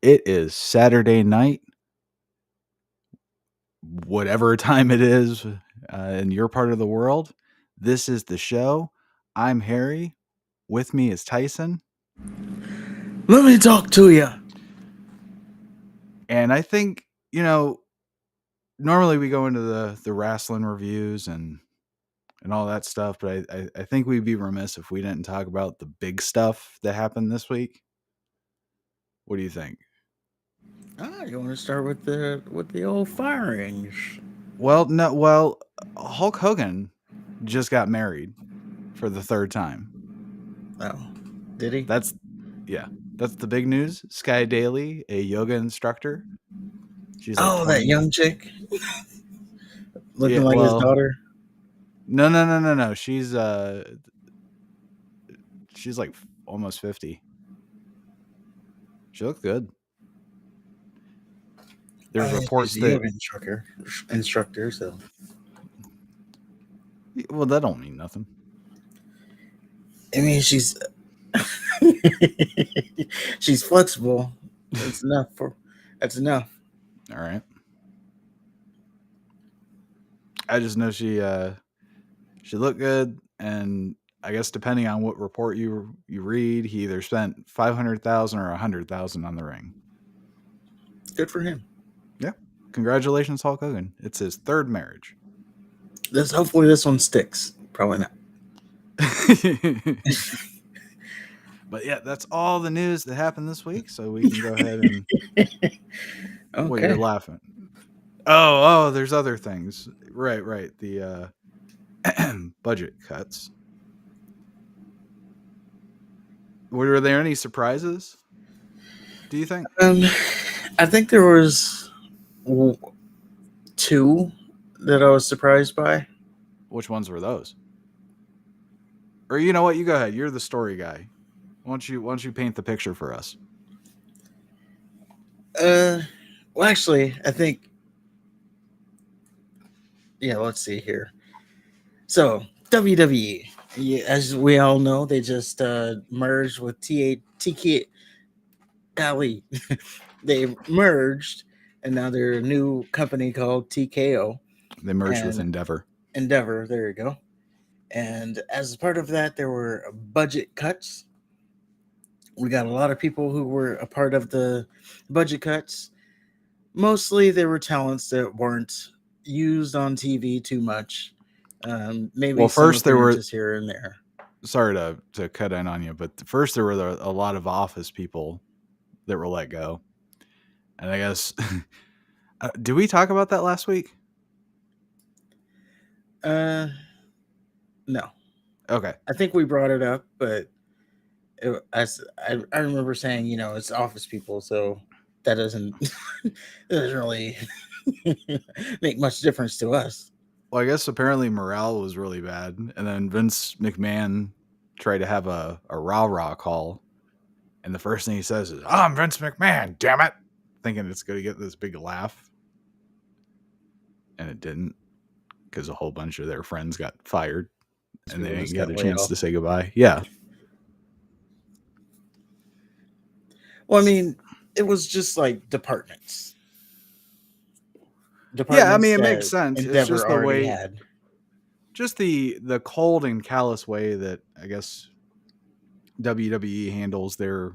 It is Saturday night, whatever time it is in your part of the world. This is the show. I'm Harry. With me is Tyson. Let me talk to you. And I think, normally we go into the wrestling reviews and all that stuff, but I think we'd be remiss if we didn't talk about the big stuff that happened this week. What do you think? You want to start with the old firings? Well, no, well, Hulk Hogan just got married for the third time. Oh, did he? That's yeah, that's the big news. Sky Daily, a yoga instructor. She's like Oh, that 20. young chick Yeah, looking like his well, daughter. no. She's like almost 50. She looked good. There's She's reports a that yoga instructor. So well, that don't mean nothing. I mean, she's she's flexible. That's enough for. That's enough. All right. I just know she looked good, and I guess depending on what report you read, he either spent 500,000 or 100,000 on the ring. Good for him. Yeah. Congratulations, Hulk Hogan. It's his third marriage. Hopefully this one sticks. Probably not. But yeah, that's all the news that happened this week. So we can go ahead and. Well, you're Okay. laughing. Oh, there's other things. Right. The budget cuts. Were there any surprises? Do you think? I think there was two that I was surprised by. Which ones were those? Or you know what? You go ahead. You're the story guy. Why don't you paint the picture for us? Uh, well, actually, I think yeah. Let's see here. So WWE, yeah, as we all know, they just merged with TK. Golly, they merged, and now they're a new company called TKO They merged with and Endeavor. Endeavor. There you go. And as part of that, there were budget cuts. We got a lot of people who were a part of the budget cuts. Mostly, they were talents that weren't used on TV too much. Maybe Well, some first there were. appearances here and there. Sorry to cut in on you, but first there were a lot of office people that were let go, and I guess did we talk about that last week? Uh, no, Okay. I think we brought it up, but I remember saying, it's office people, so that doesn't doesn't really make much difference to us. Well, I guess apparently morale was really bad, and then Vince McMahon tried to have a rah rah call, and the first thing he says is, "I'm Vince McMahon, damn it," thinking it's going to get this big laugh, and it didn't, because a whole bunch of their friends got fired, and they People didn't just get got a laid chance off. to say goodbye. Yeah, Well, I mean, it was just like yeah. I departments mean, it makes that sense. It's Endeavor just the already way, had. just the cold and callous way that I guess WWE handles their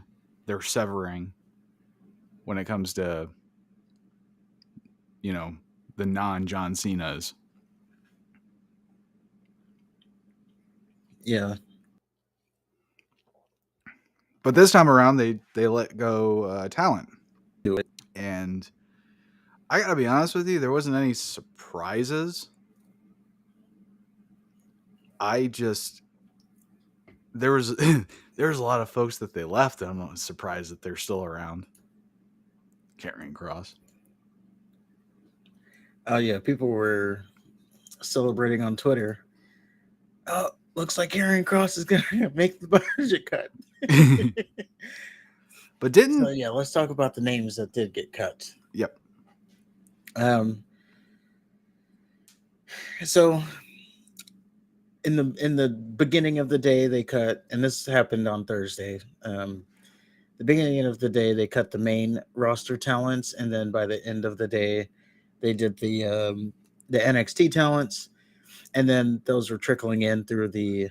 severing when it comes to the non John Cena's. Yeah. But this time around, they let go talent, Do it. and I gotta be honest with you, there wasn't any surprises. I just there was there was a lot of folks that they left, and I'm not surprised that they're still around. Karrion Cross. Oh yeah, people were celebrating on Twitter. Oh, looks like Aaron Cross is gonna make the budget cut. But So didn't yeah, let's talk about the names that did get cut. yep. Um, so in the beginning of the day they cut, and this happened on Thursday. the beginning of the day they cut the main roster talents, and then by the end of the day they did the NXT talents, and then those were trickling in through the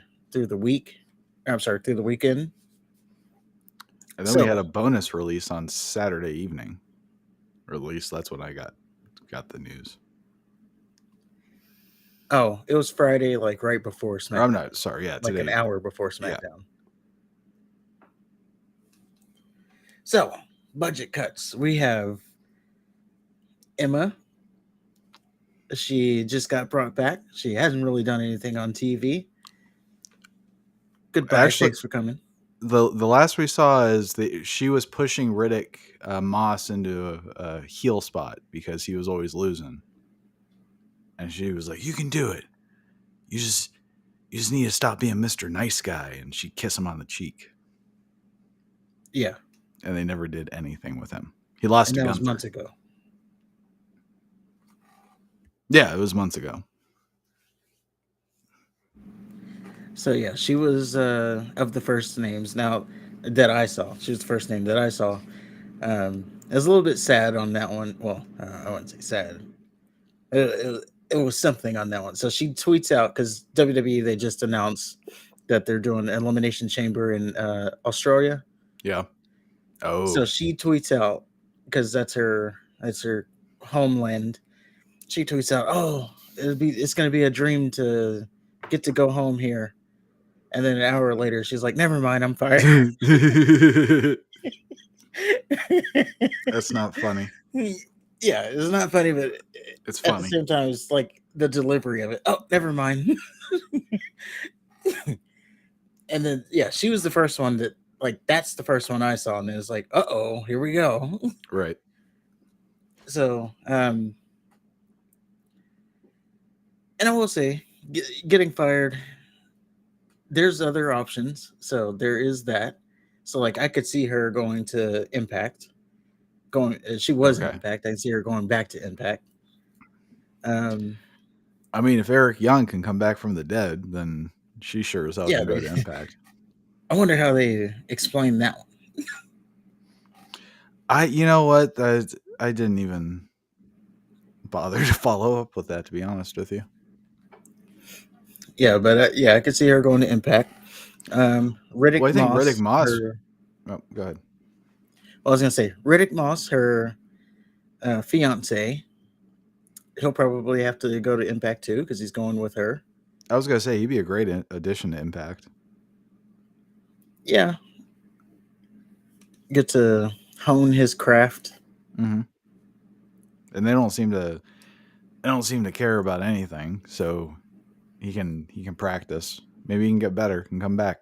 week. I'm sorry, through the weekend. And then we had So, a bonus release on Saturday evening. Or at least that's when I got the news. oh, it was Friday, like right before Or I'm SmackDown, not sorry. Yeah, like an today. hour before Yeah. SmackDown. So, budget cuts. We have Emma. She just got brought back. She hasn't really done anything on TV. Goodbye. Actually, Thanks for coming. the last we saw is that she was pushing Riddick Moss into a heel spot because he was always losing, and she was like, "You can do it. You just need to stop being Mr. Nice Guy." And she'd kiss him on the cheek, Yeah. and they never did anything with him. He lost And to that was Gunther. months ago. Yeah, it was months ago. So yeah, she was of the first names now that I saw. She was the first name that I saw. I was a little bit sad on that one. Well, I wouldn't say sad. It was something on that one. So she tweets out because WWE they just announced that they're doing an elimination chamber in Australia. Yeah. So Oh. she tweets out because that's her homeland. She tweets out, "Oh, it's gonna be a dream to get to go home here." And then an hour later, she's like, "Never mind, I'm fired." That's not funny. Yeah, it's not funny, but It's at the funny. same time, it's like the delivery of it. Oh, never mind. And then yeah, she was the first one that like that's the first one I saw, and it was like, oh, here we go. Right. So, and I will say, getting fired, there's other options. So there is that. So like I could see her going to Impact. Going, she was in Okay. Impact. I can see her going back to Impact. Um, I mean, if Eric Young can come back from the dead, then she sure as hell yeah, can go to Impact. I wonder how they explain that one. You know what? I didn't even bother to follow up with that, to be honest with you. Yeah, but yeah, I could see her going to Impact. Well, Riddick I think Riddick Moss, Moss. her. Oh, go ahead. Well, I was gonna say Riddick Moss, her fiance. He'll probably have to go to Impact too because he's going with her. I was gonna say he'd be a great addition to Impact. Yeah, get to hone his craft. Mm-hmm. And they don't seem to care about anything, so he can practice. Maybe he can get better and come back,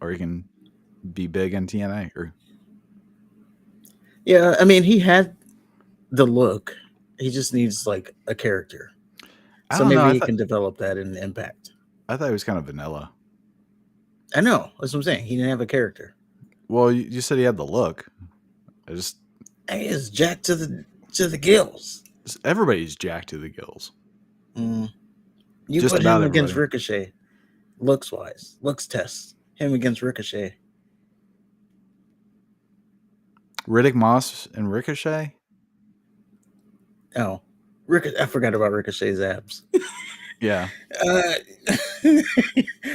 or he can be big in TNA. Or Yeah, I mean he had the look. He just needs like a character. I So don't know. maybe he can develop that in Impact. I thought he was kind of vanilla. I know. That's what I'm saying. He didn't have a character. Well, you said he had the look. He is jacked to the gills. Everybody's jacked to the gills. Mm. You Just put about him against everybody. Ricochet, looks test. Him against Ricochet. Riddick Moss and Ricochet. Oh, I forgot about Ricochet's abs. Yeah.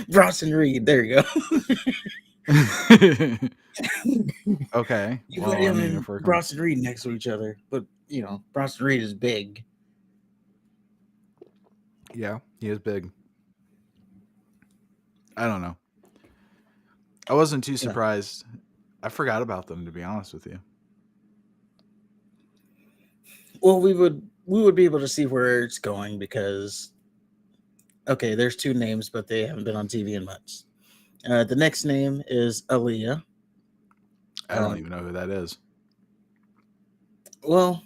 Bronson Reed. There you go. Okay. You put Well, I him mean, and if we're Bronson Reed next to each other, but Bronson Reed is big. yeah, he is big. I don't know. I wasn't too Yeah. surprised. I forgot about them, to be honest with you. Well, we would be able to see where it's going because okay, there's two names, but they haven't been on TV in months. The next name is Aaliyah. I don't even know who that is. Well,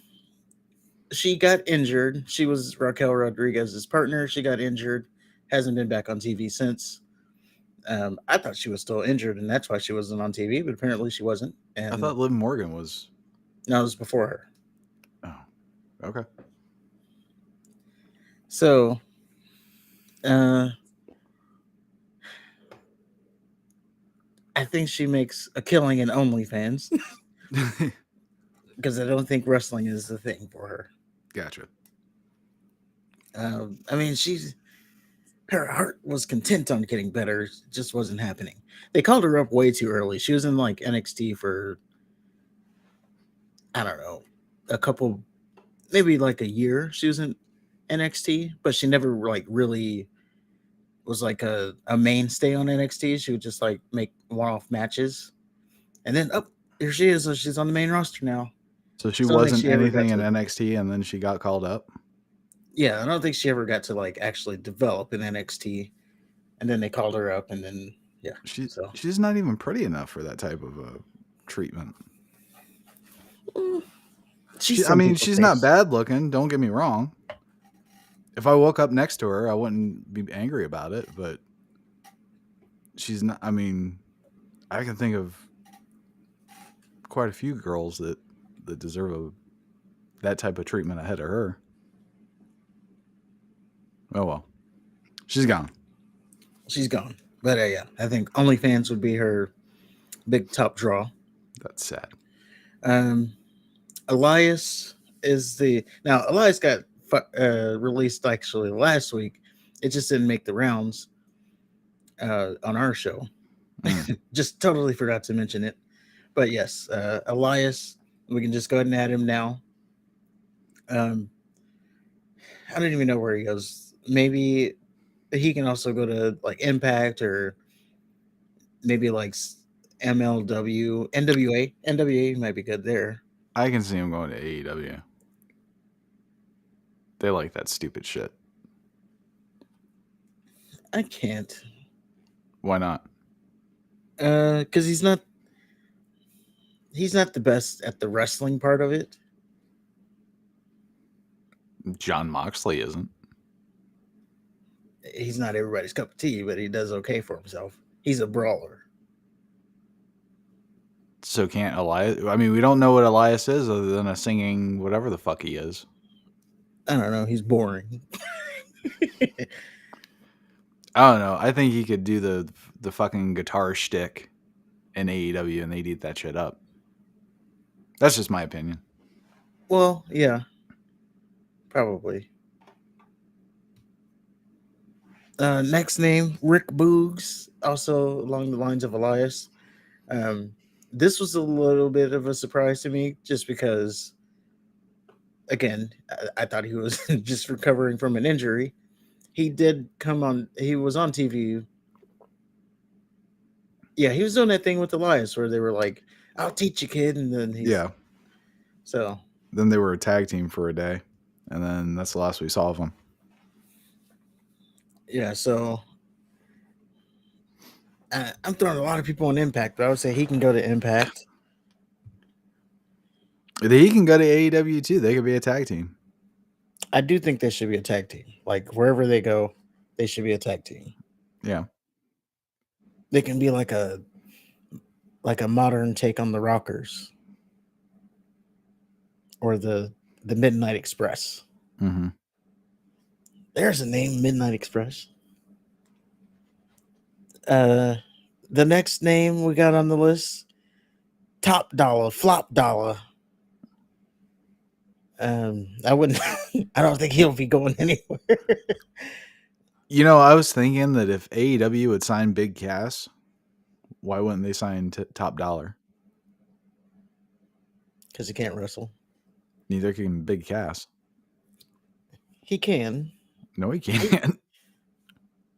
she got injured. She was Raquel Rodriguez's partner. She got injured. Hasn't been back on TV since. I thought she was still injured, and that's why she wasn't on TV. But apparently, she wasn't. And I thought Liv Morgan was. no, it was before her. Oh, okay. So, uh, I think she makes a killing in OnlyFans because I don't think wrestling is the thing for her. Gotcha. I mean, her heart was content on getting better, it just wasn't happening. They called her up way too early. She was in like NXT for I don't know, a couple, maybe like a year. She was in NXT, but she never like really was like a mainstay on NXT. She would just like make one-off matches, and then up here she is. So she's on the main roster now. So she So I don't think wasn't she ever got anything in to. NXT, and then she got called up. Yeah, I don't think she ever got to like actually develop in NXT, and then they called her up, and then yeah. So She's not even pretty enough for that type of treatment. mm, she's I some mean, people's she's not taste. bad looking. Don't get me wrong. If I woke up next to her, I wouldn't be angry about it. But she's not. I mean, I can think of quite a few girls that deserve that type of treatment ahead of her. Oh well, she's gone. She's gone, but yeah, I think OnlyFans would be her big top draw. That's sad. Um, Elias is the now Elias got released actually last week. It just didn't make the rounds on our show. Mm. Just totally forgot to mention it. But yes, Elias, we can just go ahead and add him now. Um, I don't even know where he goes. Maybe he can also go to like Impact or maybe like MLW, NWA. NWA might be good there. I can see him going to AEW. They like that stupid shit. I can't, Why not? because he's not the best at the wrestling part of it. John Moxley isn't. He's not everybody's cup of tea, but he does okay for himself. He's a brawler. So can't Elias? I mean, we don't know what Elias is other than a singing whatever the fuck he is. I don't know. He's boring. I don't know. I think he could do the fucking guitar shtick in AEW, and they'd eat that shit up. That's just my opinion. Well, yeah, probably. Next name, Rick Boogs, also along the lines of Elias. Um, this was a little bit of a surprise to me, just because, again, I thought he was just recovering from an injury. He did come on. He was on TV. Yeah, he was doing that thing with Elias where they were like, "I'll teach you, kid," and then he's Yeah. so Then they were a tag team for a day, and then that's the last we saw of them. yeah. So I'm throwing a lot of people on Impact, but I would say he can go to Impact. He can go to AEW too. They could be a tag team. I do think they should be a tag team. Like wherever they go, they should be a tag team. Yeah. They can be like a modern take on the Rockers or the Midnight Express. Mm-hmm. There's a name, Midnight Express. Uh, the next name we got on the list, Top Dollar, Flop Dollar. I wouldn't. I don't think he'll be going anywhere You know, I was thinking that if AEW would sign Big Cass, why wouldn't they sign Top Dollar? because he can't wrestle. Neither can Big Cass. He can. No, he can't.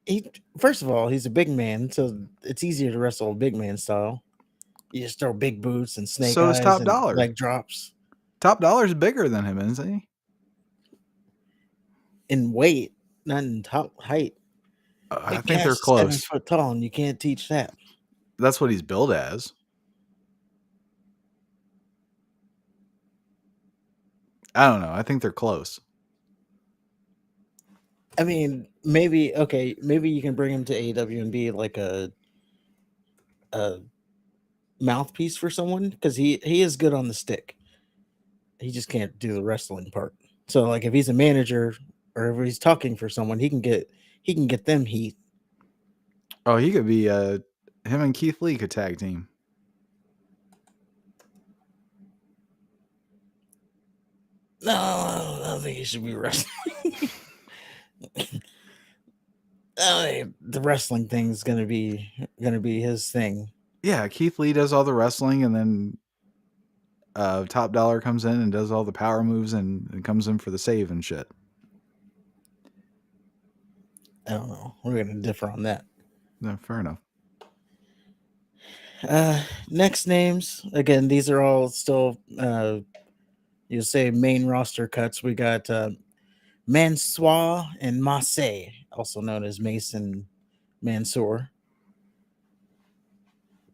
He first of all, he's a big man, so it's easier to wrestle big man style. You just throw big boots and snake So is eyes Top and Dollar. leg drops. Top Dollar's bigger than him, isn't he? In weight, not in top height. I Big think they're Cass is 7 close. foot tall, and you can't teach that. That's what he's billed as. I don't know. I think they're close. I mean, maybe okay, maybe you can bring him to AEW and be like a mouthpiece for someone because he is good on the stick. He just can't do the wrestling part. So like if he's a manager or if he's talking for someone, he can get them heat. Oh, he could be Him and Keith Lee could tag team. No, I don't think he should be wrestling. The wrestling thing's gonna be his thing. Yeah, Keith Lee does all the wrestling, and then Top Dollar comes in and does all the power moves and comes in for the save and shit. I don't know. We're gonna differ on that. No, fair enough. Next names again. These are all still you say main roster cuts. We got Mansoor and Masse, also known as Mason Mansoor.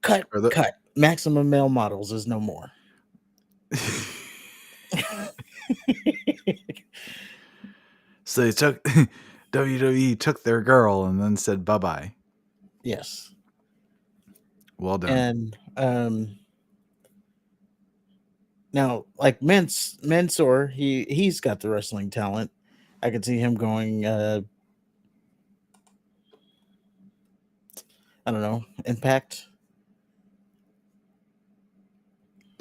Cut. Maximum Male Models is no more. So they took WWE took their girl and then said bye bye. Yes. Well done. And now, like Mansoor, he's got the wrestling talent. I could see him going. I don't know, Impact.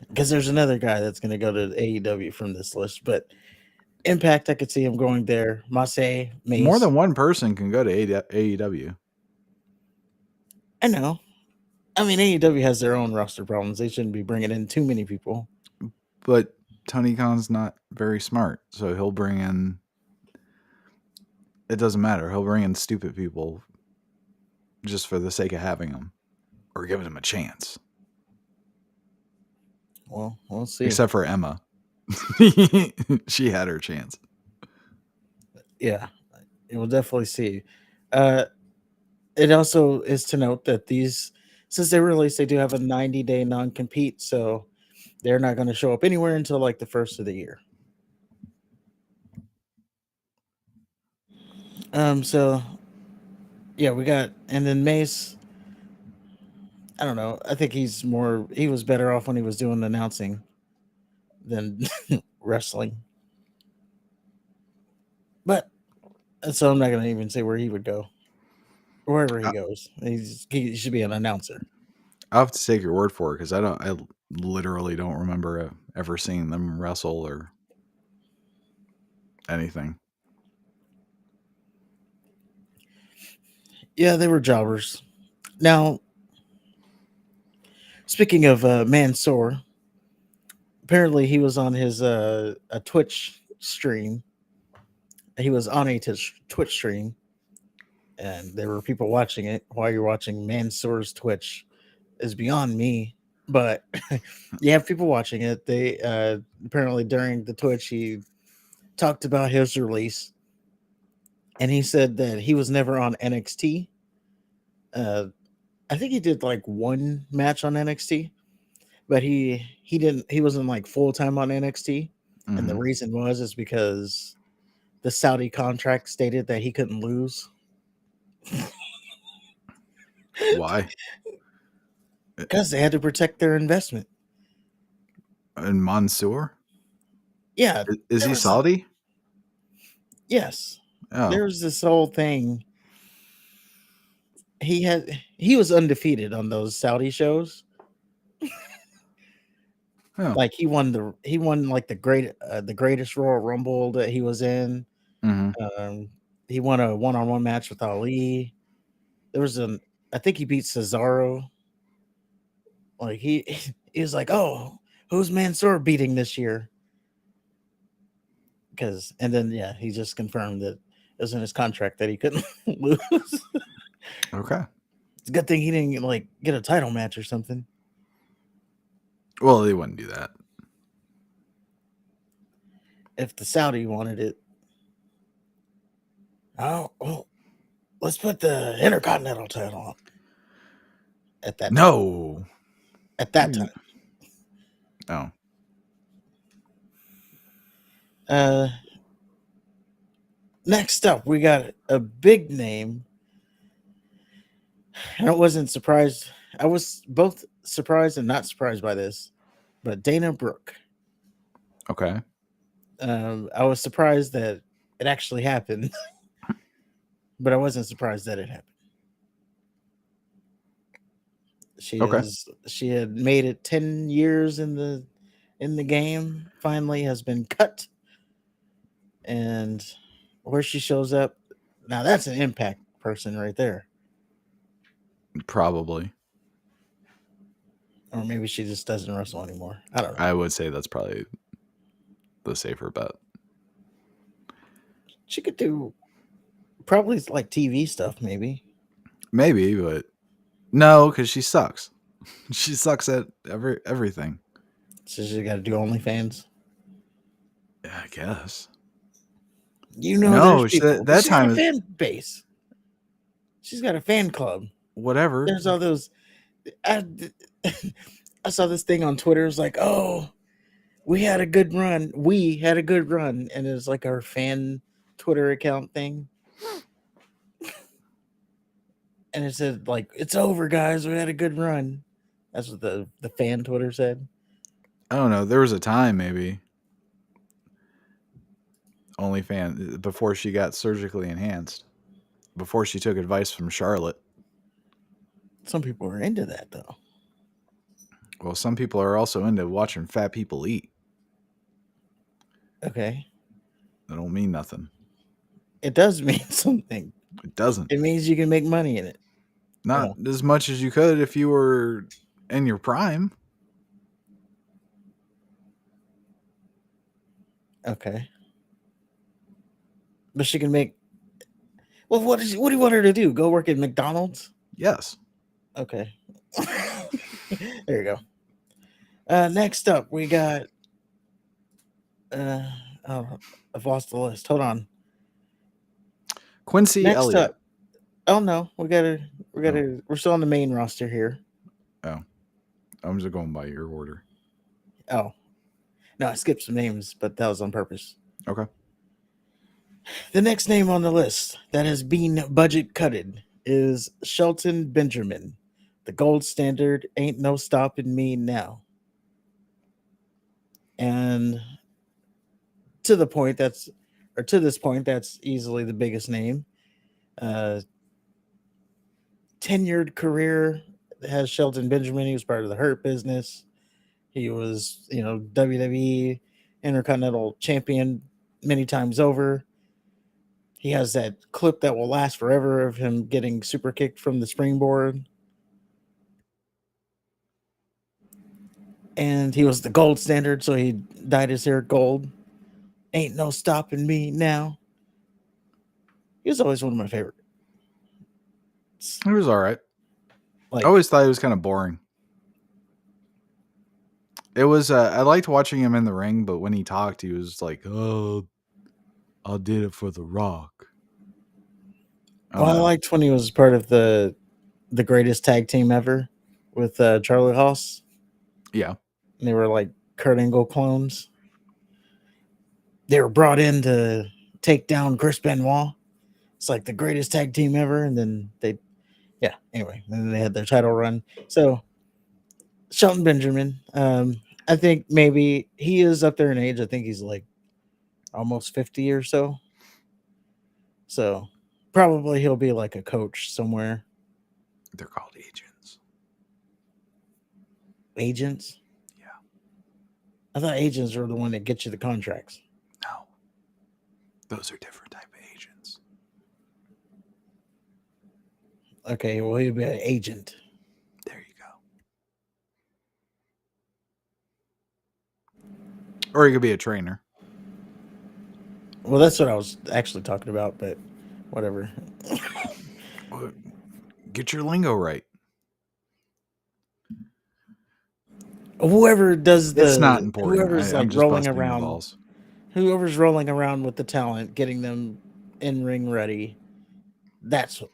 Because there's another guy that's going to go to AEW from this list, but Impact, I could see him going there. Mace. More than one person can go to AEW. I know. I mean, AEW has their own roster problems. They shouldn't be bringing in too many people. But Tony Khan's not very smart, so he'll bring in. It doesn't matter. He'll bring in stupid people just for the sake of having them or giving them a chance. Well, we'll see. Except for Emma. She had her chance. Yeah, we'll definitely see. It also is to note that these, since they released, they do have a 90-day non-compete, so they're not going to show up anywhere until like the first of the year. So yeah, we got, and then Mace. I don't know. I think he was better off when he was doing announcing than wrestling. But so I'm not going to even say where he would go. Wherever he goes, he should be an announcer. I'll have to take your word for it because I literally don't remember ever seeing them wrestle or anything. Yeah, they were jobbers. Now, speaking of Mansoor, apparently he was on his a Twitch stream. He was on a Twitch stream, and there were people watching it. While you're watching Mansoor's Twitch is beyond me, but you have people watching it. They apparently during the Twitch he talked about his release, and he said that he was never on NXT. I think he did like one match on NXT, but he wasn't like full time on NXT. Mm-hmm. And the reason is because the Saudi contract stated that he couldn't lose. Why? Because they had to protect their investment. And Mansoor? Yeah. Is he Saudi? Yes. Oh. There's this whole thing. He was undefeated on those Saudi shows. Oh. Like he won like the greatest Royal Rumble that he was in. Mm-hmm. He won a one-on-one match with Ali. There was I think he beat Cesaro. Like he was like, oh, who's Mansoor beating this year? And then he just confirmed that it was in his contract that he couldn't lose. Okay. It's a good thing he didn't like get a title match or something. Well, they wouldn't do that. If the Saudi wanted it. Oh, well, let's put the Intercontinental title on. At that time. At that time. Oh. Next up, we got a big name. And I wasn't surprised. I was both surprised and not surprised by this. But Dana Brooke. Okay. I was surprised that it actually happened. But I wasn't surprised that it happened. Okay. She had made it 10 years in the game. Finally, has been cut, and where she shows up now, that's an Impact person right there. Probably. Or maybe she just doesn't wrestle anymore. I don't know. I would say that's probably the safer bet. She could do probably like TV stuff, maybe. Maybe, but no, because she sucks. She sucks at everything. So she got to do OnlyFans. Yeah, I guess. You know, there's No, people, but that she's got time a is fan base. She's got a fan club. whatever. There's all those. I, I saw this thing on Twitter. It's like, oh, we had a good run. We had a good run, and it's like our fan Twitter account thing. And it said like, it's over, guys. We had a good run. That's what the fan Twitter said. I don't know. There was a time maybe OnlyFans before she got surgically enhanced. Before she took advice from Charlotte. Some people are into that though. Well, some people are also into watching fat people eat. Okay, That don't mean nothing. it does mean something. It doesn't. It means you can make money in it. Not Oh, as much as you could if you were in your prime. okay. But she can make. Well, what do you want her to do? Go work at McDonald's? Yes. Okay. There you go. Next up, we got. Uh, oh, I've lost the list. Hold on. Quincy Next Elliott. up. Oh no, we're still on the main roster here. Oh, I'm just going by your order. Oh no, I skipped some names, but that was on purpose. Okay. The next name on the list that has been budget cutted is Shelton Benjamin. The gold standard ain't no stopping me now. And to the point that's or to this point, that's easily the biggest name. Uh, tenured career has Shelton Benjamin. He was part of the Hurt Business. He was, WWE Intercontinental Champion many times over. He has that clip that will last forever of him getting super kicked from the springboard. And he was the gold standard, so he dyed his hair gold. Ain't no stopping me now. He was always one of my favorites. It was all right. Like, I always thought it was kind of boring. It was. I liked watching him in the ring, but when he talked, he was like, "Oh, I did it for The Rock." well, I liked when he was part of the greatest tag team ever with Charlie Haas. Yeah. And they were like Kurt Angle clones. They were brought in to take down Chris Benoit. It's like the greatest tag team ever. And then anyway, and then they had their title run. So Shelton Benjamin, I think maybe he is up there in age. I think he's like almost 50 or so. So probably he'll be like a coach somewhere. They're called agents. Agents? Yeah. I thought agents were the one that get you the contracts. No. Those are different type of agents. Okay, well, he'll be an agent. There you go. Or he could be a trainer. Well, that's what I was actually talking about, but whatever. Get your lingo right. Whoever does It's not important. whoever's I'm like just rolling busting your around, balls. whoever's rolling around with the talent, getting them in ring ready. That's what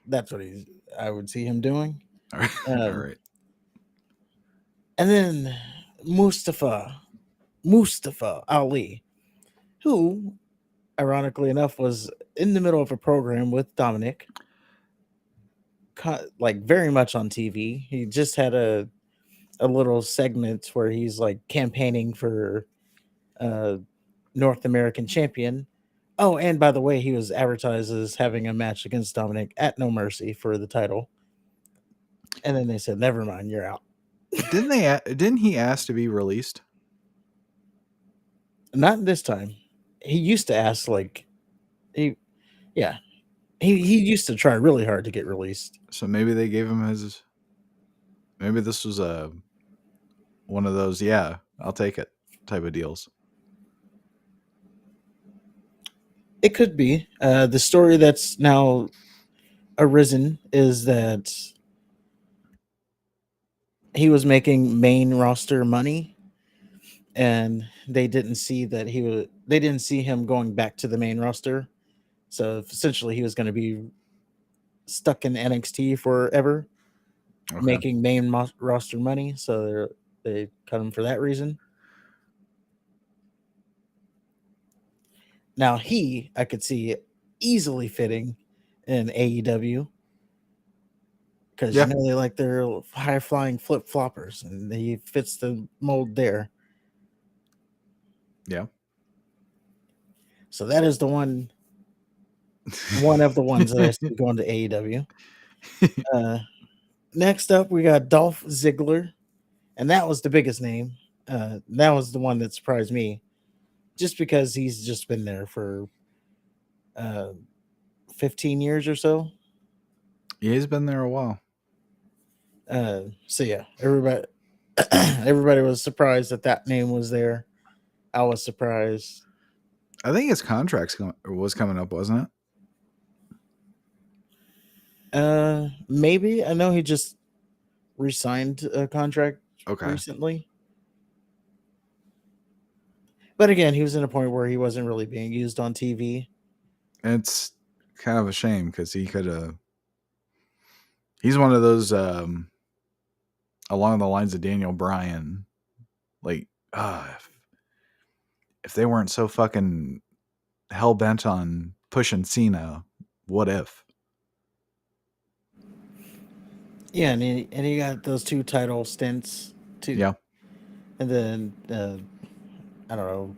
I would see him doing. All right. All right. And then Mustafa Ali, who, ironically enough, was in the middle of a program with Dominic, like very much on TV. He just had a little segment where he's like campaigning for North American champion. Oh, and by the way, he was advertised as having a match against Dominic at No Mercy for the title. And then they said, "Never mind, you're out." Didn't he ask to be released? Not this time. He used to ask like he yeah. He used to try really hard to get released. So maybe they gave him his. Maybe this was a one of those. Yeah, I'll take it type of deals. It could be. The story that's now arisen is that he was making main roster money, and they didn't see that he was. They didn't see him going back to the main roster. So essentially, he was going to be stuck in NXT forever, Okay. making main roster money. So they cut him for that reason. Now I could see easily fitting in AEW because Yeah. they like their high flying flip floppers, and he fits the mold there. Yeah. So that is the one of the ones that I see going to AEW. Next up, we got Dolph Ziggler, and that was the biggest name. That was the one that surprised me, just because he's just been there for uh, 15 years or so. He's been there a while. So yeah, everybody everybody was surprised that that name was there. I was surprised. I think his was coming up, wasn't it? Maybe I know he just re-signed a contract Okay. recently, but again, he was in a point where he wasn't really being used on TV. It's kind of a shame because he could have. He's one of those along the lines of Daniel Bryan. Like, if they weren't so fucking hell bent on pushing Cena, what if? Yeah, and he got those two title stints too, Yeah. and then I don't know,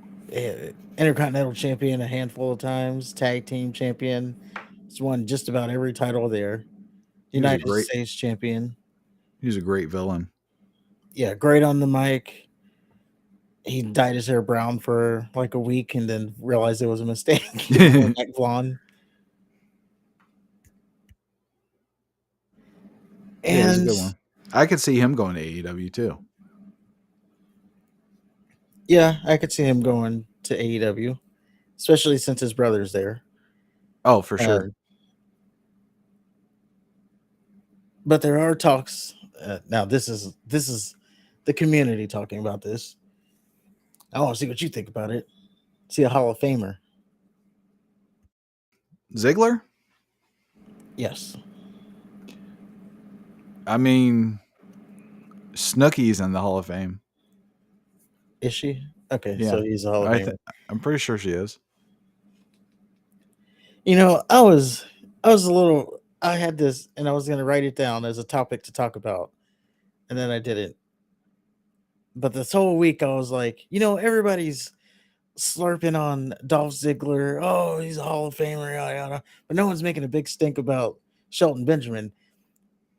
Intercontinental Champion a handful of times, Tag Team Champion. He's won just about every title there. He was a United great States Champion. he was a great villain. Yeah, great on the mic. He dyed his hair brown for like a week and then realized it was a mistake. He went back blonde. Yeah, he's a And good one. I could see him going to AEW too. yeah, I could see him going to AEW, especially since his brother's there. Oh, for Uh, sure. but there are talks. Now this is the community talking about this. I want to see what you think about it. See a Hall of Famer. Ziggler? Yes. I mean, Snooki's in the Hall of Fame. Is she? Okay, so Yeah. he's a Hall of Famer. I'm pretty sure she is. I was a little I had this and I was gonna write it down as a topic to talk about, and then I didn't. But this whole week I was like, everybody's slurping on Dolph Ziggler. Oh, he's a Hall of Famer, yada yada. But no one's making a big stink about Shelton Benjamin.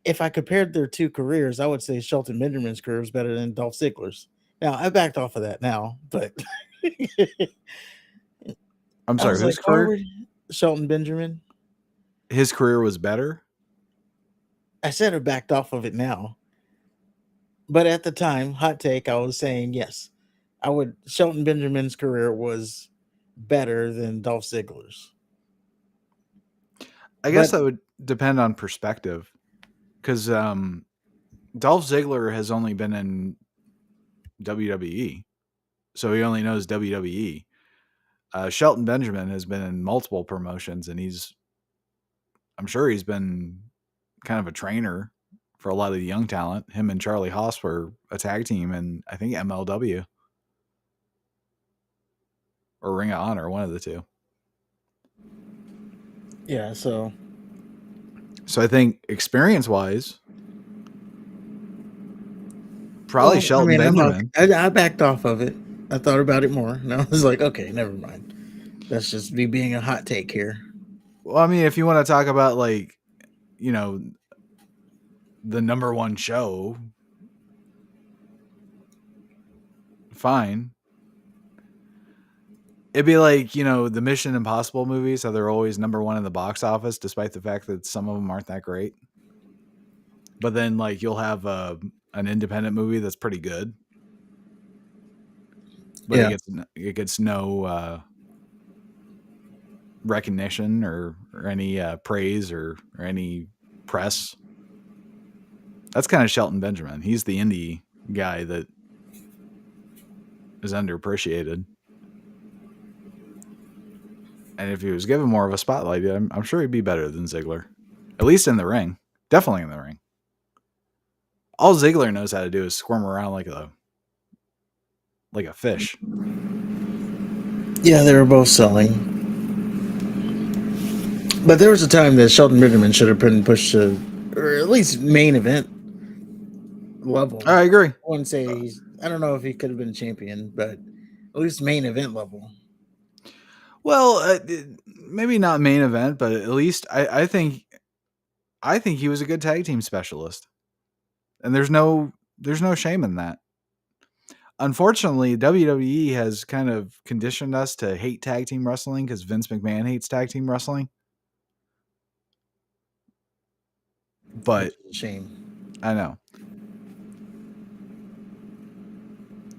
If I compared their two careers, I would say Shelton Benjamin's career is better than Dolph Ziggler's. Now I backed off of that now, but I'm I sorry, was like, whose why career? were Shelton Benjamin? His career was better? I said I backed off of it now. But at the time, hot take, I was saying yes. Shelton Benjamin's career was better than Dolph Ziggler's. I guess But that would depend on perspective. Because Dolph Ziggler has only been in WWE. So he only knows WWE. Shelton Benjamin has been in multiple promotions, and I'm sure he's been kind of a trainer for a lot of the young talent. Him and Charlie Haas were a tag team in, I think, MLW or Ring of Honor, one of the two. yeah, so So I think experience wise, probably well, I Shelton mean, Benjamin. I backed off of it. I thought about it more, and I was like, okay, never mind. That's just me being a hot take here. Well, I mean, if you want to talk about like, you know, the number one show, fine. It'd be like, the Mission Impossible movies, how they're always number one in the box office, despite the fact that some of them aren't that great. But then, like, you'll have an independent movie that's pretty good, but Yeah. it gets no recognition or any praise or any press. That's kind of Shelton Benjamin. He's the indie guy that is underappreciated. And if he was given more of a spotlight, I'm sure he'd be better than Ziggler, at least in the ring. Definitely in the ring. All Ziggler knows how to do is squirm around like a fish. Yeah, they were both selling. But there was a time that Shelton Benjamin should have been pushed to, or at least main event level. I agree. I wouldn't say I don't know if he could have been champion, but at least main event level. Well, maybe not main event, but at least I think he was a good tag team specialist, and there's no shame in that. Unfortunately, WWE has kind of conditioned us to hate tag team wrestling because Vince McMahon hates tag team wrestling. But shame. I know.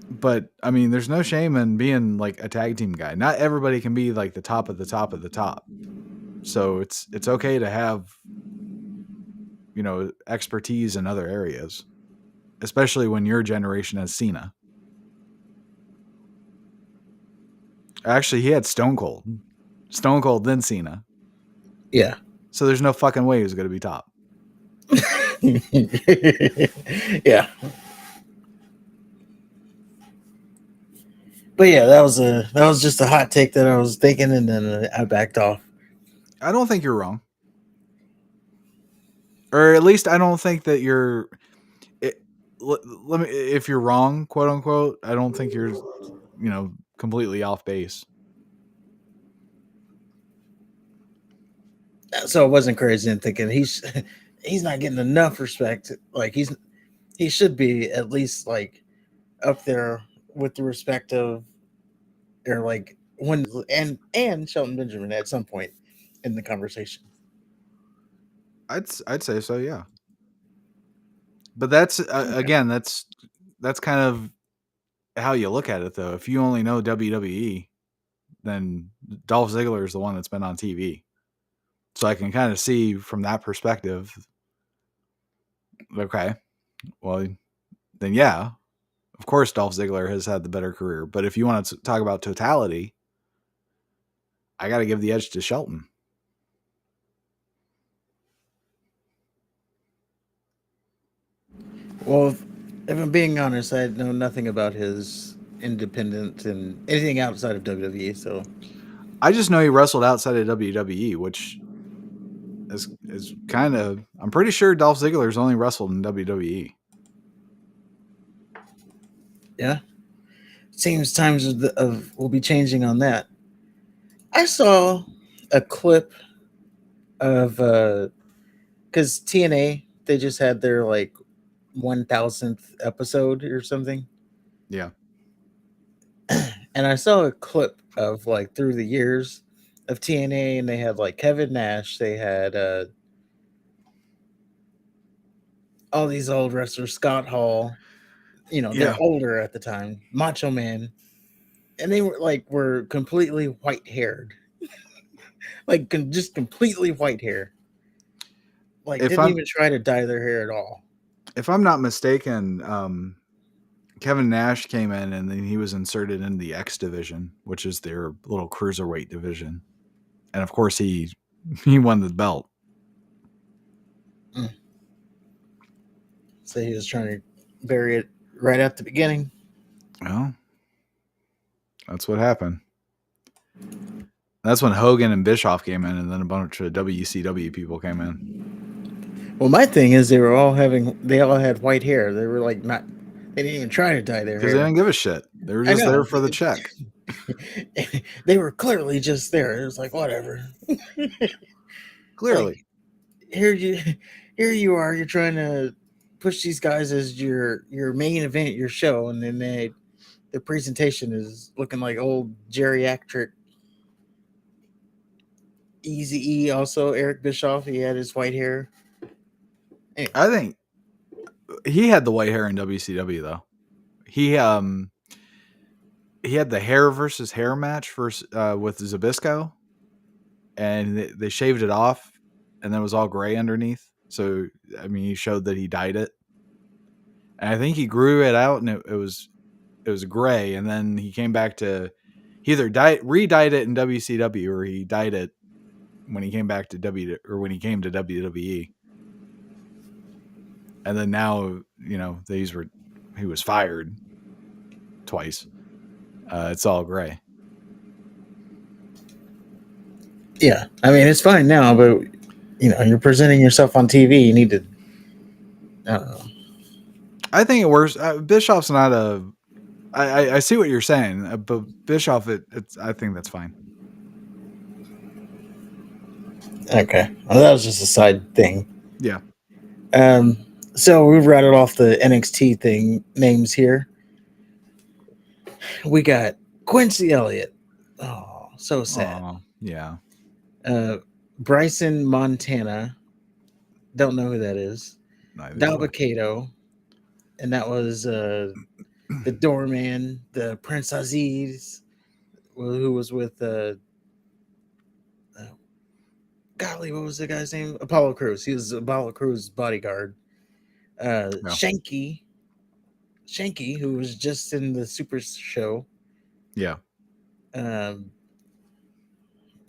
But I mean, there's no shame in being like a tag team guy. Not everybody can be like the top of the top of the top. So it's okay to have expertise in other areas, especially when your generation has Cena. Actually, he had Stone Cold then Cena. Yeah. So there's no fucking way he was going to be top. Yeah. But yeah, that was just a hot take that I was thinking, and then I backed off. I don't think you're wrong, or at least I don't think that you're. Let me, if you're wrong, quote unquote, I don't think you're, completely off base. So I wasn't crazy in thinking he's not getting enough respect. Like he should be at least like up there with the respect of, or like when and Shelton Benjamin at some point in the conversation. I'd say so, yeah. But that's again, that's kind of how you look at it, though. If you only know WWE, then Dolph Ziggler is the one that's been on TV. So I can kind of see from that perspective. Okay, well, then yeah, of course Dolph Ziggler has had the better career. But if you want to talk about totality, I got to give the edge to Shelton. Well, if I'm being honest, I know nothing about his independent and anything outside of WWE. So I just know he wrestled outside of WWE, which is kind of. I'm pretty sure Dolph Ziggler's only wrestled in WWE. yeah, seems times will be changing on that. I saw a clip of because TNA, they just had their like 1000th episode or something. Yeah. And I saw a clip of like through the years of TNA, and they had like Kevin Nash, they had all these old wrestlers, Scott Hall, they're older at the time, Macho Man, and they were completely white haired. Like just completely white hair. Like didn't even try to dye their hair at all. If I'm not mistaken, Kevin Nash came in and then he was inserted in the X division, which is their little cruiserweight division. And of course he won the belt. So he was trying to bury it right at the beginning. Well, that's what happened. That's when Hogan and Bischoff came in, and then a bunch of WCW people came in. Well, my thing is they all had white hair. They were like not. They didn't even try to dye their hair because they didn't give a shit. They were just there for the check. They were clearly just there. It was like whatever. Clearly, like, here you are, you're trying to push these guys as your main event, your show, and then the presentation is looking like old geriatric Easy E. Also, Eric Bischoff, he had his white hair. Anyway, I think he had the white hair in WCW though. He he had the hair versus hair match versus, with Zabisco, and they shaved it off, and then it was all gray underneath. So I mean, he showed that he dyed it, and I think he grew it out, and it was gray, and then he came back to he either re-dyed it in WCW or he dyed it when he came back to when he came to WWE, and then now he was fired twice. It's all gray. yeah, I mean it's fine now, but you're presenting yourself on TV. You need to. I don't know. I think it works. Bischoff's not a. I see what you're saying, but Bischoff, I think that's fine. Okay, well, that was just a side thing. Yeah. Um, so we've rattled off the NXT thing names here. We got Quincy Elliott. Oh, so sad. Oh, yeah. Uh, Bryson Montana. Don't know who that is. Neither do Dalbacato, and that was the doorman, the Prince Aziz, who was with uh, golly, what was the guy's name? Apollo Crews. He was Apollo Crews' bodyguard. I. Shanky, who was just in the Super Show. Yeah. Um,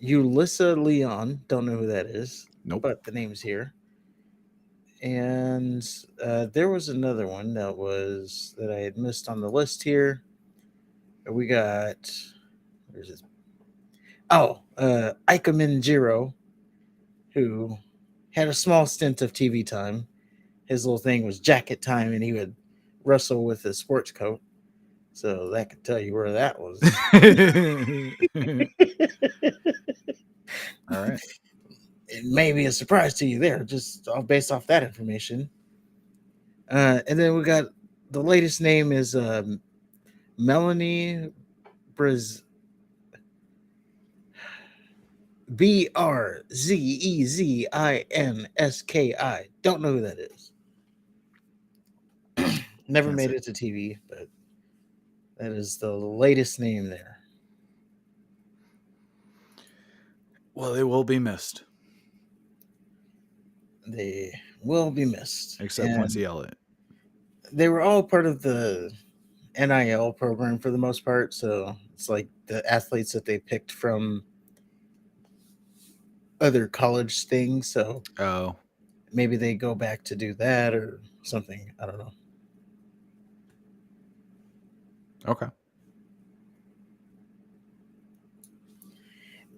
Ulissa Leon, don't know who that is, Nope. but the name's here. And there was another one that I had missed on the list here. We got where's this? Oh, Ika Minjiro, who had a small stint of TV time. His little thing was jacket time, and he would wrestle with his sports coat. So that could tell you where that was. All right. It may be a surprise to you there, just based off that information. And then we got the latest name is Melanie Brzezzinski. Don't know who that is. Never Can't made say. it to TV, but that is the latest name there. Well, they will be missed, They will be missed. except And Quincy Elliott. they were all part of the NIL program for the most part. So it's like the athletes that they picked from other college things. So Oh, maybe they go back to do that or something. I don't know. okay.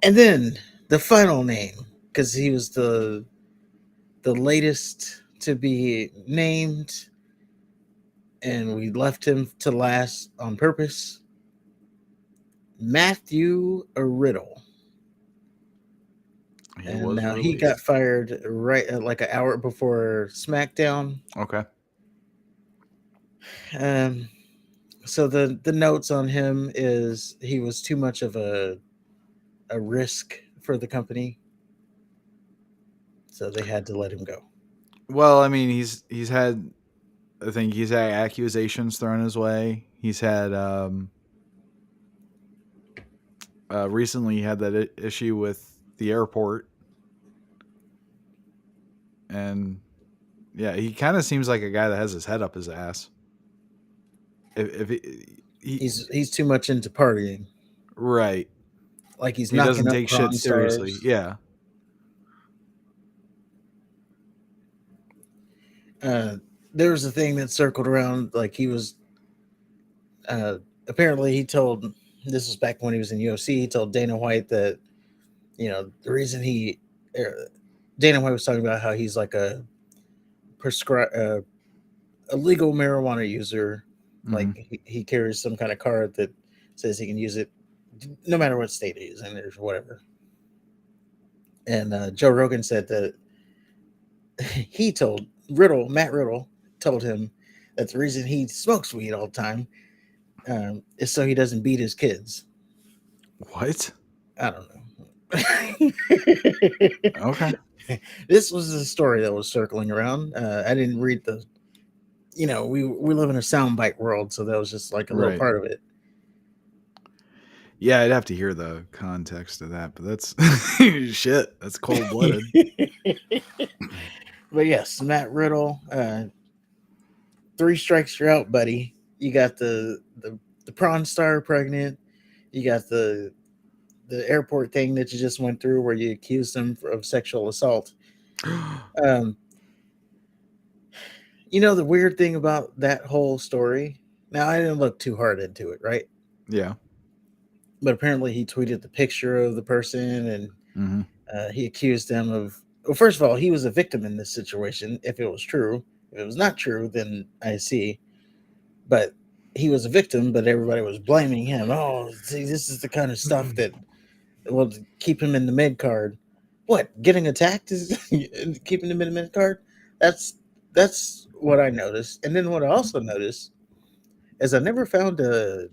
And then the final name, because he was the latest to be named, and we left him to last on purpose. Matthew Riddle. He And was now he got released. fired right like an hour before SmackDown. Okay. Um, so the notes on him is he was too much of a risk for the company, so they had to let him go. Well, I mean, he's had. I think he's had accusations thrown his way. He's had recently he had that issue with the airport, and yeah, he kind of seems like a guy that has his head up his ass. If he He's too much into partying, right, like he's he knocking doesn't up take shit Pawn seriously. Stars. Yeah. Uh, there was a thing that circled around, like he was uh, apparently he told this was back when he was in UFC. He told Dana White that the reason Dana White was talking about how he's like a legal marijuana user, like Mm-hmm. he carries some kind of card that says he can use it no matter what state he's in or whatever. And Joe Rogan said that he told Matt Riddle told him that the reason he smokes weed all the time is so he doesn't beat his kids. What? I don't know. Okay. This was a story that was circling around. I didn't read the, we live in a soundbite world, so that was just like a little Right. part of it. Yeah, I'd have to hear the context of that, but that's shit. That's cold blooded. But yes, Matt Riddle, three strikes you're out, buddy. You got the prawn star pregnant. You got the airport thing that you just went through where you accused him of sexual assault. Um, the weird thing about that whole story. Now I didn't look too hard into it, right? Yeah. But apparently he tweeted the picture of the person and Mm-hmm. he accused them of. Well, first of all, he was a victim in this situation. If it was true, if it was not true, then I see. But he was a victim, but everybody was blaming him. Oh, see, this is the kind of stuff that will keep him in the mid card. What, getting attacked is keeping him in the mid card? That's what I noticed. And then what I also noticed is I never found a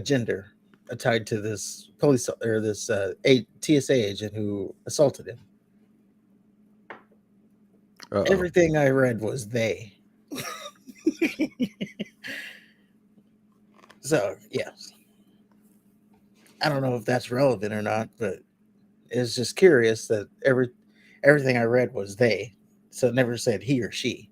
gender tied to this police or this TSA agent who assaulted him. Uh-oh. Everything I read was they. So yes, I don't know if that's relevant or not, but it's just curious that everything I read was they, so it never said he or she.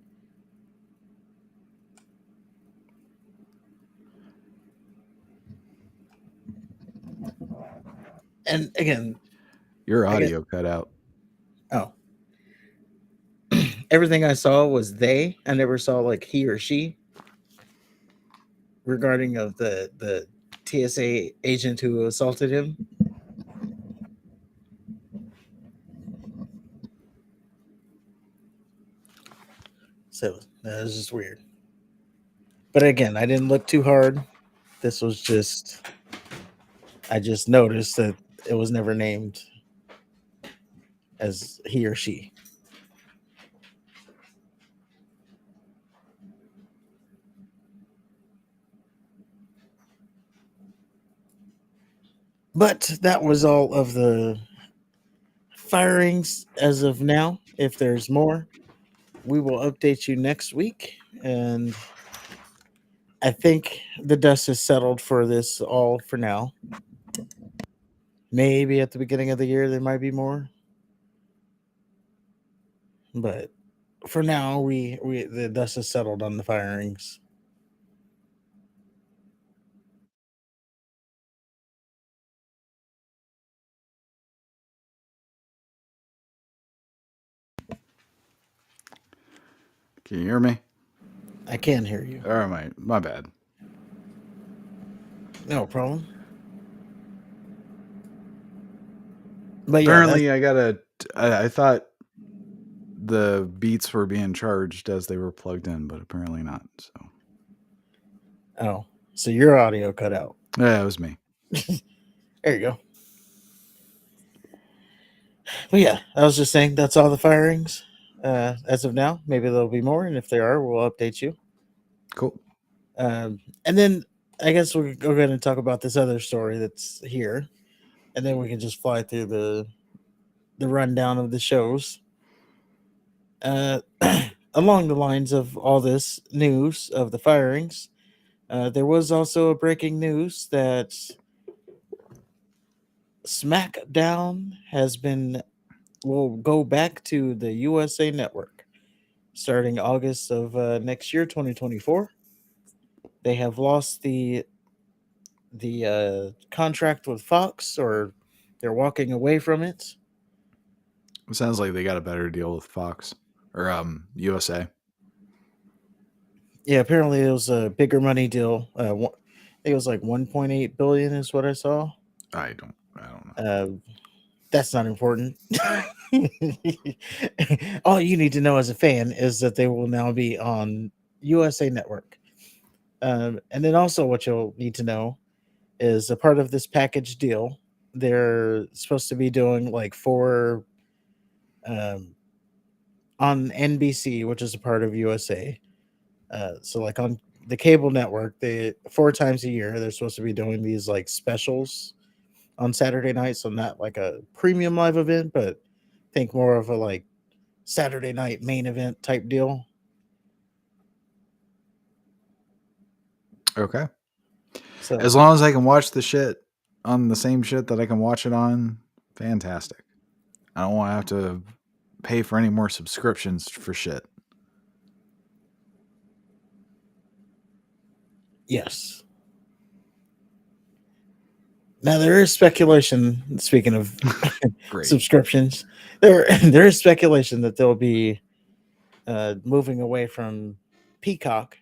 And again, Your I guess audio cut out. oh, everything I saw was they. I never saw like he or she regarding of the TSA agent who assaulted him. So that was just weird. But again, I didn't look too hard. This was just I just noticed that it was never named as he or she. But that was all of the firings as of now. If there's more, we will update you next week. And I think the dust is settled for this all for now. Maybe at the beginning of the year there might be more, but for now we the dust is settled on the firings. Can you hear me? I can hear you. All right, my bad. No problem. But yeah, that's Apparently, I thought the beats were being charged as they were plugged in, but apparently not. So oh, so your audio cut out. yeah, it was me. There you go. But yeah, I was just saying that's all the firings as of now. Maybe there'll be more, and if there are, we'll update you. Cool. And then I guess we're going to talk about this other story that's here, and then we can just fly through the rundown of the shows. Uh, along the lines of all this news of the firings, there was also a breaking news that SmackDown will go back to the USA Network starting August of next year, 2024. They have lost the contract with Fox, or they're walking away from it. It sounds like they got a better deal with Fox or USA. Yeah, apparently it was a bigger money deal. I think it was like 1.8 billion is what I saw. I don't know. Uh, that's not important. All you need to know as a fan is that they will now be on USA Network. And then also, what you'll need to know is a part of this package deal. They're supposed to be doing like 4 um, on NBC, which is a part of USA. So like on the cable network, they 4 times a year they're supposed to be doing these like specials on Saturday night. So not like a premium live event, but think more of a like Saturday night main event type deal. Okay. As So long as I can watch the shit on the same shit that I can watch it on, fantastic. I don't want to have to pay for any more subscriptions for shit. yes. Now there is speculation. Speaking of Great. subscriptions, there is speculation that they'll be moving away from Peacock,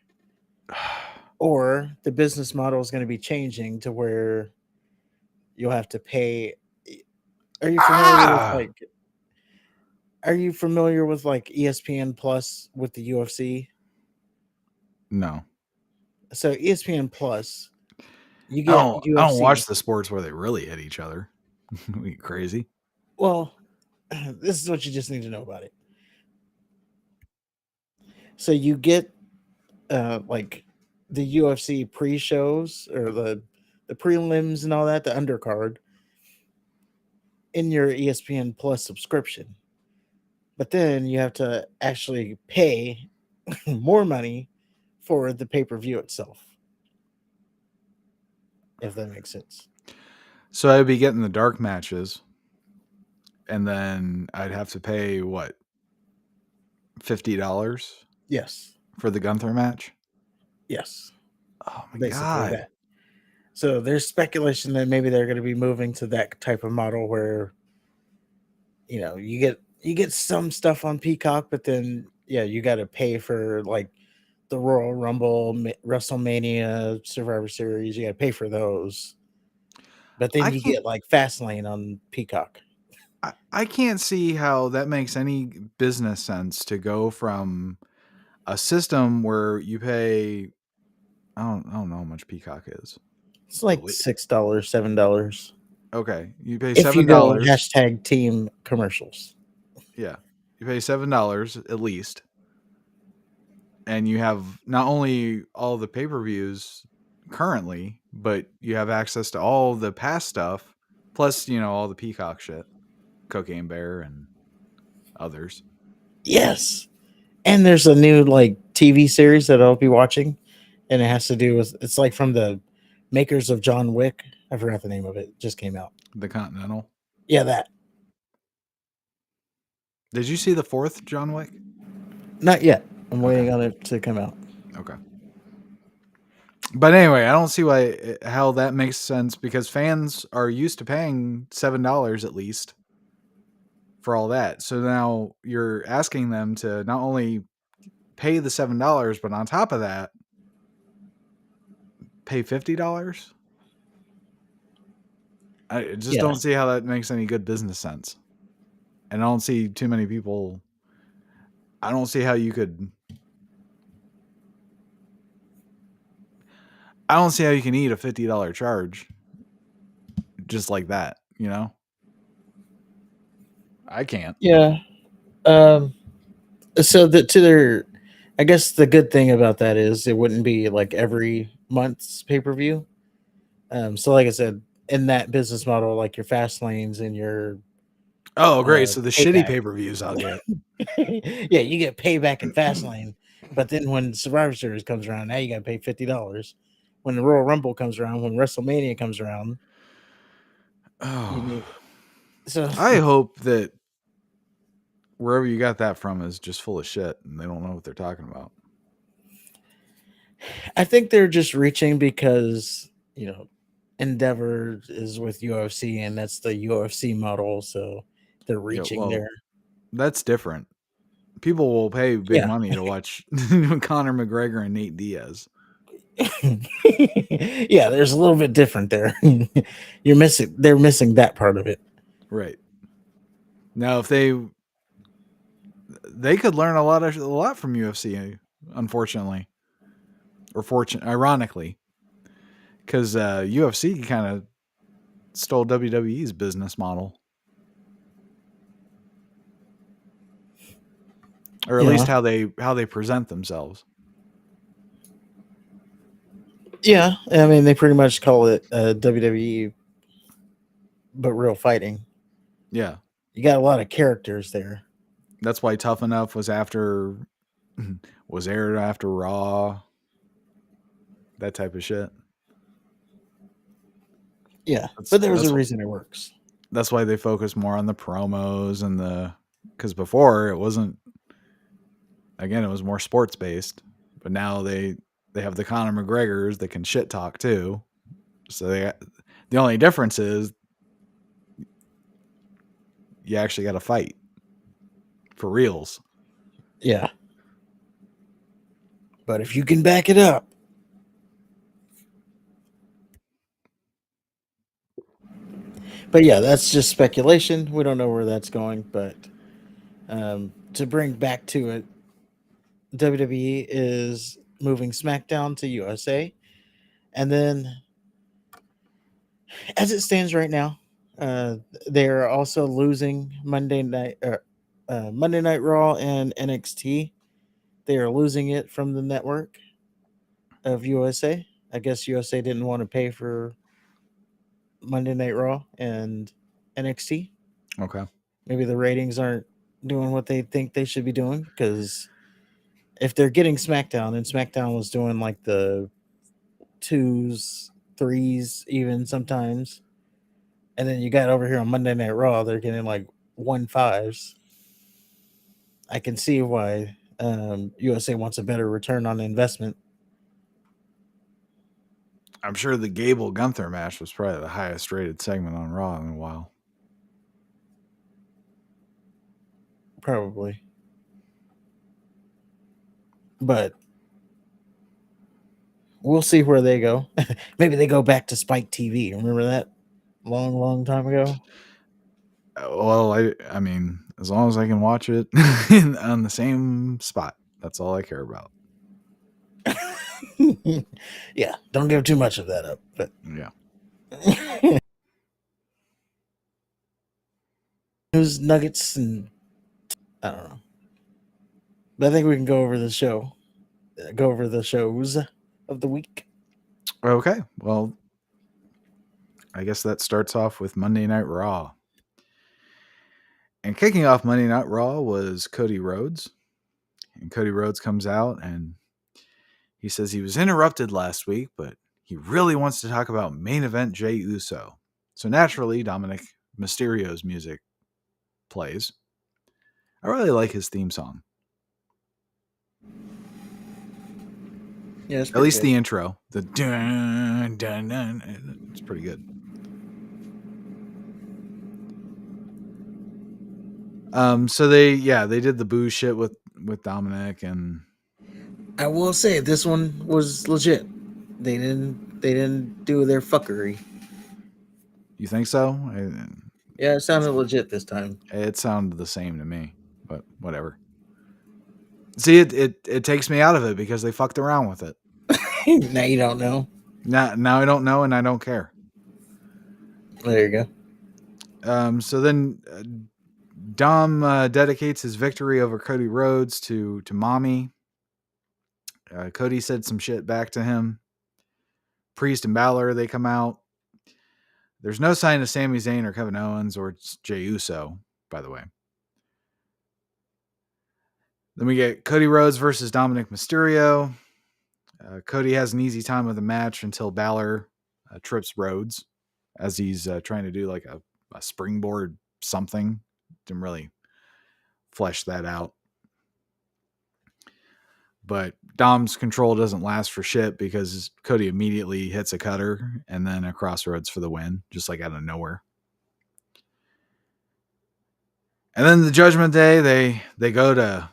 or the business model is going to be changing to where you'll have to pay. Are you familiar with Ah! like? Are you familiar with like ESPN Plus with the UFC? No. So ESPN Plus, you I get don't UFC. watch the sports where they really hit each other. Are you crazy? Well, this is what you just need to know about it. So you get like the UFC pre-shows or the prelims and all that, the undercard in your ESPN Plus subscription. But then you have to actually pay more money for the pay-per-view itself, if that makes sense. So I'd be getting the dark matches, and then I'd have to pay what, $50 Yes. for the Gunther match? Yes. Oh my Basically god. that. So there's speculation that maybe they're going to be moving to that type of model where you get some stuff on Peacock, but then yeah, you got to pay for like the Royal Rumble, WrestleMania, Survivor Series. You got to pay for those, but then I you can't get like Fastlane on Peacock. I can't see how that makes any business sense to go from a system where you pay I don't know how much Peacock is. It's At like lea- $6, $7 Okay, you pay if you seven go dollars. hashtag team commercials. Yeah, you pay $7 at least, and you have not only all the pay per views currently, but you have access to all the past stuff, plus all the Peacock shit, Cocaine Bear and others. Yes, and there's a new like TV series that I'll be watching, and it has to do with it's like from the makers of John Wick. I forgot the name of it. It just came out. The Continental. Yeah, that. Did you see the fourth John Wick? Not yet. I'm Okay, waiting on it to come out. okay. But anyway, I don't see how that makes sense because fans are used to paying $7 at least for all that. So now you're asking them to not only pay the $7, but on top of that, pay $50. I just Yeah. don't see how that makes any good business sense. And I don't see too many people. I don't see how you could. I don't see how you can eat a $50 charge just like that. I can't. Yeah. Um so the to their I guess the good thing about that is it wouldn't be like every month's pay-per-view. So like I said, in that business model, like your fast lanes and your Oh, great! So the shitty payback. pay per views I'll get. Yeah, you get payback in fast lane, but then when Survivor Series comes around, now you gotta pay $50. When the Royal Rumble comes around, when WrestleMania comes around, you Oh, need so I hope that wherever you got that from is just full of shit and they don't know what they're talking about. I think they're just reaching because Endeavor is with UFC and that's the UFC model, so they're Yeah, reaching well, there. that's different. People will pay big Yeah. money to watch Conor McGregor and Nate Diaz. Yeah, there's a little bit different there. They're missing that part of it. Right. Now, if they could learn a lot from UFC, unfortunately, or ironically, because UFC kind of stole WWE's business model. or at least Yeah. how they present themselves. Yeah. I mean, they pretty much call it WWE, but real fighting. Yeah, You got a lot of characters there. that's why Tough Enough was aired after Raw, that type of shit. Yeah. That's But there's a that's reason it works. that's why they focus more on the promos and the because before it wasn't, again, it was more sports based, but now they have the Conor McGregors that can shit talk too. So the only difference is you actually got to fight for reals. Yeah. But if you can back it up. But yeah, that's just speculation. We don't know where that's going. But to bring back to it, WWE is moving SmackDown to USA. And then, as it stands right now, uh, they're also losing Monday Night Raw and NXT. They are losing it from the network of USA. I guess USA didn't want to pay for Monday Night Raw and NXT. Okay. Maybe the ratings aren't doing what they think they should be doing because if they're getting SmackDown and SmackDown was doing like the twos, threes, even sometimes, and then you got over here on Monday Night Raw, they're getting like 1.5s. I can see why USA wants a better return on investment. I'm sure the Gable Gunther match was probably the highest rated segment on Raw in a while. Probably. But we'll see where they go. Maybe they go back to Spike TV. Remember that? Long, long time ago. Well, I mean, as long as I can watch it on the same spot, that's all I care about. Yeah, don't give too much of that up. But Yeah. news nuggets and I don't know. But I think we can go over the show. Go over the shows of the week. Okay. Well, I guess that starts off with Monday Night Raw. And kicking off Monday Night Raw was Cody Rhodes. And Cody Rhodes comes out and he says he was interrupted last week, but he really wants to talk about main event Jey Uso. So naturally, Dominic Mysterio's music plays. I really like his theme song. Yeah, it's At pretty least good. the intro. The dun dun dun. It's pretty good. So they did the boo shit with Dominic, and I will say this one was legit. They didn't do their fuckery. you think so? Yeah, it sounded legit this time. It sounded the same to me, but whatever. See, it takes me out of it because they fucked around with it. Now you don't know. Now I don't know and I don't care. There you go. So then Dom dedicates his victory over Cody Rhodes to Mommy. Cody said some shit back to him. Priest and Balor, they come out. There's no sign of Sami Zayn or Kevin Owens or Jey Uso, by the way. Then we get Cody Rhodes versus Dominic Mysterio. Cody has an easy time of the match until Balor trips Rhodes as he's trying to do like a springboard something. Didn't really flesh that out. But Dom's control doesn't last for shit because Cody immediately hits a cutter and then a crossroads for the win, just like out of nowhere. And then the Judgment Day, they go to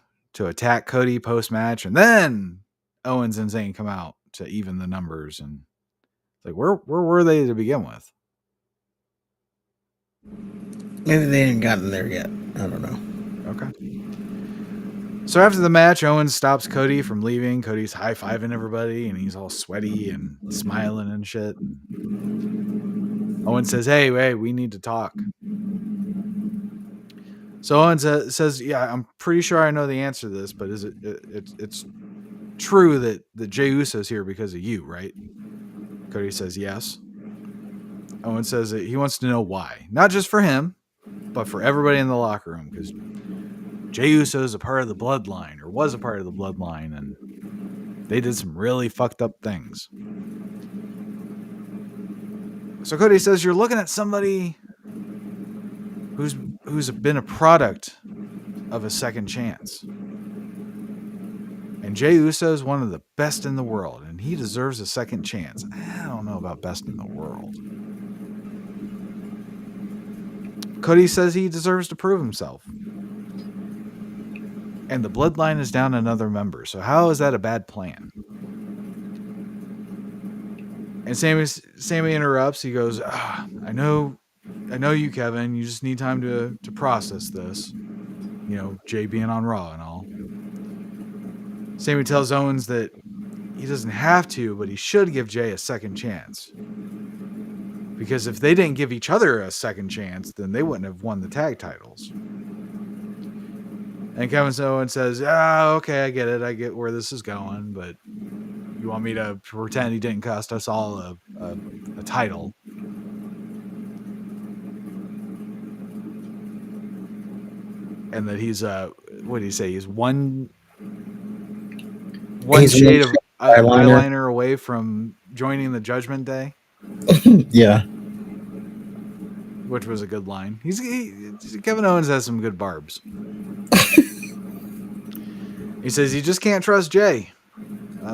attack Cody post match, and then Owens and Zayn come out to even the numbers. And like, where were they to begin with? Maybe they ain't gotten there yet. I don't know. Okay. So after the match, Owens stops Cody from leaving. Cody's high fiving everybody, and he's all sweaty and smiling and shit. And Owens says, "Hey, we need to talk." So Owens says, "Yeah, I'm pretty sure I know the answer to this, but is it's true that Jey Uso's here because of you, right?" Cody says, "Yes." Owens says that he wants to know why, not just for him, but for everybody in the locker room, because Jey Uso is a part of the bloodline, or was a part of the bloodline, and they did some really fucked up things. So Cody says, "You're looking at somebody who's been a product of a second chance. And Jey Uso is one of the best in the world, and he deserves a second chance." I don't know about best in the world. Cody says he deserves to prove himself. And the bloodline is down another member, so how is that a bad plan? And Sammy interrupts. He goes, I know you, Kevin. You just need time to process this. You know, Jay being on Raw and all. Sammy tells Owens that he doesn't have to, but he should give Jay a second chance. Because if they didn't give each other a second chance, then they wouldn't have won the tag titles. And Kevin Owens says, okay, I get it. I get where this is going, but you want me to pretend he didn't cost us all a title? And that he's what did he say? He's one shade of eyeliner away from joining the Judgment Day. Yeah, which was a good line. Kevin Owens has some good barbs. He says he just can't trust Jay,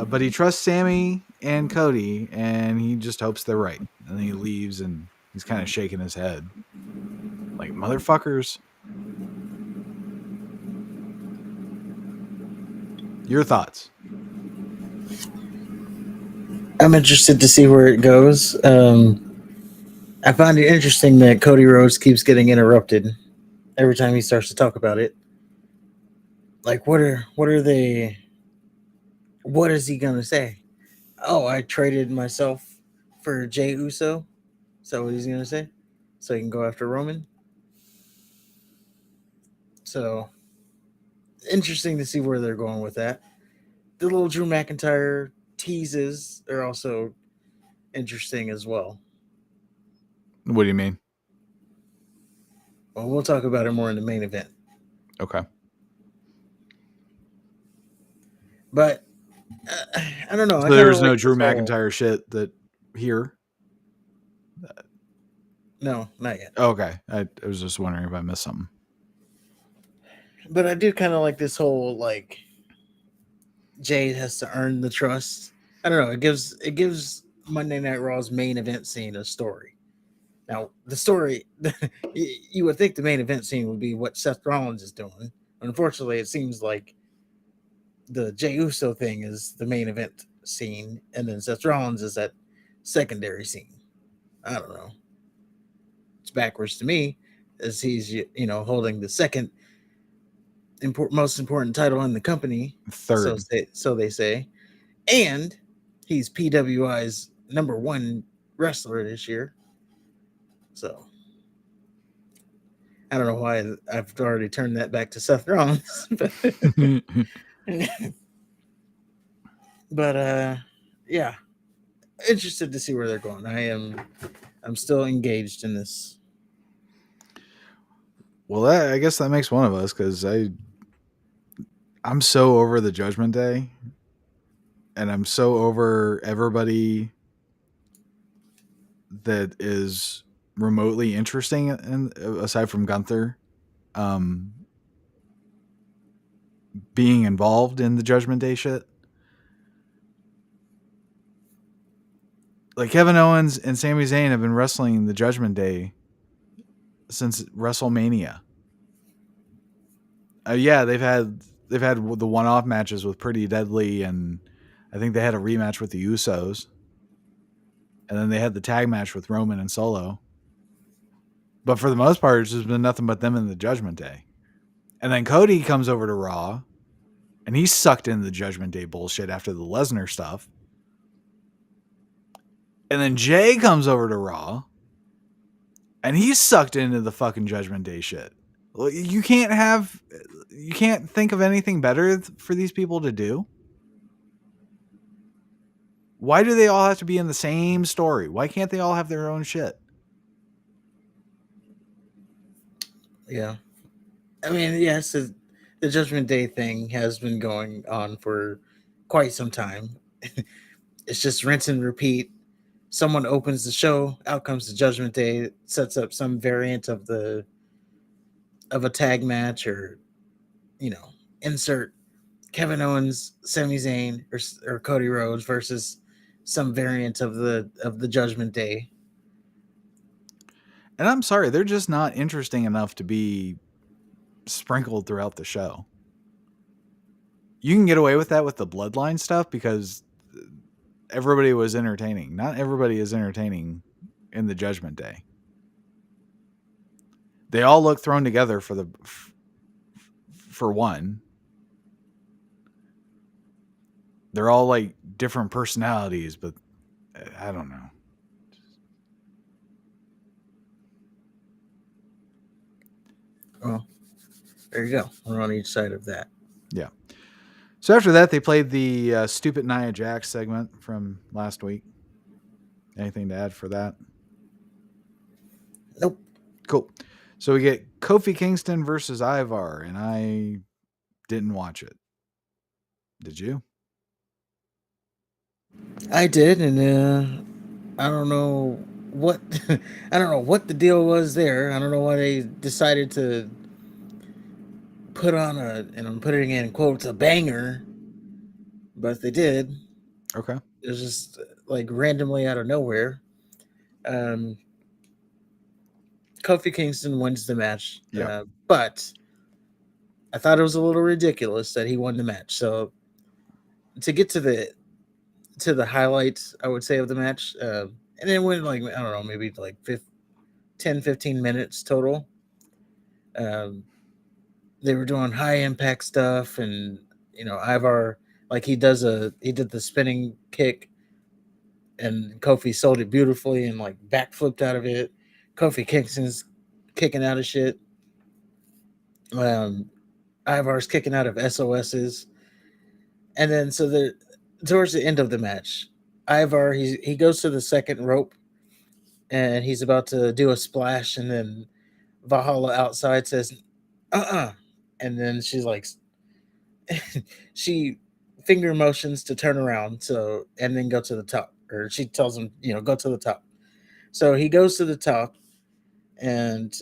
but he trusts Sammy and Cody, and he just hopes they're right. And then he leaves, and he's kind of shaking his head, like, motherfuckers. Your thoughts? I'm interested to see where it goes. I find it interesting that Cody Rhodes keeps getting interrupted every time he starts to talk about it. Like, what are they? What is he gonna say? Oh, I traded myself for Jey Uso. Is that what he's gonna say? So he can go after Roman. So interesting to see where they're going with that. The little Drew McIntyre teases are also interesting as well. What do you mean? Well, we'll talk about it more in the main event. Okay. But I don't know. So I there's no like Drew McIntyre shit that here? No, not yet. Okay. I was just wondering if I missed something. But I do kind of like this whole, like, Jade has to earn the trust. I don't know. It gives Monday Night Raw's main event scene a story. Now, the story, you would think the main event scene would be what Seth Rollins is doing. Unfortunately, it seems like the Jey Uso thing is the main event scene, and then Seth Rollins is that secondary scene. I don't know. It's backwards to me, as he's holding the second most important title in the company. Third. So they say, and he's PWI's number one wrestler this year. So I don't know why I've already turned that back to Seth Rollins. But yeah, interested to see where they're going. I'm still engaged in this. Well, I guess that makes one of us, because I'm so over the Judgment Day, and I'm so over everybody that is remotely interesting, and aside from Gunther, being involved in the Judgment Day shit. Like, Kevin Owens and Sami Zayn have been wrestling the Judgment Day since WrestleMania. Yeah, they've had the one-off matches with Pretty Deadly, and I think they had a rematch with the Usos, and then they had the tag match with Roman and Solo. But for the most part, it's just been nothing but them in the Judgment Day. And then Cody comes over to Raw, and he's sucked into the Judgment Day bullshit after the Lesnar stuff. And then Jay comes over to Raw, and he's sucked into the fucking Judgment Day shit. You can't think of anything better for these people to do. Why do they all have to be in the same story? Why can't they all have their own shit? Yeah. I mean, yes, the Judgment Day thing has been going on for quite some time. It's just rinse and repeat. Someone opens the show, out comes the Judgment Day, sets up some variant of a tag match, or you know, insert Kevin Owens, Sami Zayn, or Cody Rhodes versus some variant of the Judgment Day. And I'm sorry, they're just not interesting enough to be sprinkled throughout the show. You can get away with that with the bloodline stuff because everybody was entertaining. Not everybody is entertaining in the Judgment Day. They all look thrown together for one. They're all like different personalities, but I don't know. Well, there you go. We're on each side of that. Yeah. So after that, they played the stupid Nia Jax segment from last week. Anything to add for that? Nope. Cool. So we get Kofi Kingston versus Ivar, and I didn't watch it. Did you? I did, and I don't know what I don't know what the deal was there. I don't know why they decided to put on and I'm putting in quotes, a banger, but they did. Okay. It was just like randomly out of nowhere. Um, Kofi Kingston wins the match, Yep. but I thought it was a little ridiculous that he won the match. So to get to the highlights, I would say, of the match, and it went like, I don't know, maybe like 10, 15 minutes total. Um, they were doing high impact stuff, and Ivar, like, he did the spinning kick, and Kofi sold it beautifully and like backflipped out of it. Kofi Kingston's kicking out of shit. Um, Ivar's kicking out of SOSs, and then towards the end of the match, Ivar, he goes to the second rope, and he's about to do a splash, and then Valhalla outside says, and then she's like, she finger motions to turn around, so, and then go to the top, or she tells him, go to the top. So he goes to the top and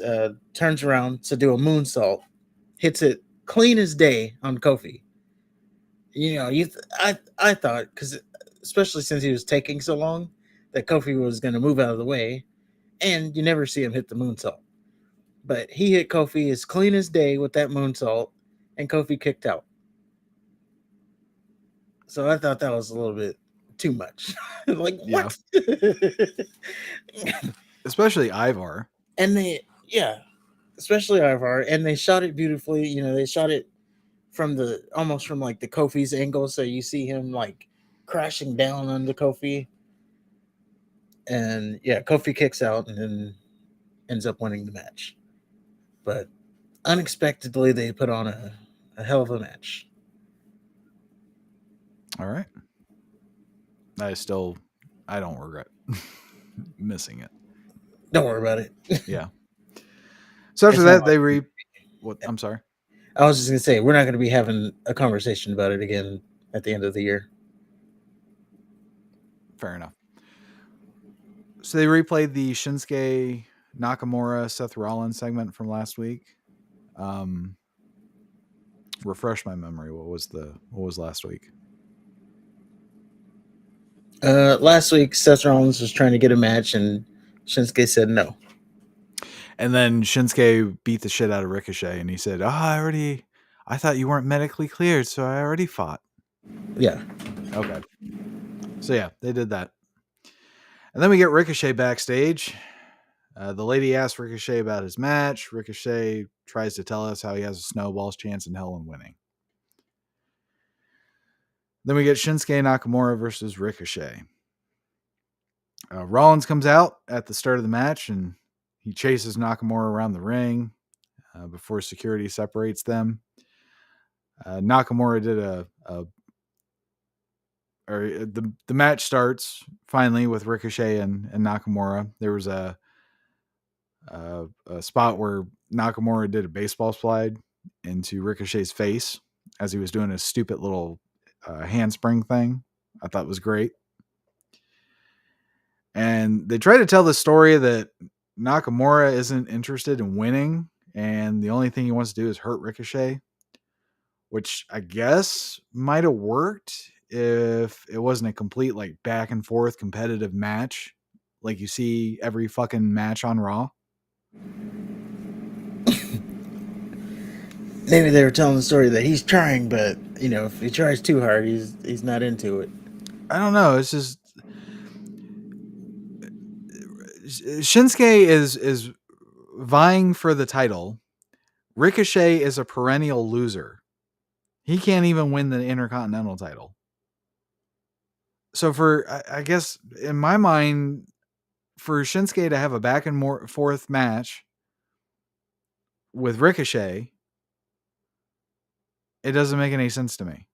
turns around to do a moonsault, hits it clean as day on Kofi. I thought, because especially since he was taking so long, that Kofi was going to move out of the way, and you never see him hit the moonsault. But he hit Kofi as clean as day with that moonsault, and Kofi kicked out. So I thought that was a little bit too much. Like, Yeah. what? Especially Ivar. And especially Ivar, and they shot it beautifully. They shot it from almost from like the Kofi's angle, so you see him like crashing down on the Kofi, and yeah, Kofi kicks out and then ends up winning the match. But unexpectedly, they put on a hell of a match. All right. I don't regret missing it. Don't worry about it. Yeah. So after It's not that, what? I'm sorry. I was just gonna say, we're not gonna be having a conversation about it again at the end of the year. Fair enough. So they replayed the Shinsuke Nakamura Seth Rollins segment from last week. Refresh my memory. What was last week? Last week, Seth Rollins was trying to get a match, and Shinsuke said no. And then Shinsuke beat the shit out of Ricochet, and he said, I thought you weren't medically cleared, so I already fought." Yeah. Okay. So yeah, they did that. And then we get Ricochet backstage. The lady asks Ricochet about his match. Ricochet tries to tell us how he has a snowball's chance in hell in winning. Then we get Shinsuke Nakamura versus Ricochet. Rollins comes out at the start of the match, and he chases Nakamura around the ring. before security separates them. Nakamura did the match starts finally with Ricochet and Nakamura. There was a spot where Nakamura did a baseball slide into Ricochet's face as he was doing a stupid little handspring thing. I thought was great. And they try to tell the story that Nakamura isn't interested in winning, and the only thing he wants to do is hurt Ricochet, which I guess might have worked if it wasn't a complete like back and forth competitive match like you see every fucking match on Raw. Maybe they were telling the story that he's trying, but if he tries too hard, he's not into it. I don't know. It's just Shinsuke is vying for the title. Ricochet is a perennial loser. He can't even win the Intercontinental title. So I guess in my mind, for Shinsuke to have a back and forth match with Ricochet, it doesn't make any sense to me.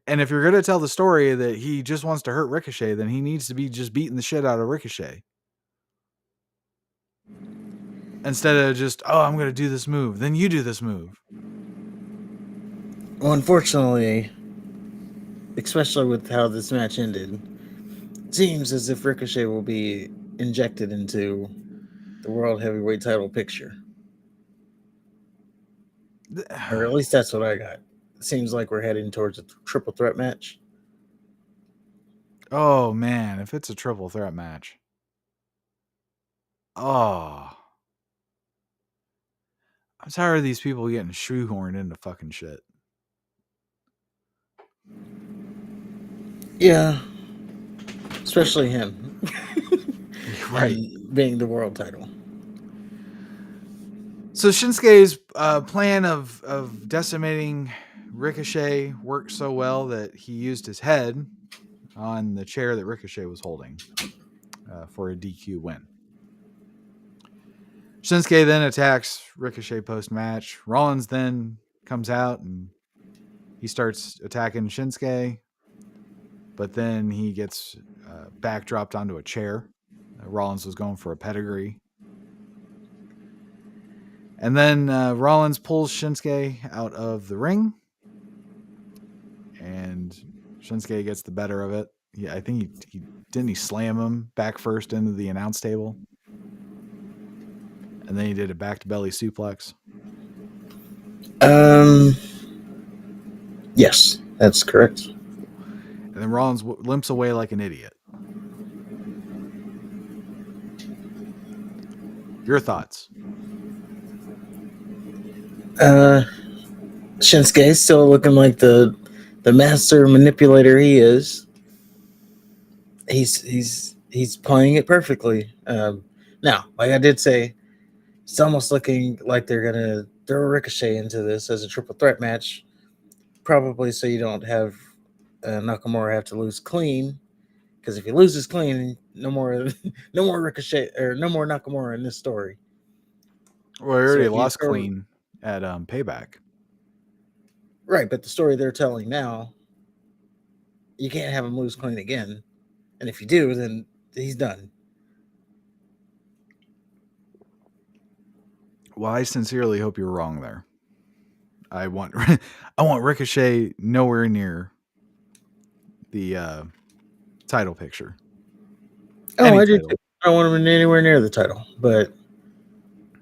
And if you're going to tell the story that he just wants to hurt Ricochet, then he needs to be just beating the shit out of Ricochet. Instead of just, oh, I'm going to do this move. Then you do this move. Well, unfortunately, especially with how this match ended, it seems as if Ricochet will be injected into the World Heavyweight title picture. Or at least that's what I got. It seems like we're heading towards a triple threat match. Oh, man. If it's a triple threat match. Oh. I'm tired of these people getting shoehorned into fucking shit. Yeah. Especially him. Right. And being the world title. So Shinsuke's plan of decimating Ricochet worked so well that he used his head on the chair that Ricochet was holding for a DQ win. Shinsuke then attacks Ricochet post-match. Rollins then comes out and he starts attacking Shinsuke, but then he gets backdropped onto a chair. Rollins was going for a pedigree. And then Rollins pulls Shinsuke out of the ring, and Shinsuke gets the better of it. Yeah, I think he didn't he slam him back first into the announce table, and then he did a back to belly suplex. Yes, that's correct. And then Rollins limps away like an idiot. Your thoughts? Shinsuke still looking like the master manipulator he is. He's playing it perfectly. Now, like I did say, it's almost looking like they're gonna throw Ricochet into this as a triple threat match, probably so you don't have Nakamura have to lose clean. Because if he loses clean, no more no more Ricochet or no more Nakamura in this story. Well, he So already if you lost clean at Payback. right, but the story they're telling now, you can't have him lose clean again. And if you do, then he's done. Well, I sincerely hope you're wrong there. I want Ricochet nowhere near the title picture. Oh, Any I do title. too. I don't want him anywhere near the title, but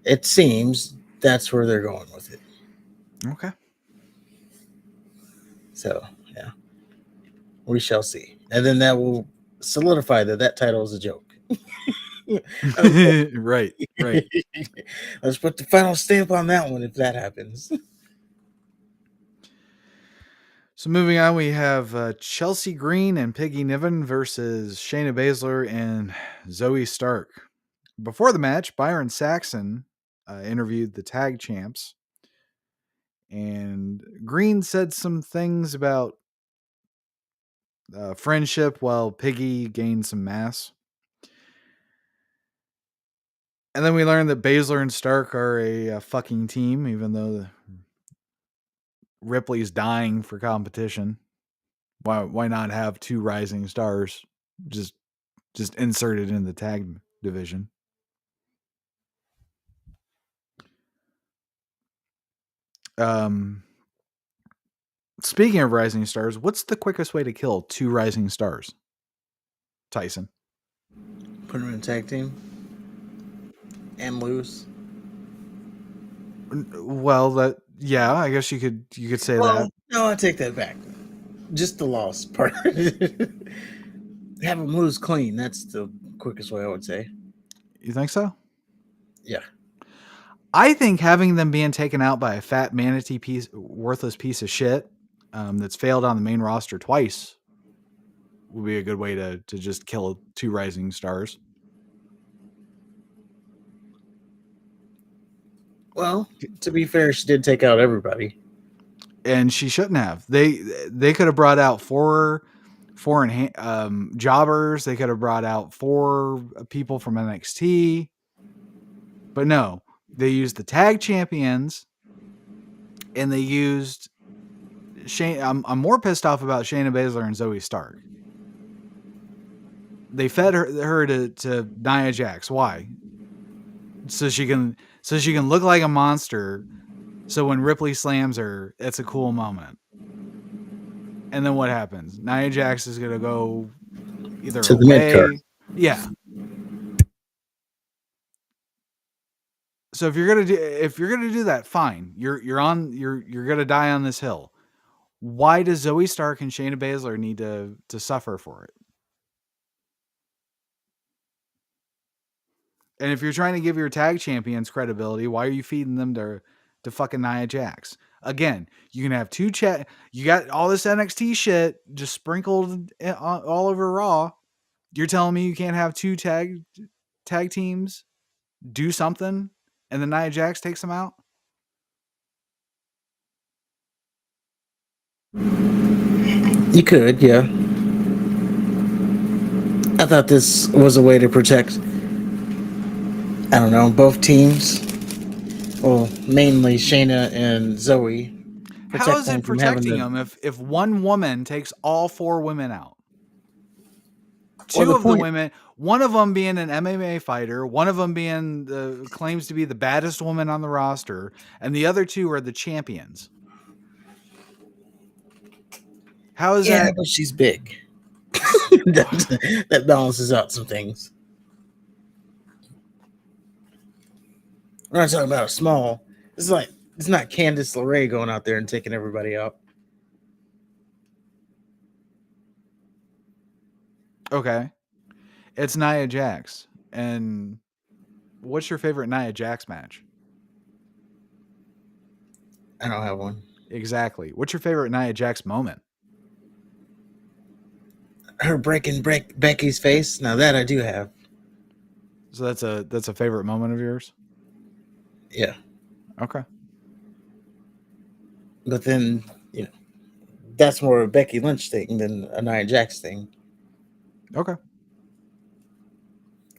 it seems that's where they're going with it. Okay. So, yeah, we shall see. And then that will solidify that title is a joke. Right. Let's put the final stamp on that one if that happens. So moving on, we have Chelsea Green and Piggy Niven versus Shayna Baszler and Zoe Stark. Before the match, Byron Saxon interviewed the tag champs, and Green said some things about friendship while Piggy gained some mass. And then we learned that Baszler and Stark are a fucking team, even though Ripley's dying for competition. Why not have two rising stars just inserted in the tag division? Speaking of rising stars, what's the quickest way to kill two rising stars? Tyson. Put them in a tag team and lose. Well, I guess you could say that. Well, no, I take that back. Just the loss part. Have them lose clean. That's the quickest way I would say. You think so? Yeah. I think having them being taken out by a fat manatee worthless piece of shit that's failed on the main roster twice would be a good way to just kill two rising stars. Well, to be fair, she did take out everybody. And she shouldn't have. They could have brought out four jobbers. They could have brought out four people from NXT. But no, they used the tag champions, and they used Shane. I'm more pissed off about Shayna Baszler and Zoe Stark. They fed her to Nia Jax. Why? So she can look like a monster. So when Ripley slams her, it's a cool moment. And then what happens? Nia Jax is gonna go either To the mid card. away. Yeah. So if you're gonna do that, fine. You're gonna die on this hill. Why does Zoe Stark and Shayna Baszler need to suffer for it? And if you're trying to give your tag champions credibility, why are you feeding them to fucking Nia Jax? Again, you can have two you got all this NXT shit just sprinkled all over Raw. You're telling me you can't have two tag teams do something and then Nia Jax takes them out? You could, yeah. I thought this was a way to protect, I don't know, both teams. Well, mainly Shayna and Zoe. How is them it from having protecting to. them if one woman takes all four women out? Well, Two the of the point. women, one of them being an MMA fighter, one of them being claims to be the baddest woman on the roster, and the other two are the champions. How is Yeah, that? but she's big. that balances out some things. We're not talking about a small. It's not Candice LeRae going out there and taking everybody out. Okay. It's Nia Jax. And what's your favorite Nia Jax match? I don't have one. Exactly. What's your favorite Nia Jax moment? Her breaking Becky's face. Now that I do have. So that's a favorite moment of yours? Yeah. Okay. But then, that's more of a Becky Lynch thing than a Nia Jax thing. Okay.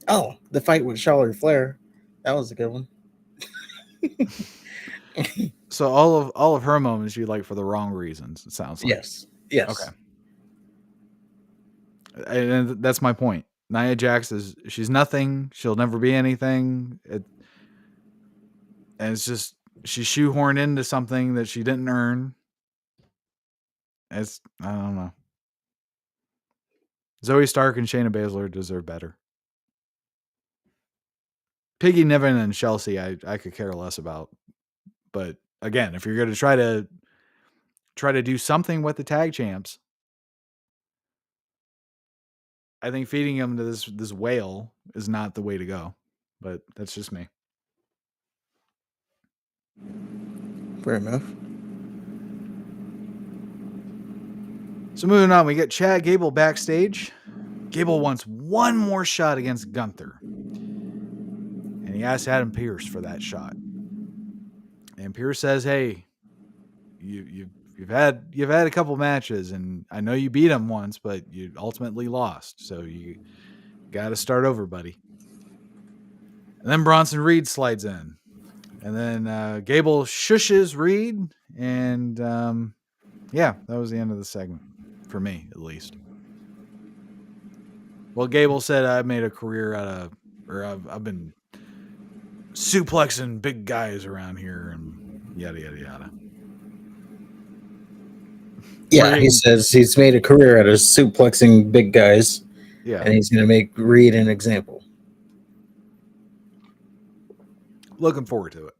Oh, the fight with Charlotte Flair. That was a good one. So all of her moments you like for the wrong reasons, it sounds like. Yes. Yes. Okay. And that's my point. Nia Jax she's nothing. She'll never be anything. And it's just she's shoehorned into something that she didn't earn. I don't know. Zoe Stark and Shayna Baszler deserve better. Piggy Niven and Chelsea, I could care less about. But again, if you're going to try to do something with the tag champs, I think feeding them to this whale is not the way to go. But that's just me. Fair enough. So moving on, we get Chad Gable backstage. Gable wants one more shot against Gunther. And he asks Adam Pearce for that shot. And Pearce says, "Hey, you've had a couple matches, and I know you beat him once, but you ultimately lost. So you got to start over, buddy." And then Bronson Reed slides in. And then Gable shushes Reed. And yeah, that was the end of the segment. For me, at least. Well, Gable said, I made a career out of, or I've been suplexing big guys around here and yada, yada, yada. Yeah, he says he's made a career out of suplexing big guys, Yeah. and he's going to make Reed an example. Looking forward to it.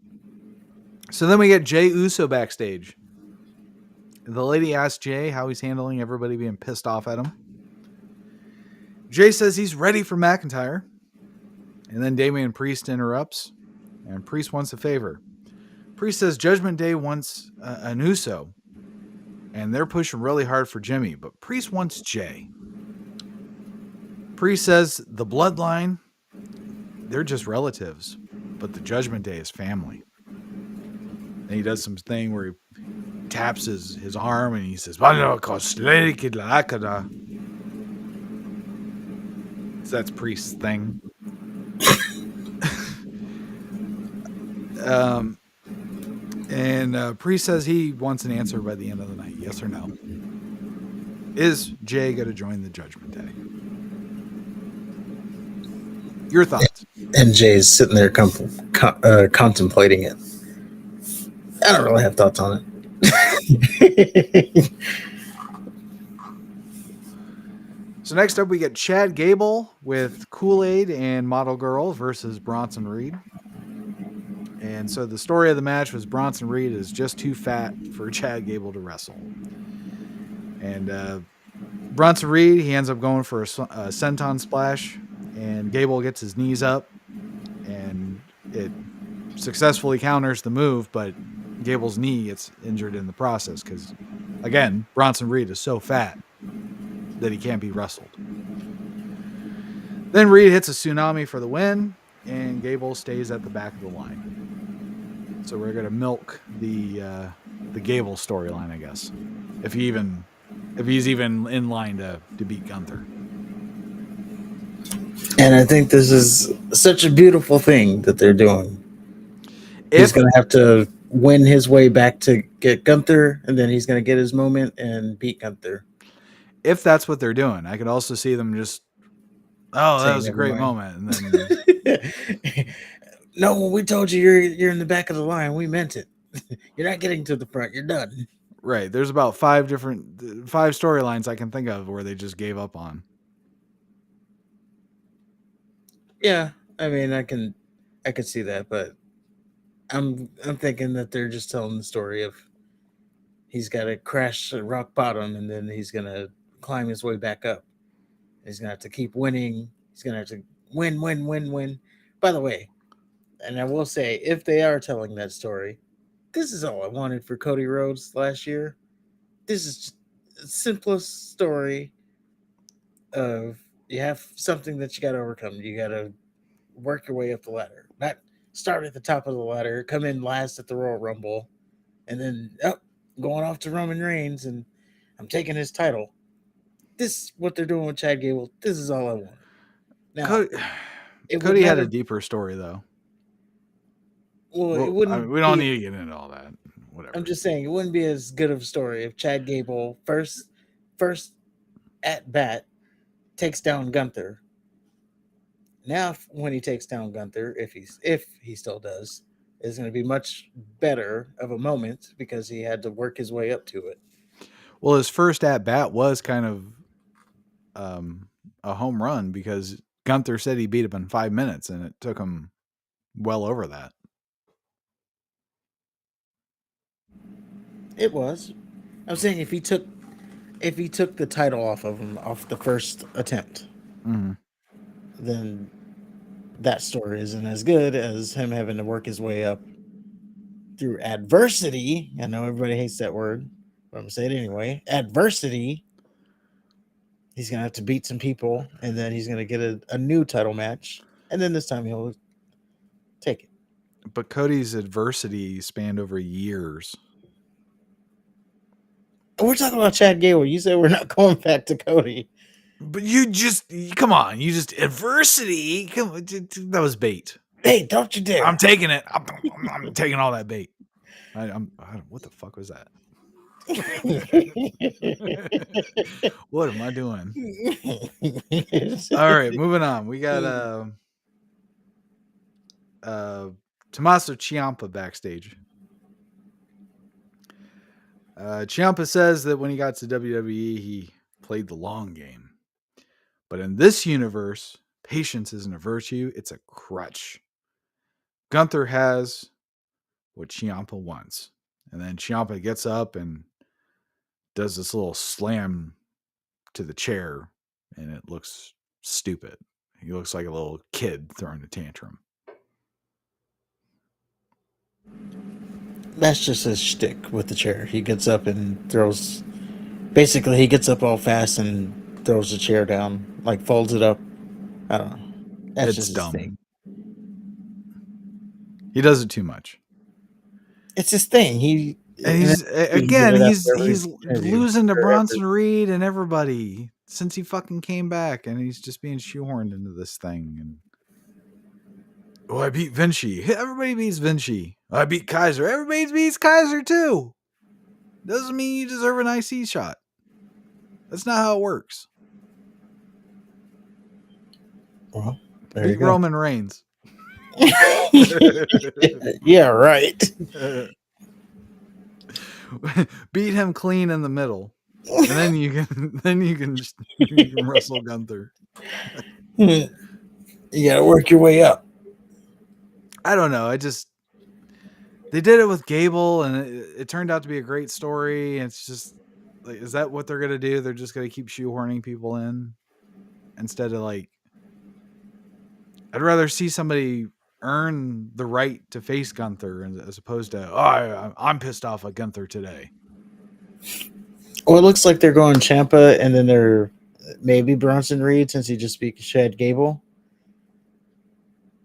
So then we get Jey Uso backstage. The lady asks Jey how he's handling everybody being pissed off at him. Jey says he's ready for McIntyre. And then Damian Priest interrupts, and Priest wants a favor. Priest says Judgment Day wants an Uso, and they're pushing really hard for Jimmy, but Priest wants Jey. Priest says the bloodline, they're just relatives, but the Judgment Day is family. And he does some thing where he taps his arm and he says, so that's Priest's thing. And Priest says he wants an answer by the end of the night, yes or no. Is Jey going to join the Judgment Day? Your thoughts? And Jay's sitting there contemplating it. I don't really have thoughts on it. So next up, we get Chad Gable with Kool-Aid and Model Girl versus Bronson Reed. And so the story of the match was Bronson Reed is just too fat for Chad Gable to wrestle. And Bronson Reed, he ends up going for a senton splash, and Gable gets his knees up, and it successfully counters the move, but Gable's knee gets injured in the process because, again, Bronson Reed is so fat that he can't be wrestled. Then Reed hits a tsunami for the win, and Gable stays at the back of the line. So we're going to milk the Gable storyline, I guess, if he's even in line to beat Gunther. And I think this is such a beautiful thing that they're doing. He's going to have to win his way back to get Gunther, and then he's going to get his moment and beat Gunther. If that's what they're doing, I could also see them just, that was a great moment, and then no, when we told you you're in the back of the line, we meant it. You're not getting to the front. You're done. Right. There's about five storylines I can think of where they just gave up on. Yeah, I mean, I could see that, but I'm thinking that they're just telling the story of he's got to crash at rock bottom, and then he's gonna climb his way back up. He's gonna have to keep winning. He's gonna have to win. By the way, and I will say, if they are telling that story, this is all I wanted for Cody Rhodes last year. This is just the simplest story of you have something that you got to overcome. You got to work your way up the ladder. Not start at the top of the ladder, come in last at the Royal Rumble, and then going off to Roman Reigns, and I'm taking his title. This is what they're doing with Chad Gable. This is all I wanted. Now, Cody had a deeper story, though. Well, it wouldn't. I mean, we don't need to get into all that. Whatever. I'm just saying it wouldn't be as good of a story if Chad Gable first at bat takes down Gunther. Now, when he takes down Gunther, if he still does, is going to be much better of a moment because he had to work his way up to it. Well, his first at bat was kind of a home run because Gunther said he beat him in 5 minutes, and it took him well over that. It was. I'm saying if he took the title off of him off the first attempt, then that story isn't as good as him having to work his way up through adversity. I know everybody hates that word, but I'm gonna say it anyway. Adversity. He's gonna have to beat some people, and then he's gonna get a new title match, and then this time he'll take it. But Cody's adversity spanned over years. We're talking about Chad Gable. You said we're not going back to Cody. But you just, come on. You just, adversity. That was bait. Hey, don't you dare! I'm taking it. I'm taking all that bait. What the fuck was that? What am I doing? All right, moving on. We got Tommaso Ciampa backstage. Ciampa says that when he got to WWE, he played the long game. But in this universe, patience isn't a virtue, it's a crutch. Gunther has what Ciampa wants. And then Ciampa gets up and does this little slam to the chair, and it looks stupid. He looks like a little kid throwing a tantrum. That's just his shtick with the chair. He gets up and throws. Basically, he gets up all fast and throws the chair down, like folds it up. I don't know. That's It's just his dumb. thing. He does it too much. It's his thing. And He's he's losing to Bronson Reed and everybody since he fucking came back, and he's just being shoehorned into this thing. And I beat Vinci. Everybody beats Vinci. I beat Kaiser. Everybody beats Kaiser too. Doesn't mean you deserve an IC shot. That's not how it works. Well, there beat you go. Roman Reigns. Yeah, right. Beat him clean in the middle, and then you can wrestle Gunther. You gotta work your way up. I don't know. They did it with Gable, and it turned out to be a great story. It's just like, is that what they're gonna do? They're just gonna keep shoehorning people in instead of like. I'd rather see somebody earn the right to face Gunther as opposed to I'm pissed off at Gunther today. Well, it looks like they're going Ciampa, and then they're maybe Bronson Reed since he just beat Chad Gable.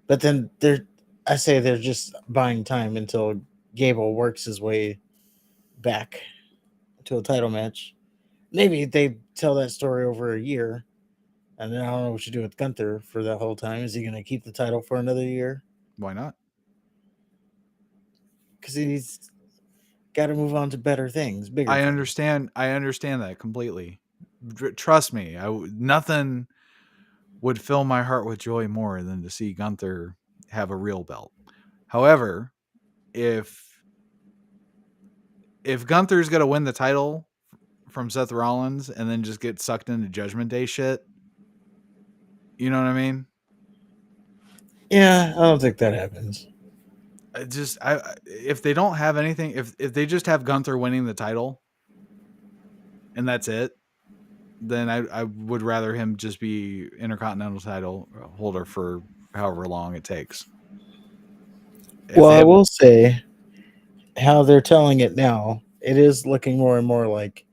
But then I say they're just buying time until Gable works his way back to a title match. Maybe they tell that story over a year, and then I don't know what you do with Gunther for that whole time. Is he going to keep the title for another year? Why not? Because he's got to move on to better things, bigger. I things. understand that completely. Trust me, nothing would fill my heart with joy more than to see Gunther have a real belt. However, if Gunther's going to win the title from Seth Rollins and then just get sucked into Judgment Day shit, you know what I mean? Yeah, I don't think that happens. If they don't have anything, if they just have Gunther winning the title and that's it, then I would rather him just be Intercontinental title holder for however long it takes. Well, I will say how they're telling it now, it is looking more and more like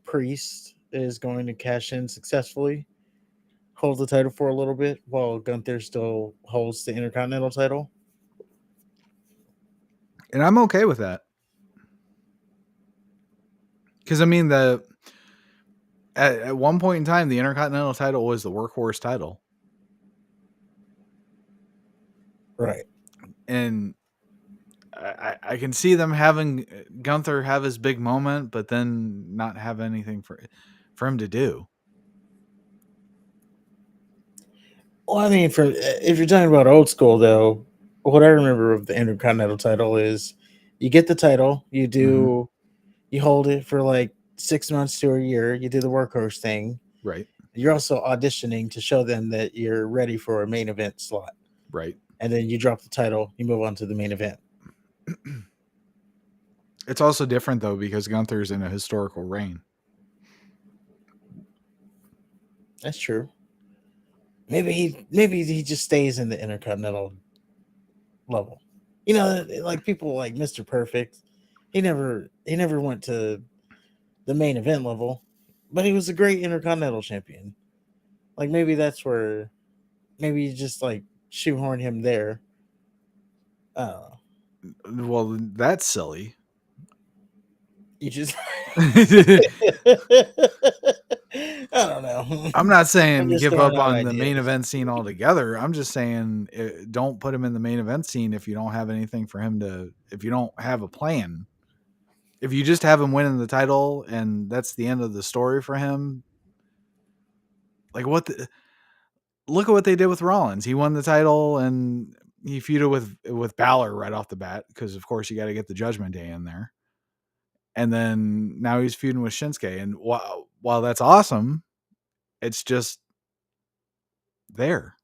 Priest is going to cash in successfully, hold the title for a little bit, while Gunther still holds the Intercontinental title. And I'm okay with that. Because, I mean, at one point in time, the Intercontinental title was the workhorse title. Right. And I can see them having Gunther have his big moment, but then not have anything for him to do. Well, I mean, if you're talking about old school, though, what I remember of the Intercontinental title is you get the title, you hold it for like 6 months to a year, you do the workhorse thing. Right. You're also auditioning to show them that you're ready for a main event slot. Right. And then you drop the title, you move on to the main event. It's also different, though, because Gunther's in a historical reign. That's true. Maybe he just stays in the Intercontinental level. You know, like people like Mr. Perfect. He never went to the main event level, but he was a great Intercontinental champion. Like maybe that's where maybe you just like shoehorn him there. Well, that's silly. You just I don't know. I'm not I'm saying just give throwing up out on the main ideas. event scene altogether. I'm just saying don't put him in the main event scene if you don't have anything for him to, if you don't have a plan. If you just have him winning the title and that's the end of the story for him, like look at what they did with Rollins. He won the title and he feuded with Balor right off the bat because of course you got to get the Judgment Day in there. And then now he's feuding with Shinsuke. And while that's awesome, it's just there.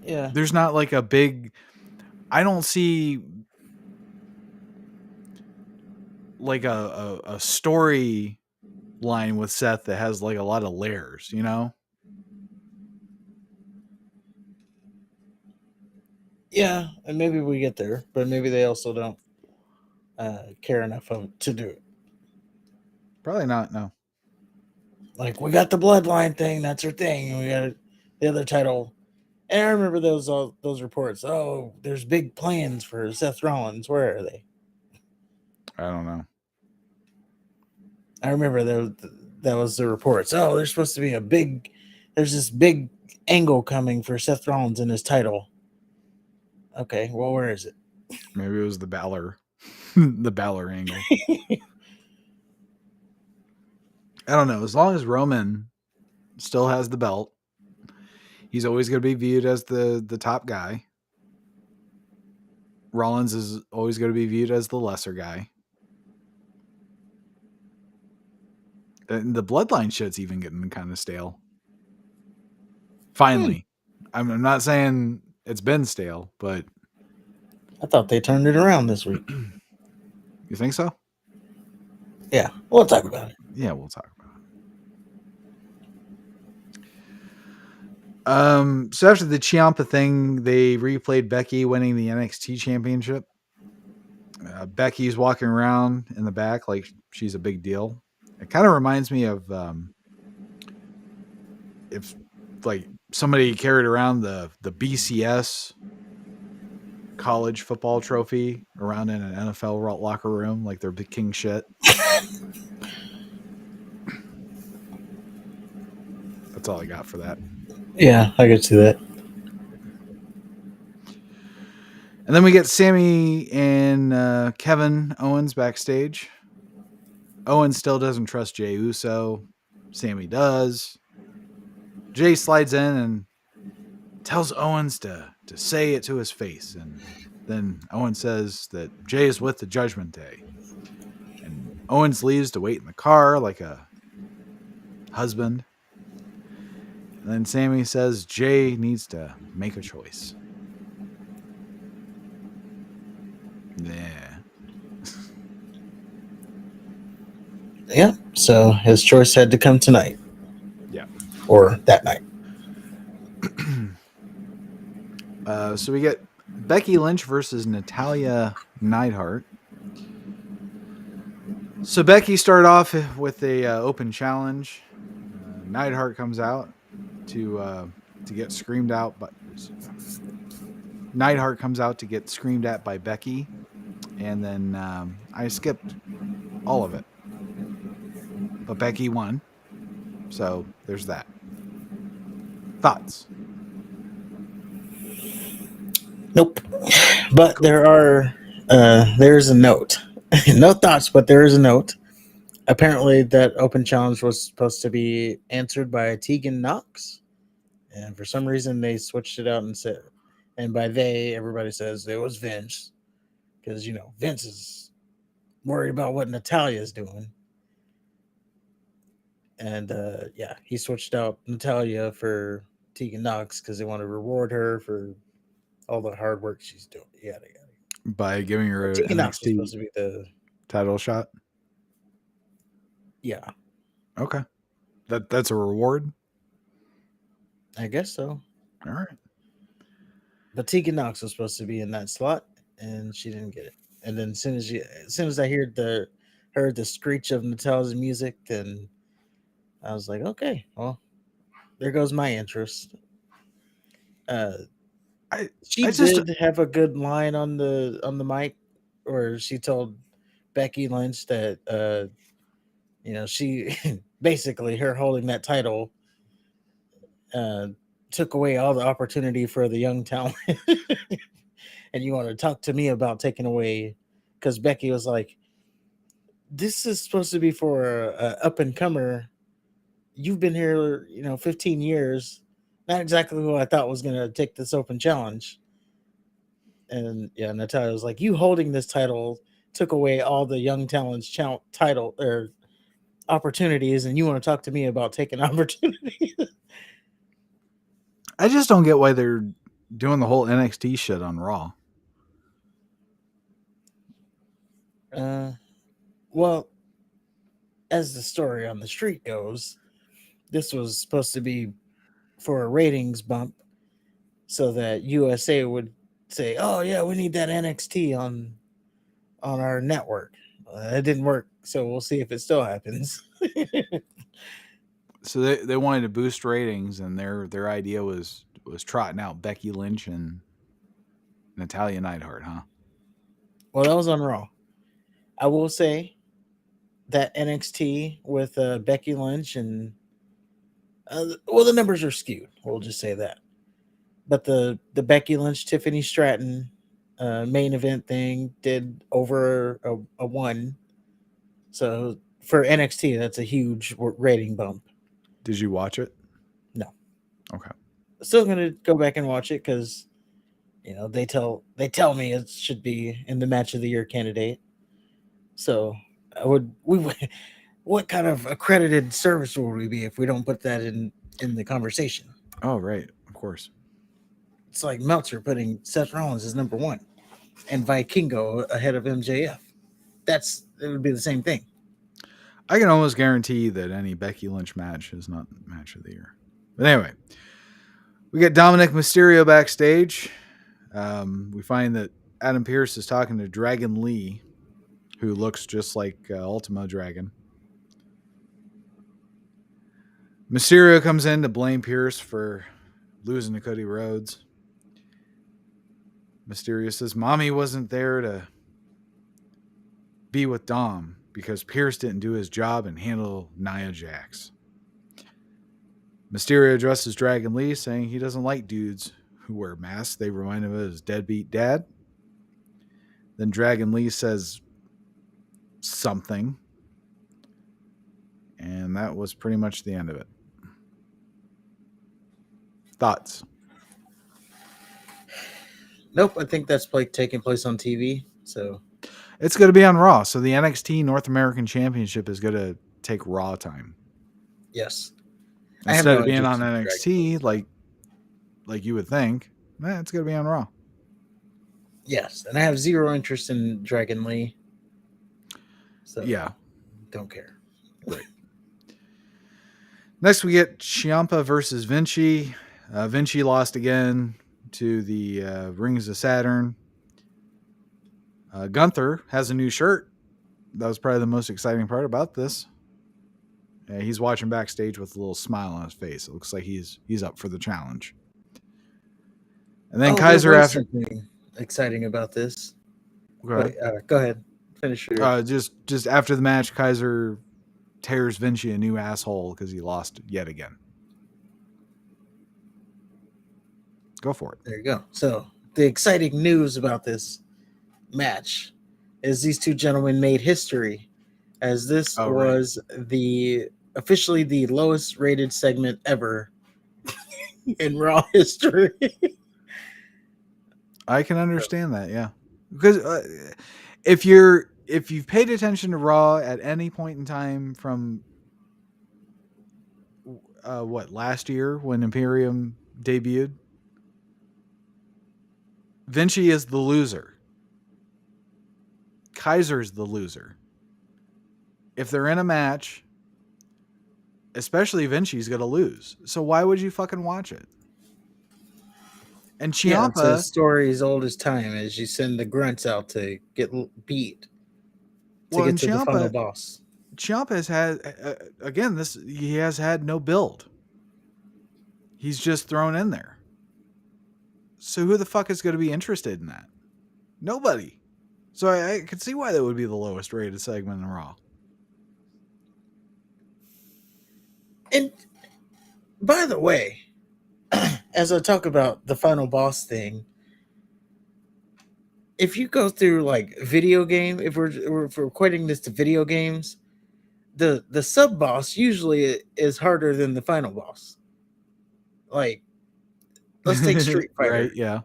Yeah. There's not like a big. I don't see like a story line with Seth that has like a lot of layers. You know, Yeah, and maybe we get there, but maybe they also don't care enough to do it. probably not. No, Like we got the bloodline thing, that's our thing. And we got the other title. And I remember those reports. Oh, there's big plans for Seth Rollins. Where are they? I don't know. I remember that was the reports. Oh, there's supposed to be there's this big angle coming for Seth Rollins in his title. Okay, well, where is it? Maybe it was the Balor, the Balor angle. I don't know. As long as Roman still has the belt, he's always going to be viewed as the top guy. Rollins is always going to be viewed as the lesser guy. And the bloodline shit's even getting kind of stale. Hmm, Finally. I'm not saying it's been stale, but I thought they turned it around this week. you think so? Yeah, we'll talk about it. Yeah, we'll talk about it. So after the Ciampa thing, they replayed Becky winning the NXT championship. Becky's walking around in the back like she's a big deal. It kind of reminds me of if like somebody carried around the BCS college football trophy around in an NFL locker room like they're big king shit. That's all I got for that. Yeah, I could see that. And then we get Sammy and Kevin Owens backstage. Owens still doesn't trust Jey Uso. Sammy does. Jey slides in and tells Owens to say it to his face. And then Owens says that Jey is with the Judgment Day. And Owens leaves to wait in the car like a husband. And then Sammy says Jey needs to make a choice. Yeah. Yeah, so his choice had to come tonight Yeah. or that night. So we get Becky Lynch versus Natalia Neidhart. So Becky started off with a open challenge. Neidhart comes out to get screamed out, but Neidhart comes out to get screamed at by Becky, and then I skipped all of it. But Becky won, so there's that. Thoughts? Nope. But there's a note. No thoughts, but there is a note. Apparently, that open challenge was supposed to be answered by Tegan Knox, and for some reason they switched it out and said, and by they, everybody says it was Vince, because Vince is worried about what Natalia is doing, and yeah, he switched out Natalia for Tegan Knox because they want to reward her for all the hard work she's doing. Yada yada. By giving But her an Tegan Knox was NXT supposed to be the title shot? yeah, Okay. That's a reward? I guess so. All right. But Tegan Knox was supposed to be in that slot, and she didn't get it. And then as soon as I heard the screech of Natalia's music, then I was like, okay, well, there goes my interest. Uh, I she I just did have a good line on the mic, where she told Becky Lynch that she basically her holding that title uh, took away all the opportunity for the young talent. And you want to talk to me about taking away, because Becky was like, "This is supposed to be for a up and comer. You've been here, 15 years. Not exactly who I thought was going to take this open challenge." And yeah, Natalia was like, "You holding this title took away all the young talents title or opportunities, and you want to talk to me about taking opportunities?" I just don't get why they're doing the whole NXT shit on Raw. uh, well, as the story on the street goes, this was supposed to be for a ratings bump, so that USA would say, "Oh yeah, we need that NXT on our network." It didn't work, so we'll see if it still happens. So they wanted to boost ratings, and their idea was trotting out Becky Lynch and Natalia Neidhart, huh? Well, that was on Raw. I will say that NXT with Becky Lynch and well, the numbers are skewed. We'll just say that. But the Becky Lynch Tiffany Stratton main event thing did over a one. So for NXT, that's a huge rating bump. Did you watch it? No, Okay. still gonna go back and watch it because they tell me it should be in the match of the year candidate. So what kind of accredited service would we be if we don't put that in the conversation? Oh, right. Of course. It's like Meltzer putting Seth Rollins as number one and Vikingo ahead of MJF. It would be the same thing. I can almost guarantee that any Becky Lynch match is not match of the year. But anyway, we get Dominic Mysterio backstage. We find that Adam Pearce is talking to Dragon Lee, who looks just like Ultimo Dragon. Mysterio comes in to blame Pearce for losing to Cody Rhodes. Mysterio says Mommy wasn't there to be with Dom because Pierce didn't do his job and handle Nia Jax. Mysterio addresses Dragon Lee, saying he doesn't like dudes who wear masks. They remind him of his deadbeat dad. Then Dragon Lee says something, and that was pretty much the end of it. Thoughts? Nope, I think that's taking place on TV. So It's going to be on Raw. So the NXT North American Championship is going to take Raw time. yes, I have Instead no of being interest on in NXT, like you would think, it's going to be on Raw. Yes, and I have zero interest in Dragon Lee. So Yeah. don't care. Right. Next, we get Ciampa versus Vinci. Vinci lost again to the Rings of Saturn. Gunther has a new shirt. That was probably the most exciting part about this. He's watching backstage with a little smile on his face. It looks like he's up for the challenge. And then Kaiser there was after something exciting about this. go ahead. But go ahead, finish your. Just after the match, Kaiser tears Vinci a new asshole because he lost yet again. Go for it. There you go. So the exciting news about this match is these two gentlemen made history, as this was officially the lowest rated segment ever in Raw history. I can understand that, yeah. Because if you've paid attention to Raw at any point in time from last year when Imperium debuted, Vinci is the loser. Kaiser's the loser. If they're in a match, especially Vinci's going to lose. So why would you fucking watch it? And Ciampa, it's a story as old as time, as you send the grunts out to get beat to get to the final boss. Ciampa has had again. He has had no build. He's just thrown in there. So who the fuck is going to be interested in that? Nobody. So I could see why that would be the lowest rated segment in Raw. And by the way, as I talk about the final boss thing, if you go through like video game, if we're equating this to video games, the sub boss usually is harder than the final boss. Like, let's take Street Right? Fighter. Yeah.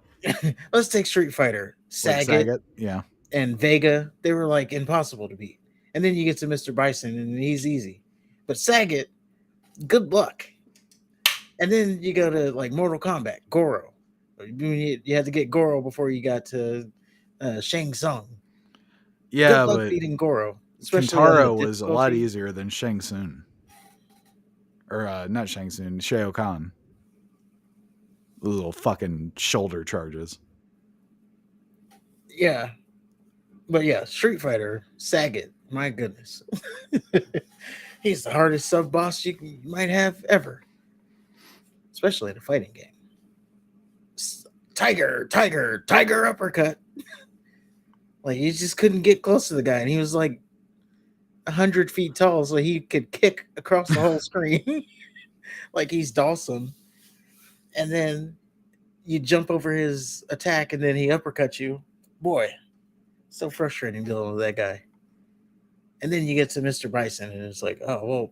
Let's take Street Fighter. Like Sagat Sagat. Yeah. and Vega, they were like impossible to beat. And then you get to Mr. Bison and he's easy. But Sagat, good luck. And then you go to like Mortal Kombat, Goro. You had to get Goro before you got to Shang Tsung. Good Yeah, luck but beating Goro, especially on the Kintaro was a lot difficulty. easier than Shang Tsung. Or not Shang Tsung, Shao Kahn. Those little fucking shoulder charges. Yeah, but yeah, Street Fighter, Sagat, my goodness. He's the hardest sub boss you might have ever, especially in a fighting game. Tiger, tiger, tiger uppercut. Like, you just couldn't get close to the guy, and he was like 100 feet tall, so he could kick across the whole screen like he's Dawson. And then you jump over his attack, and then he uppercuts you. Boy, so frustrating dealing with that guy. And then you get to Mr. Bison, and it's like, oh well,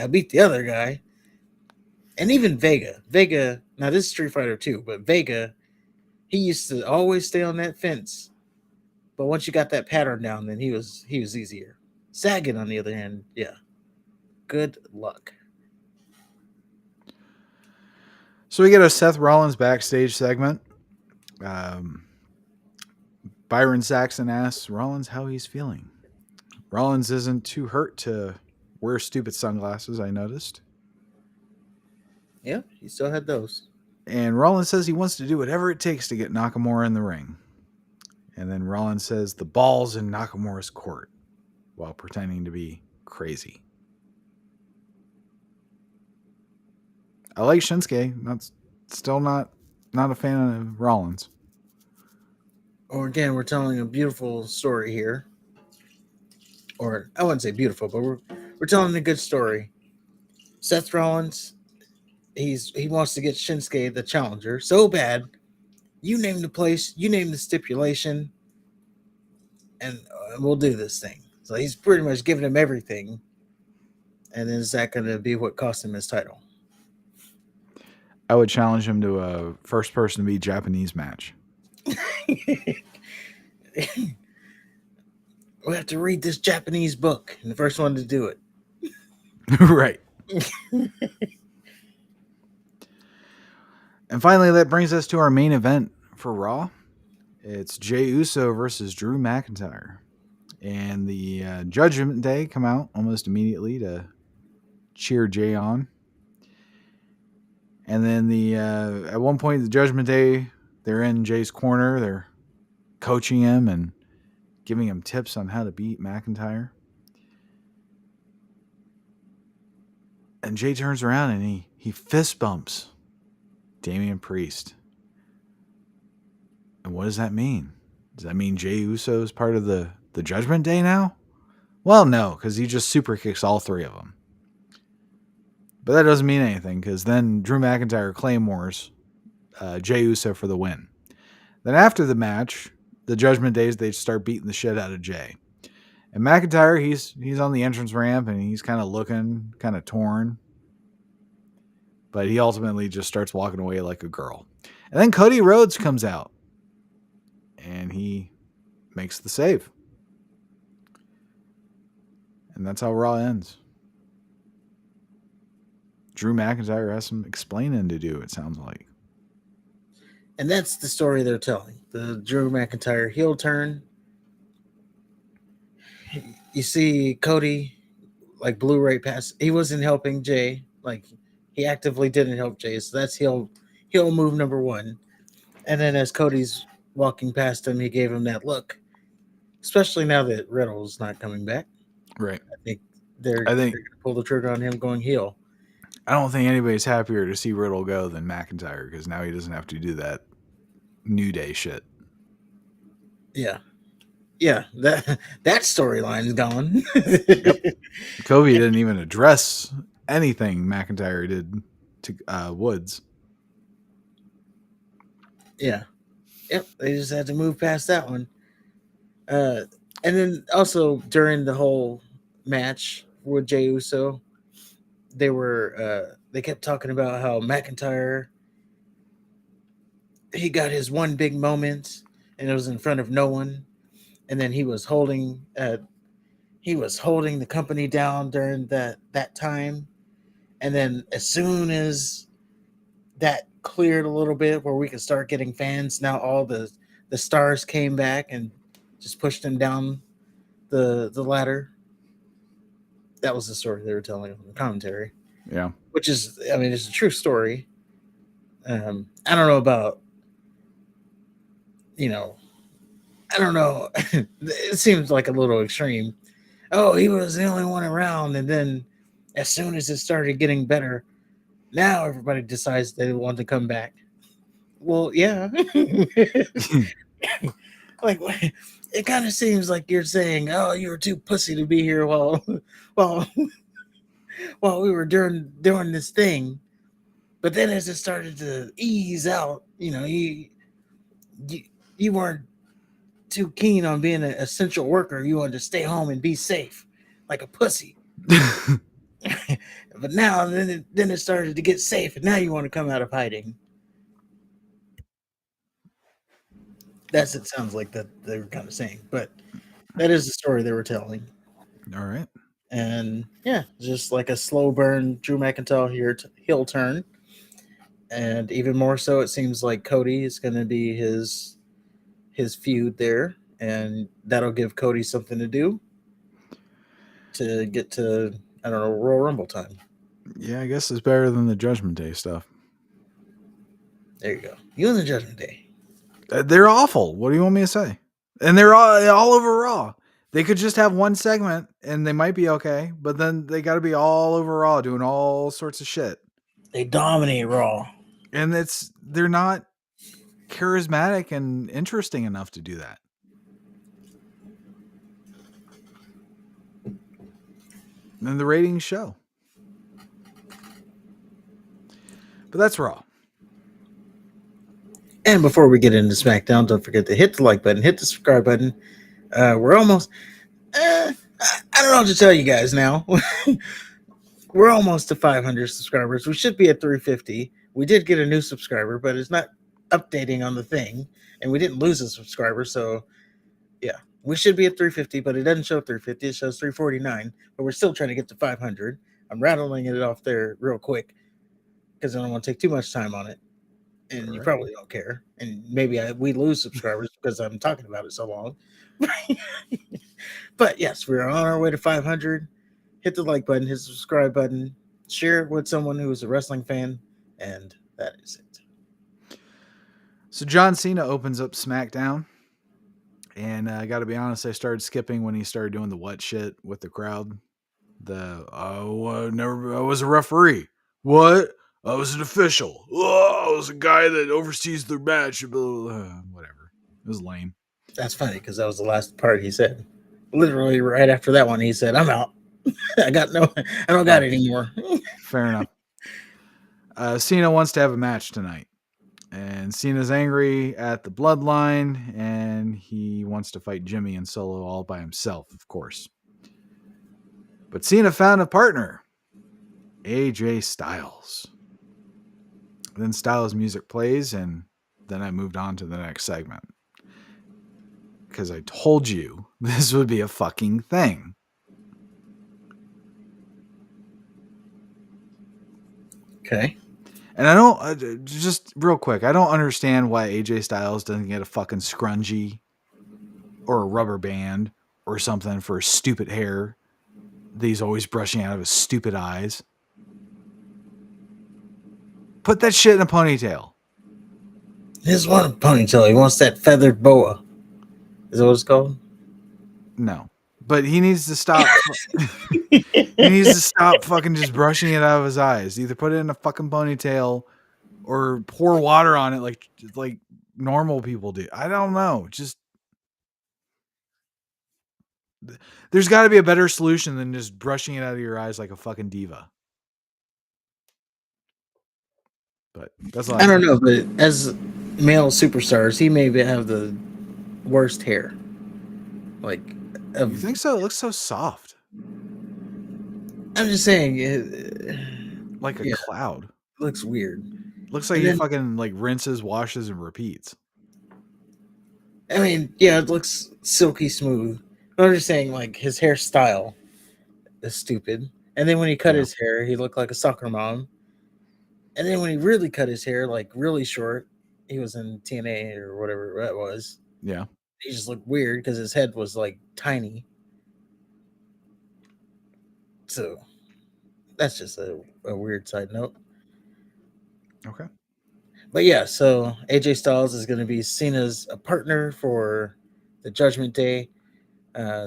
I beat the other guy. And even Vega, now this is Street Fighter 2, but Vega, he used to always stay on that fence. But once you got that pattern down, then he was easier. Sagan, on the other hand, yeah, good luck. So we get a Seth Rollins backstage segment. Um, Byron Saxon asks Rollins how he's feeling. Rollins isn't too hurt to wear stupid sunglasses, I noticed. Yeah, he still had those. And Rollins says he wants to do whatever it takes to get Nakamura in the ring. And then Rollins says the ball's in Nakamura's court while pretending to be crazy. I like Shinsuke. That's still not a fan of Rollins. Or again, we're telling a beautiful story here. Or I wouldn't say beautiful, but we're telling a good story. Seth Rollins, he wants to get Shinsuke the challenger so bad. You name the place, you name the stipulation, and we'll do this thing. So he's pretty much giving him everything. And then is that going to be what cost him his title? I would challenge him to a first person to be Japanese match. We have to read this Japanese book, and the first one to do it. Right. And finally, that brings us to our main event for Raw. It's Jey Uso versus Drew McIntyre. And the Judgment Day come out almost immediately to cheer Jey on. And then at one point, the Judgment Day, they're in Jay's corner. They're coaching him and giving him tips on how to beat McIntyre. And Jay turns around and he fist bumps Damian Priest. And what does that mean? Does that mean Jey Uso is part of the Judgment Day now? Well, no, because he just super kicks all three of them. But that doesn't mean anything, because then Drew McIntyre claymores Jey Uso for the win. Then after the match, the Judgment Days, they start beating the shit out of Jay. And McIntyre, he's on the entrance ramp, and he's kind of looking, kind of torn. But he ultimately just starts walking away like a girl. And then Cody Rhodes comes out. And he makes the save. And that's how Raw ends. Drew McIntyre has some explaining to do, it sounds like. And that's the story they're telling. The Drew McIntyre heel turn. You see Cody like blew right past. He wasn't helping Jay. Like, he actively didn't help Jay. So that's heel move number one. And then as Cody's walking past him, he gave him that look. Especially now that Riddle's not coming back. Right. I think they're going to pull the trigger on him going heel. I don't think anybody's happier to see Riddle go than McIntyre, because now he doesn't have to do that New Day shit. Yeah. Yeah, that storyline's gone. Yep. Kobe didn't even address anything McIntyre did to Woods. Yeah. Yep. They just had to move past that one. Uh, and then also during the whole match with Jey Uso, they kept talking about how McIntyre, he got his one big moment and it was in front of no one, and then he was holding the company down during that time, and then as soon as that cleared a little bit where we could start getting fans, now all the stars came back and just pushed him down the ladder. That was the story they were telling on the commentary, Yeah. which is, I mean, it's a true story. I don't know about, you know, I don't know. It seems like a little extreme. Oh, he was the only one around, and then as soon as it started getting better, now everybody decides they want to come back. Well, yeah. Like, it kind of seems like you're saying, "Oh, you were too pussy to be here while while we were doing this thing." But then as it started to ease out, you, you weren't too keen on being an essential worker. You wanted to stay home and be safe, like a pussy. But now, then it started to get safe, and now you want to come out of hiding. That's it. Sounds like that they were kind of saying, but that is the story they were telling. All right. And yeah, just like a slow burn, Drew McIntyre here heel turn, and even more so, it seems like Cody is going to be his feud there, and that'll give Cody something to do to get to, I don't know, Royal Rumble time. Yeah, I guess it's better than the Judgment Day stuff. There you go. You and the Judgment Day. They're awful. What do you want me to say? And they're all over Raw. They could just have one segment and they might be okay, but then they got to be all over Raw doing all sorts of shit. They dominate Raw. And they're not charismatic and interesting enough to do that. And the ratings show. But that's Raw. And before we get into SmackDown, don't forget to hit the like button, hit the subscribe button. We're almost. I don't know what to tell you guys now. We're almost to 500 subscribers. We should be at 350. We did get a new subscriber, but it's not updating on the thing, and we didn't lose a subscriber. So yeah, we should be at 350, but it doesn't show 350. It shows 349. But we're still trying to get to 500. I'm rattling it off there real quick because I don't want to take too much time on it, and All you right. probably don't care. And maybe we lose subscribers because I'm talking about it so long. But yes, we're on our way to 500. Hit the like button, hit the subscribe button, share it with someone who's a wrestling fan, and that is it. So John Cena opens up SmackDown. And I got to be honest, I started skipping when he started doing the what shit with the crowd. I was a referee. What? I was an official. Oh, I was a guy that oversees their match. Whatever. It was lame. That's funny because that was the last part he said. Literally right after that one, he said, "I'm out. I don't got Oh, it anymore." fair enough. Cena wants to have a match tonight. And Cena's angry at the bloodline, and he wants to fight Jimmy and Solo all by himself, of course. But Cena found a partner, AJ Styles. Then Styles' music plays, and then I moved on to the next segment. Because I told you this would be a fucking thing. Okay. And I don't, just real quick, I don't understand why AJ Styles doesn't get a fucking scrunchie or a rubber band or something for his stupid hair that he's always brushing out of his stupid eyes. Put that shit in a ponytail. He doesn't want a ponytail. He wants that feathered boa. Is that what it's called? No. But he needs to stop. He needs to stop fucking just brushing it out of his eyes. Either put it in a fucking ponytail or pour water on it like normal people do. I don't know. Just There's got to be a better solution than just brushing it out of your eyes like a fucking diva. But that's all I I don't got. know, but as male superstars, he may have the worst hair. Like, You of think so? It looks so soft, I'm just saying, like a yeah, cloud. it looks weird. Looks like And he then, fucking like rinses, washes, and repeats. I mean, yeah, it looks silky smooth. But I'm just saying, like, his hairstyle is stupid. And then when he cut Yeah, his hair, he looked like a soccer mom. And then when he really cut his hair, like really short, he was in TNA or whatever that was. yeah. He just looked weird because his head was like tiny. So that's just a weird side note. Okay. But yeah, so AJ Styles is going to be seen as a partner for the Judgment Day.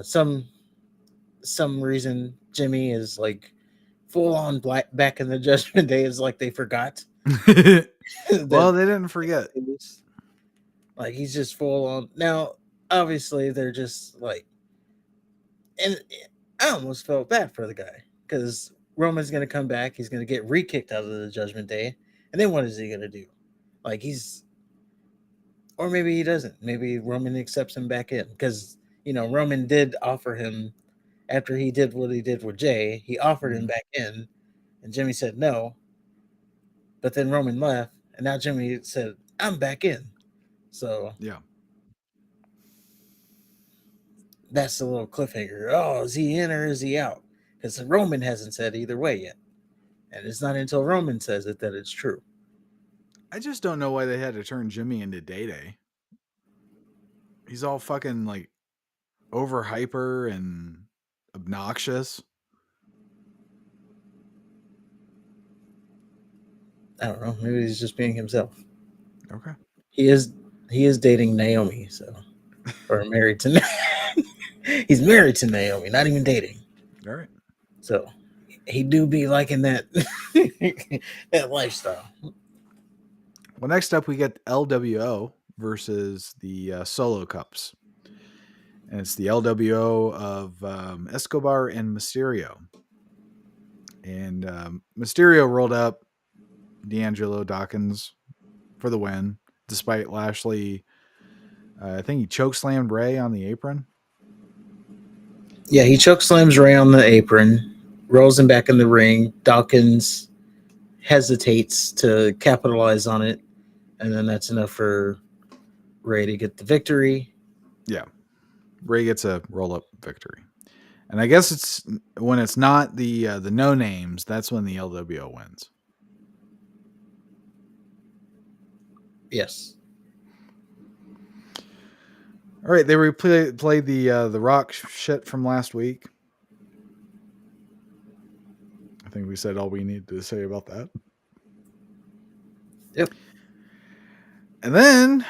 Some reason Jimmy is like full on black back in the Judgment Day is like they forgot that Well, they didn't forget. like he's just full on now. Obviously, they're just like, and I almost felt bad for the guy because Roman's going to come back. He's going to get re-kicked out of the Judgment Day, and then what is he going to do? Like or maybe he doesn't. Maybe Roman accepts him back in because Roman did offer him after he did what he did with Jay. He offered him Mhm. back in, and Jimmy said no. But then Roman left, and now Jimmy said, "I'm back in." So Yeah. that's a little cliffhanger. Oh, is he in or is he out? Because Roman hasn't said either way yet, and it's not until Roman says it that it's true. I just don't know why they had to turn Jimmy into Day Day. He's all fucking like over hyper and obnoxious. I don't know. Maybe he's just being himself. Okay. He is he is dating Naomi, so or married to. He's married to Naomi, not even dating. All right. So he do be liking that that lifestyle. Well, next up we get LWO versus the Solo Cups, and it's the LWO of Escobar and Mysterio. And Mysterio rolled up D'Angelo Dawkins for the win, despite Lashley. I think he chokeslammed Ray on the apron. Yeah, he choke slams Ray on the apron, rolls him back in the ring. Dawkins hesitates to capitalize on it, and then that's enough for Ray to get the victory. Yeah, Ray gets a roll up victory. And I guess it's when it's not the no names, that's when the LWO wins. Yes. All right, they played the Rock shit from last week. I think we said all we needed to say about that. Yep. And then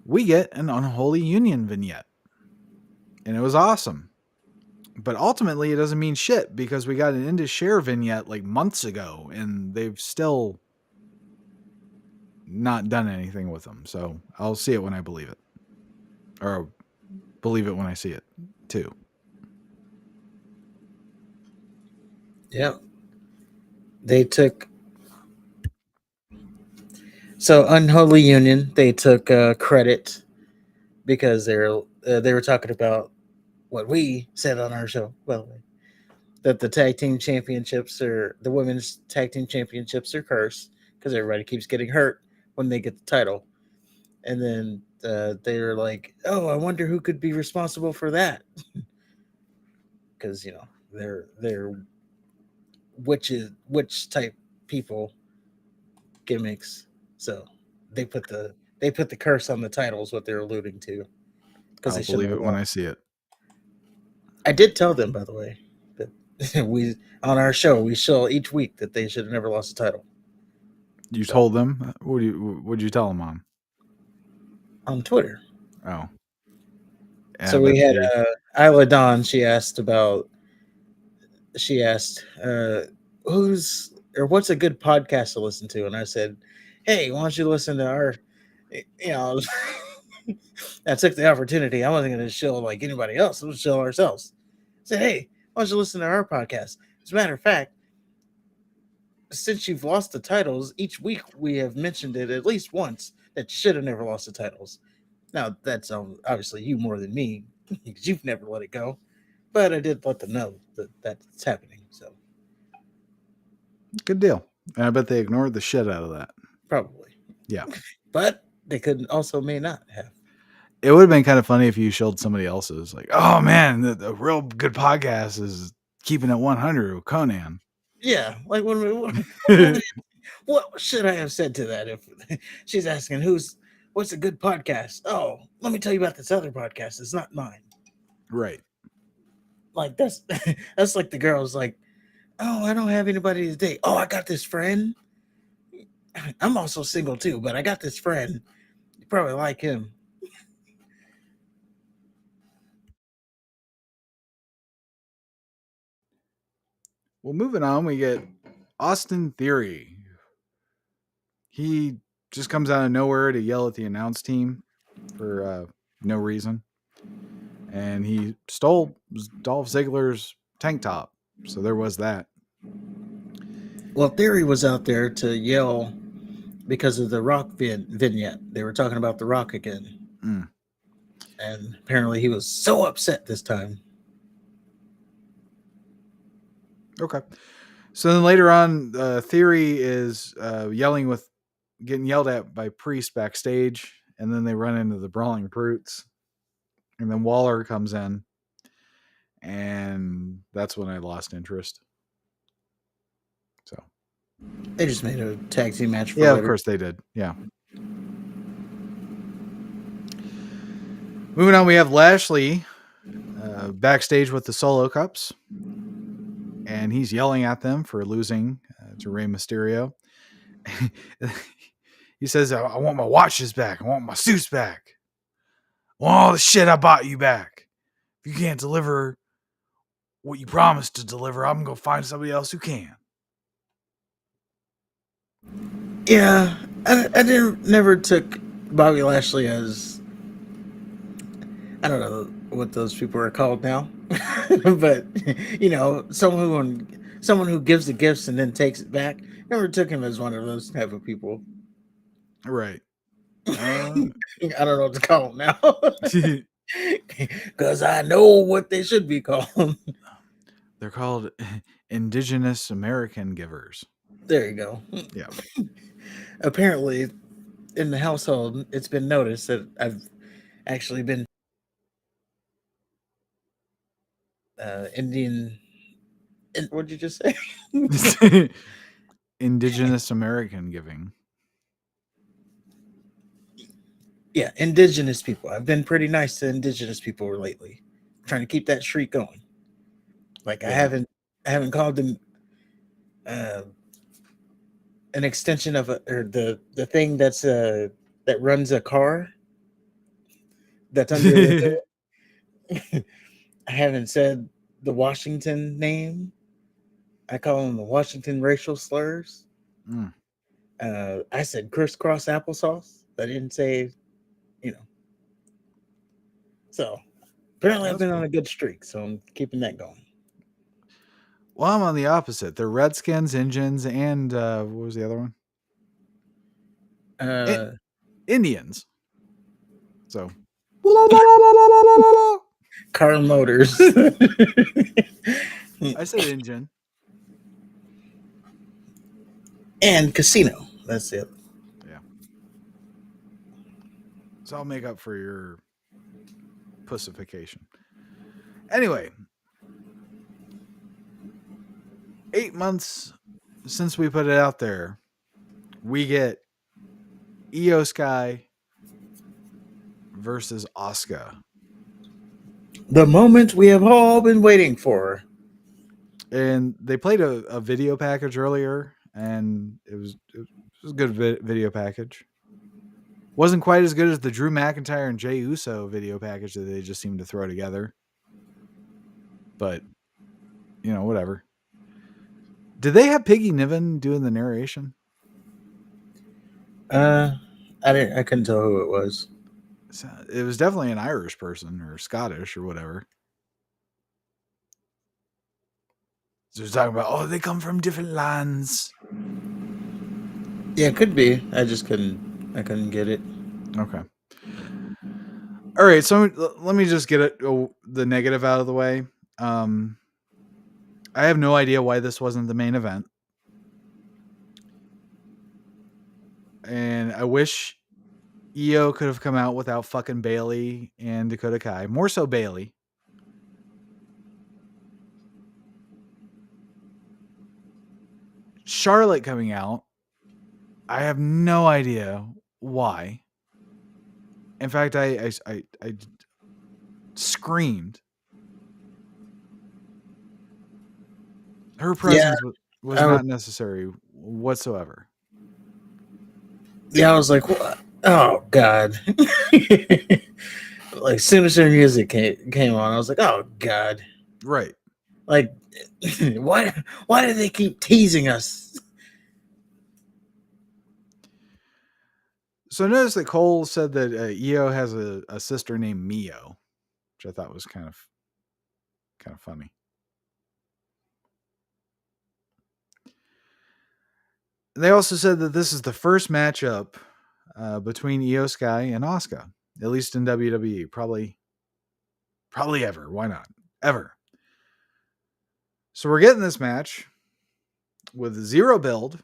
we get an Unholy Union vignette. And it was awesome. But ultimately, it doesn't mean shit because we got an Into Share vignette like months ago and they've still not done anything with them. So I'll see it when I believe it. Or believe it when I see it, too. Yep. They took so Unholy Union. They took credit because they were talking about what we said on our show. By the way, that the tag team championships are the women's tag team championships are cursed because everybody keeps getting hurt when they get the title. And then they were like, "Oh, I wonder who could be responsible for that," because they're witch type people gimmicks. So they put the curse on the title is what they're alluding to because I'll they shouldn't believe have it when lost. I see it. I did tell them, by the way, that we on our show we show each week that they should have never lost a title. You So told them? What'd you tell them on? on Twitter. Oh, So but we had they Isla Dawn. She asked who's or what's a good podcast to listen to, and I said, "Hey, why don't you listen to our, you know." I took the opportunity. I wasn't going to shill like anybody else. We'll shill ourselves. I said, hey, why don't you listen to our podcast? As a matter of fact, since you've lost the titles, each week we have mentioned it at least once that you should have never lost the titles. Now, that's obviously you more than me because you've never let it go. But I did let them know that that's happening. So, Good deal. And I bet they ignored the shit out of that. probably. Yeah. But they could also may not have. It would have been kind of funny if you showed somebody else's. Like, oh man, the real good podcast is Keeping It 100 with Conan. Yeah. Like, what should I have said to that if she's asking what's a good podcast? Oh, let me tell you about this other podcast. It's not mine. Right. Like that's that's like the girl's like, oh, I don't have anybody to date. Oh, I got this friend. I'm also single too, but I got this friend. You probably like him. Well, moving on, we get Austin Theory. He just comes out of nowhere to yell at the announce team for no reason. And he stole Dolph Ziggler's tank top. So there was that. Well, Theory was out there to yell because of the Rock vignette. They were talking about the Rock again, Mm. and apparently he was so upset this time. Okay. So then later on, Theory is getting yelled at by Priest backstage, and then they run into the Brawling Brutes, and then Waller comes in, and that's when I lost interest. So They just made a tag team match for yeah, later. of course they did. Yeah. Moving on, we have Lashley backstage with the Solo Cups, and he's yelling at them for losing to Rey Mysterio. He says, I want my watches back. I want my suits back. I want all the shit I bought you back. If you can't deliver what you promised to deliver, I'm going to find somebody else who can. Yeah, I never took Bobby Lashley as, I don't know what those people are called now, but someone who gives the gifts and then takes it back. Never took him as one of those type of people. Right. I don't know what to call them now because I know what they should be called. They're called Indigenous American Givers. There you go. Yeah. Apparently, in the household, it's been noticed that I've actually been Indian. What did you just say? Indigenous American giving. Yeah, indigenous people. I've been pretty nice to indigenous people lately, trying to keep that streak going. Like Yeah. I haven't called them uh, an extension of the thing that runs a car that's under the hood. I haven't said the Washington name. I call them the Washington racial slurs. Mm. I said crisscross applesauce. I didn't say, you know. So apparently, I've That's been on cool. a good streak, so I'm keeping that going. Well, I'm on the opposite. They're Redskins, Indians, and what was the other one? Uh, Indians. So Car Motors I said Indian. and Casino. That's it. Yeah. So I'll make up for your pussification. Anyway, 8 months since we put it out there, we get Io Sky versus Asuka. The moment we have all been waiting for. And they played a video package earlier, and it was a good video package. Wasn't quite as good as the Drew McIntyre and Jey Uso video package that they just seemed to throw together. But, whatever. Did they have Piggy Niven doing the narration? I couldn't tell who it was. It was definitely an Irish person or Scottish or whatever. So they're talking about, oh, they come from different lands. Yeah, it could be. I couldn't get it. Okay. All right. So let me just get the negative out of the way. Um, I have no idea why this wasn't the main event. And I wish Io could have come out without fucking Bailey and Dakota Kai. More so Bailey. Charlotte coming out. I have no idea why. In fact, I screamed. Her Yeah, presence was I was. not necessary whatsoever. Yeah, I was like, what? Oh God! Like, as soon as her music came on, I was like, oh God! Right. Like, why do they keep teasing us? So notice that Cole said that Io has a sister named Mio, which I thought was kind of funny. They also said that this is the first matchup between Io Sky and Asuka, at least in WWE. Probably ever. Why not? Ever. So we're getting this match with zero build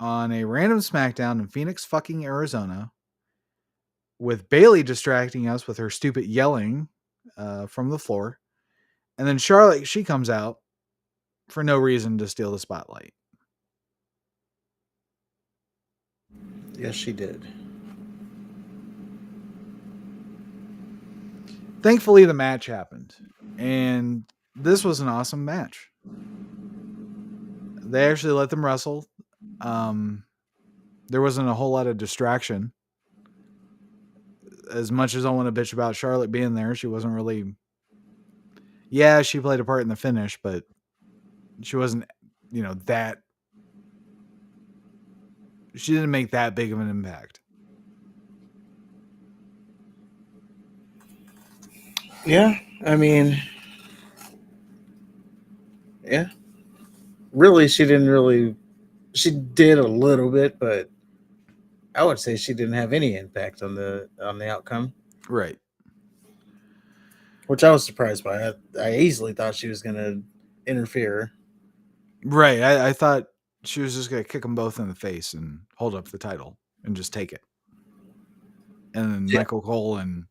on a random SmackDown in Phoenix, fucking Arizona, with Bailey distracting us with her stupid yelling from the floor, and then Charlotte, she comes out for no reason to steal the spotlight. Yes, she did. Thankfully, the match happened, and this was an awesome match. They actually let them wrestle. Um, there wasn't a whole lot of distraction. As much as I want to bitch about Charlotte being there, she wasn't really. Yeah, she played a part in the finish, but she wasn't, that. She didn't make that big of an impact. Yeah, I mean, yeah. Really, she didn't really. She did a little bit, but I would say she didn't have any impact on the outcome, Right. which I was surprised by. I easily thought she was going to interfere. Right. I thought she was just going to kick them both in the face and hold up the title and just take it. And then Yeah. Michael Cole and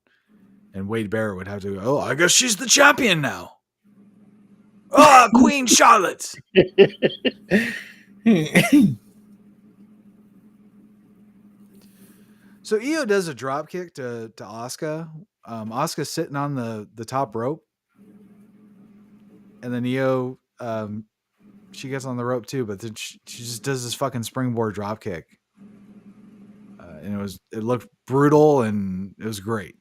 Wade Barrett would have to go, oh, I guess she's the champion now. Oh, Queen Charlotte. So Io does a drop kick to Asuka. Asuka's sitting on the top rope. And then Io, she gets on the rope too, but then she just does this fucking springboard drop kick. And it looked brutal and it was great.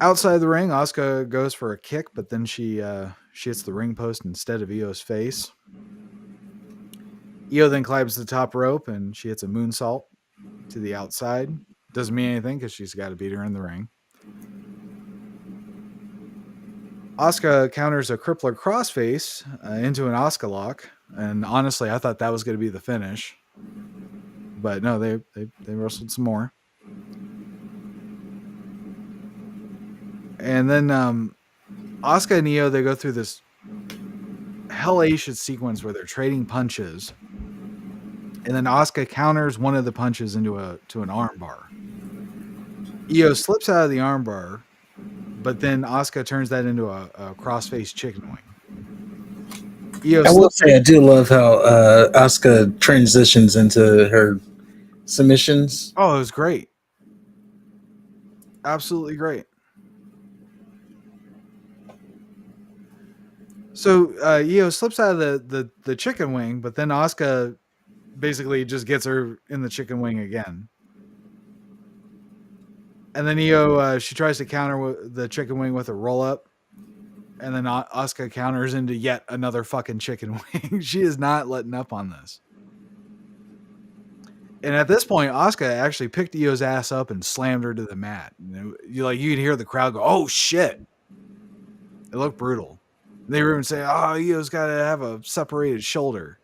Outside the ring, Asuka goes for a kick, but then she hits the ring post instead of Io's face. Io then climbs the top rope and she hits a moonsault to the outside. Doesn't mean anything because she's got to beat her in the ring. Asuka counters a crippler crossface into an Asuka lock, and honestly, I thought that was going to be the finish, but no, they wrestled some more, and then Asuka and Io, they go through this hellacious sequence where they're trading punches, and then Asuka counters one of the punches into an armbar. Io slips out of the armbar, but then Asuka turns that into a crossface chicken wing. Io I will slips. say I do love how Asuka transitions into her submissions. Oh, it was great. Absolutely great. So Io slips out of the chicken wing, but then Asuka basically just gets her in the chicken wing again. And then Io, she tries to counter the chicken wing with a roll up. And then Asuka counters into yet another fucking chicken wing. She is not letting up on this. And at this point, Asuka actually picked Io's ass up and slammed her to the mat. You could hear the crowd go, "Oh shit!" It looked brutal. They were even saying, "Oh, Io's got to have a separated shoulder."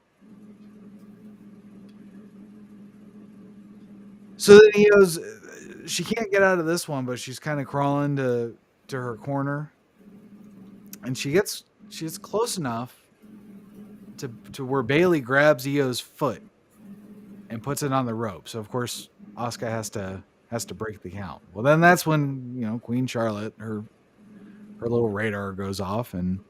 So then she can't get out of this one, but she's kind of crawling to her corner, and she gets close enough to where Bailey grabs Io's foot and puts it on the rope. So of course Asuka has to break the count. Well, then that's when Queen Charlotte, her little radar goes off, and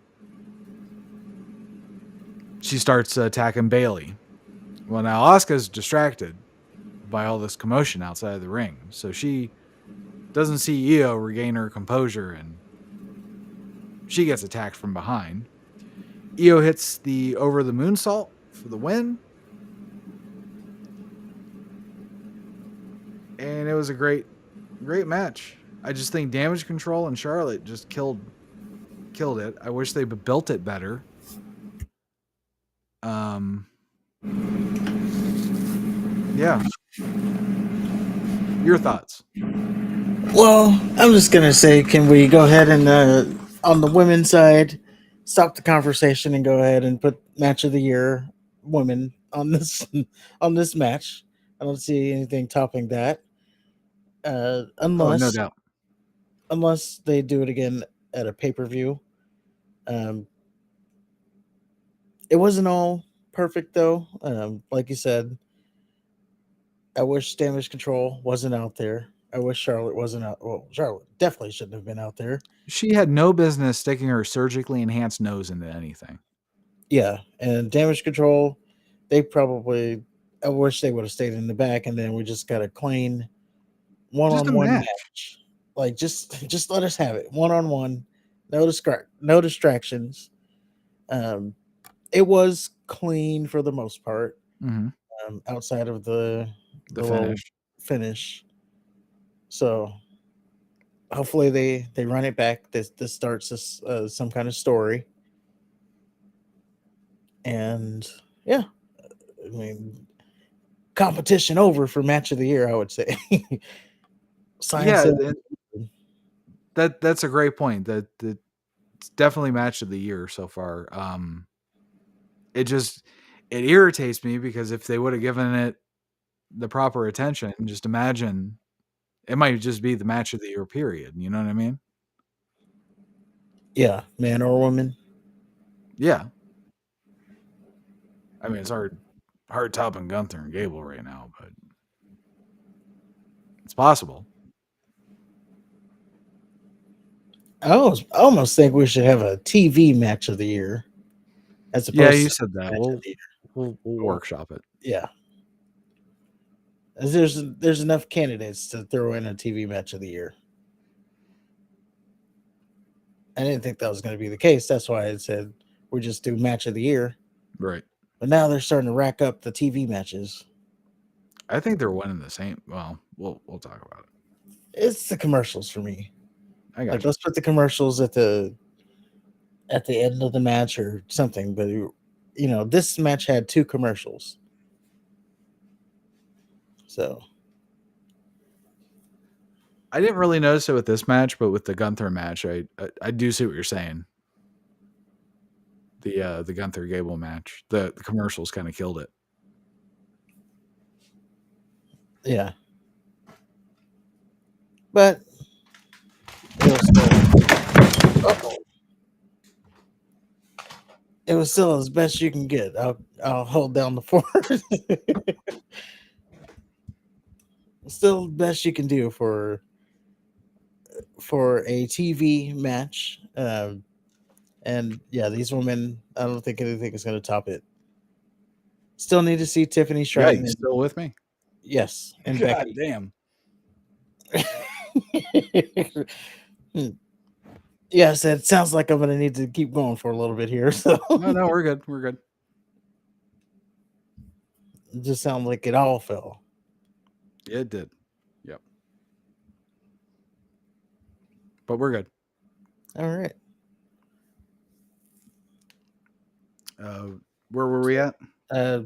she starts attacking Bailey. Well, now Asuka's distracted by all this commotion outside of the ring, so she doesn't see Io regain her composure, and she gets attacked from behind. Io hits the over the moonsault for the win, and it was a great match. I just think Damage Control and Charlotte just killed it. I wish they built it better. Yeah. Your thoughts? Well, I'm just gonna say, can we go ahead and on the women's side, stop the conversation and go ahead and put match of the year women on this on this match. I don't see anything topping that, Oh, no unless doubt. they do it again at a pay per view. Um, it wasn't all perfect though. Like you said, I wish Damage Control wasn't out there. I wish Charlotte wasn't out. Well, Charlotte definitely shouldn't have been out there. She had no business sticking her surgically enhanced nose into anything. Yeah, and Damage Control, they probably. I wish they would have stayed in the back, and then we just got a clean Just a one-on-one match. match. Like just let us have it one-on-one, no distractions. Um, it was clean for the most part, Mm-hmm. outside of the The little finish. finish. So hopefully they run it back. This starts this some kind of story, and yeah, I mean competition over for match of the year. I would say. Science. Yeah, that's a great point. That it's definitely match of the year so far. It just it irritates me because if they would have given it the proper attention, just imagine it might just be the match of the year period. You know what I mean? Yeah, man or woman. Yeah. I mean, it's hard topping Gunther and Gable right now, but it's possible. I almost think we should have a TV match of the year as Yeah, opposed you to said that. match of the year. We'll Cool. workshop it. Yeah, as there's enough candidates to throw in a TV match of the year. I didn't think that was going to be the case. That's why I said we just do match of the year. Right. But now they're starting to rack up the TV matches. I think they're winning the same. Well, we'll talk about it. It's the commercials for me. I got Like you. let's put the commercials at the end of the match or something. But this match had two commercials, so I didn't really notice it with this match, but with the Gunther match, I do see what you're saying. The Gunther Gable match, the commercials kind of killed it. yeah. But it was still, uh-oh. It was still as best you can get. I'll hold down the fort. Still best you can do for a TV match. And yeah, these women, I don't think anything is going to top it. Still need to see Tiffany Yeah, Stratton you and still with me? yes, and God Becky. damn. Hmm. Yes, it sounds like I'm going to need to keep going for a little bit here. So No, we're good. We're good. it just sounds like it all fell. Yeah, it did. Yep. But we're good. All right. Uh, where were we at? Uh,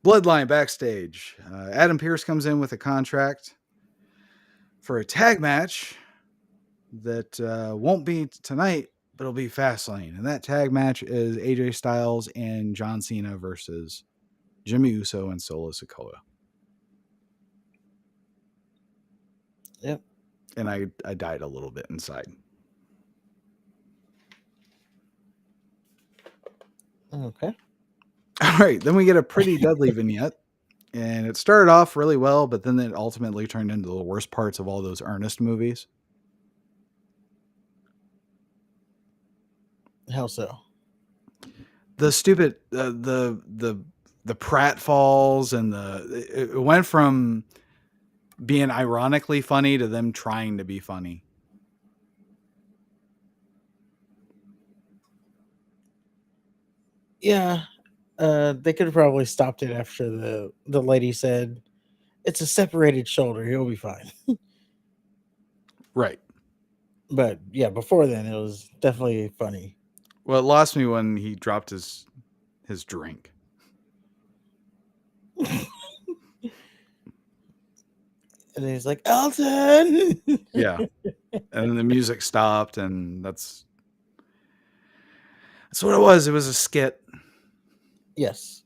Bloodline backstage. Adam Pearce comes in with a contract for a tag match that won't be tonight, but it'll be Fastlane. And that tag match is AJ Styles and John Cena versus Jimmy Uso and Solo Sikoa. Yep. And I died a little bit inside. Okay. All right, then we get a Pretty Deadly vignette. And it started off really well, but then it ultimately turned into the worst parts of all those Ernest movies. How so? The stupid the pratfalls and it went from being ironically funny to them trying to be funny. Yeah. They could have probably stopped it after the lady said it's a separated shoulder. He'll be fine. Right. But yeah, before then it was definitely funny. Well, it lost me when he dropped his drink. And he's like, Elton. Yeah. And then the music stopped, and that's what it was. It was a skit. Yes.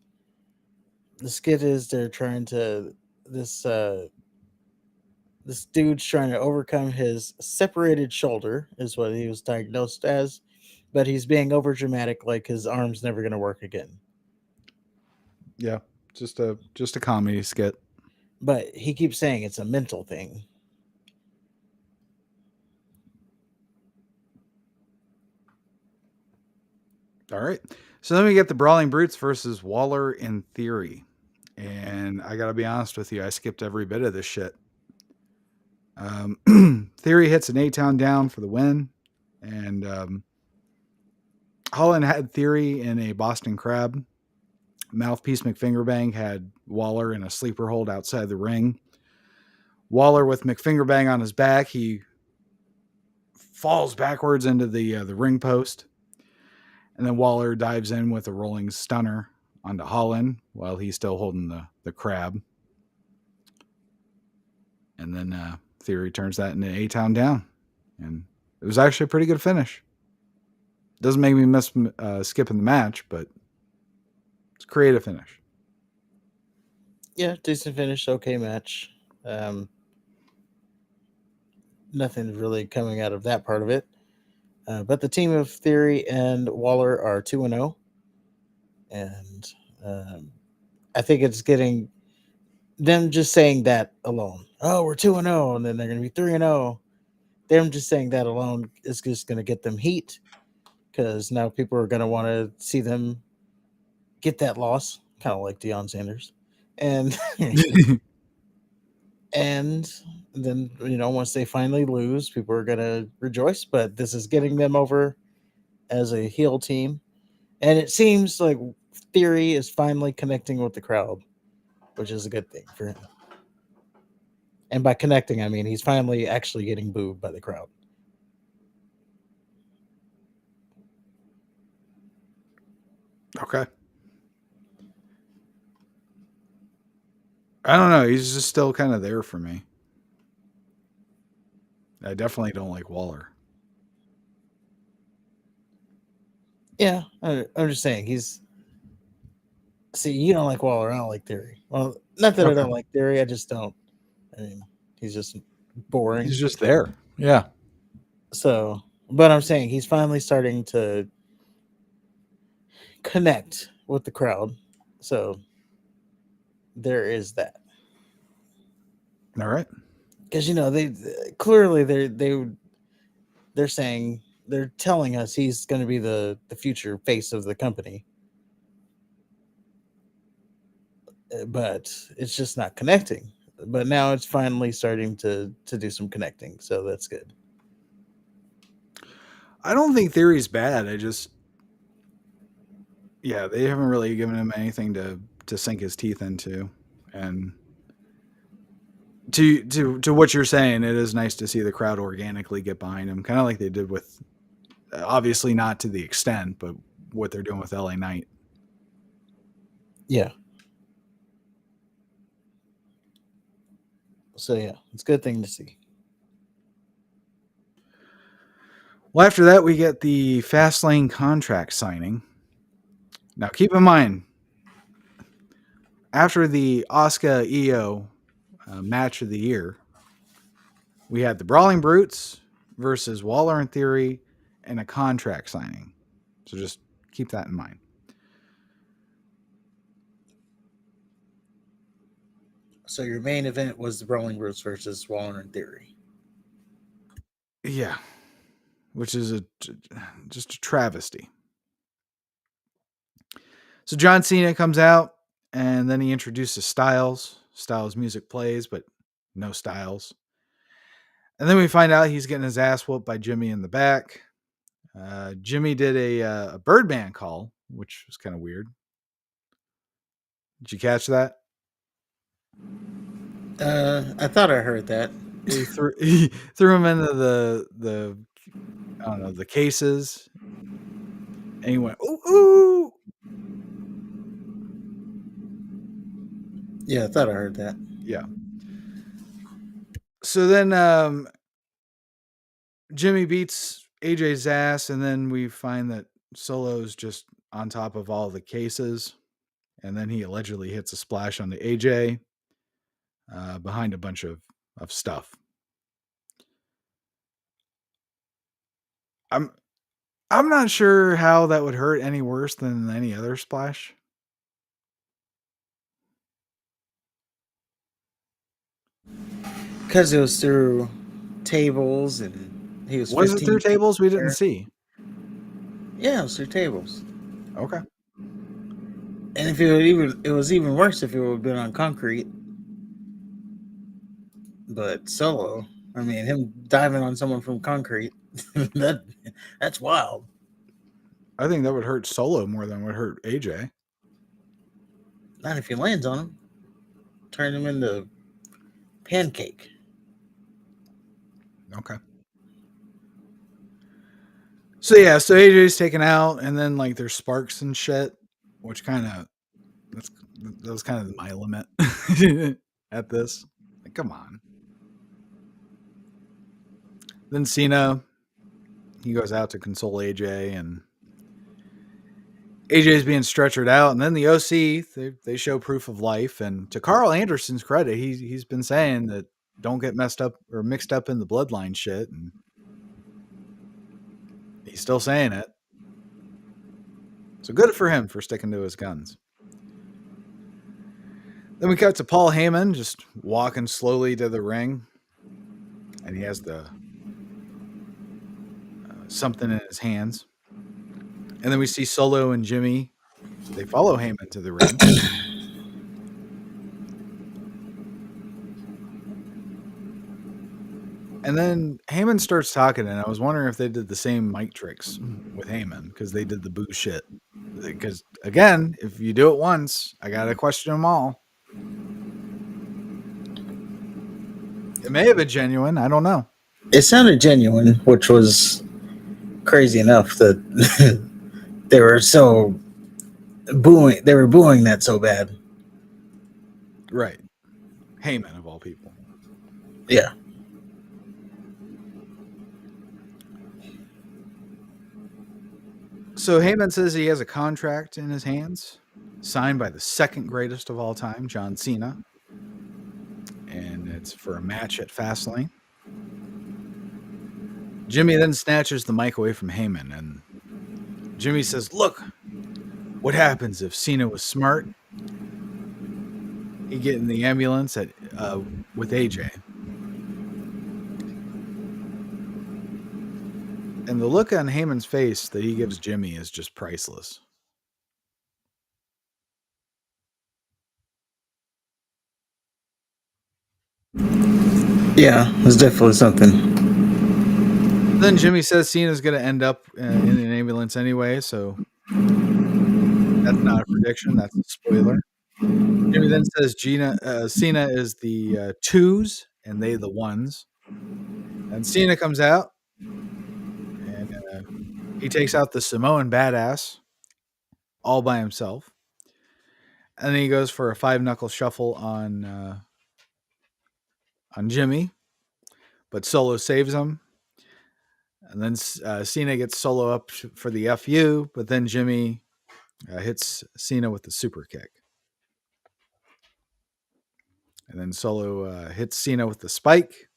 The skit is they're trying to this this dude's trying to overcome his separated shoulder is what he was diagnosed as, but he's being over dramatic like his arm's never going to work again. Yeah. Just a comedy skit. But he keeps saying it's a mental thing. All right. So then we get the Brawling Brutes versus Waller in Theory. And I got to be honest with you, I skipped every bit of this shit. Theory hits an A-Town down for the win. And Holland had Theory in a Boston Crab. Mouthpiece McFingerbang had Waller in a sleeper hold outside the ring. Waller with McFingerbang on his back. He falls backwards into the ring post. And then Waller dives in with a rolling stunner onto Holland while he's still holding the crab. And then Theory turns that into A-Town down. And it was actually a pretty good finish. Doesn't make me miss skipping the match, but it's a creative finish. Yeah, decent finish, okay match. Nothing really coming out of that part of it. But the team of Theory and Waller are 2-0. And I think it's getting them just saying that alone. Oh, we're 2-0, and then they're going to be 3-0. Them just saying that alone is just going to get them heat because now people are going to want to see them get that loss, kind of like Deion Sanders. And and then once they finally lose, people are going to rejoice, but this is getting them over as a heel team. And it seems like Theory is finally connecting with the crowd, which is a good thing for him. And by connecting, I mean he's finally actually getting booed by the crowd. Okay. I don't know. He's just still kind of there for me. I definitely don't like Waller. Yeah, I'm just saying he's. See, you don't like Waller, I don't like Theory. Well, not that I Okay. don't like Theory, I just don't. I mean, he's just boring. He's just there. Yeah. So, but I'm saying he's finally starting to connect with the crowd. So there is that. All right. Because they clearly they're saying they're telling us he's going to be the future face of the company. But it's just not connecting. But now it's finally starting to do some connecting, so that's good. I don't think Theory's bad. Yeah, they haven't really given him anything to sink his teeth into. And to what you're saying, it is nice to see the crowd organically get behind him, kind of like they did with, obviously not to the extent, but what they're doing with LA Knight. Yeah. So yeah, it's a good thing to see. Well, after that, we get the Fastlane contract signing. Now, keep in mind, after the Asuka EO match of the year, we had the Brawling Brutes versus Waller and Theory and a contract signing. So just keep that in mind. So your main event was the Brawling Brutes versus Waller and Theory. Yeah, which is just a travesty. So John Cena comes out and then he introduces Styles. Styles music plays, but no Styles. And then we find out he's getting his ass whooped by Jimmy in the back. Jimmy did a Birdman call, which was kind of weird. Did you catch that? I thought I heard that. He threw him into the I don't know the cases, and he went ooh ooh. Yeah, I thought I heard that. Yeah. So then Jimmy beats AJ's ass, and then we find that Solo's just on top of all the cases, and then he allegedly hits a splash on the AJ behind a bunch of stuff. I'm I'm not sure how that would hurt any worse than any other splash. Because it was through tables and he was Was it 15 through feet tables? We in the didn't air. see. Yeah, it was through tables. Okay. And if it was even worse if it would have been on concrete. But Solo, I mean, him diving on someone from concrete, that that's wild. I think that would hurt Solo more than would hurt AJ. Not if he lands on him, turn him into pancake. Okay. So yeah, so AJ's taken out, and then like there's sparks and shit, which kind of that was kind of my limit at this. Like, come on. Then Cena, he goes out to console AJ, and AJ's being stretchered out, and then the OC they show proof of life. And to Carl Anderson's credit, he's been saying that don't get messed up or mixed up in the bloodline shit, and he's still saying it. So good for him for sticking to his guns. Then we cut to Paul Heyman just walking slowly to the ring, and he has the something in his hands. And then we see Solo and Jimmy. They follow Heyman to the ring. And then Heyman starts talking, and I was wondering if they did the same mic tricks with Heyman because they did the boo shit. Because again, if you do it once, I gotta question them all. It may have been genuine. I don't know. It sounded genuine, which was crazy enough that they were so booing. They were booing that so bad. Right. Heyman of all people. Yeah. So Heyman says he has a contract in his hands, signed by the second greatest of all time, John Cena. And it's for a match at Fastlane. Jimmy then snatches the mic away from Heyman, and Jimmy says, "Look, what happens if Cena was smart? He'd get in the ambulance with AJ." And the look on Heyman's face that he gives Jimmy is just priceless. Yeah, it's definitely something. Then Jimmy says Cena's going to end up in an ambulance anyway, so that's not a prediction. That's a spoiler. Jimmy then says Cena is the twos and they the ones. And Cena comes out and he takes out the Samoan badass all by himself. And then he goes for a 5-knuckle shuffle on on Jimmy, but Solo saves him. And then Cena gets Solo up for the FU, but then Jimmy hits Cena with the super kick. And then Solo hits Cena with the spike.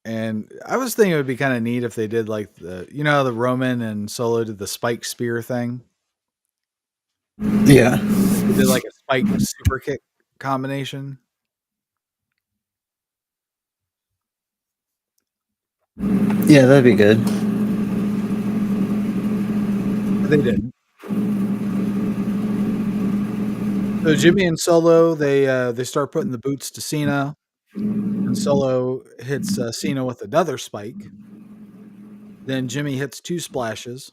And I was thinking it would be kind of neat if they did like the Roman and Solo did the spike spear thing. Yeah. If they did like a spike super kick combination. Yeah, that'd be good. But they didn't. So Jimmy and Solo, they start putting the boots to Cena, and Solo hits Cena with another spike. Then Jimmy hits 2 splashes,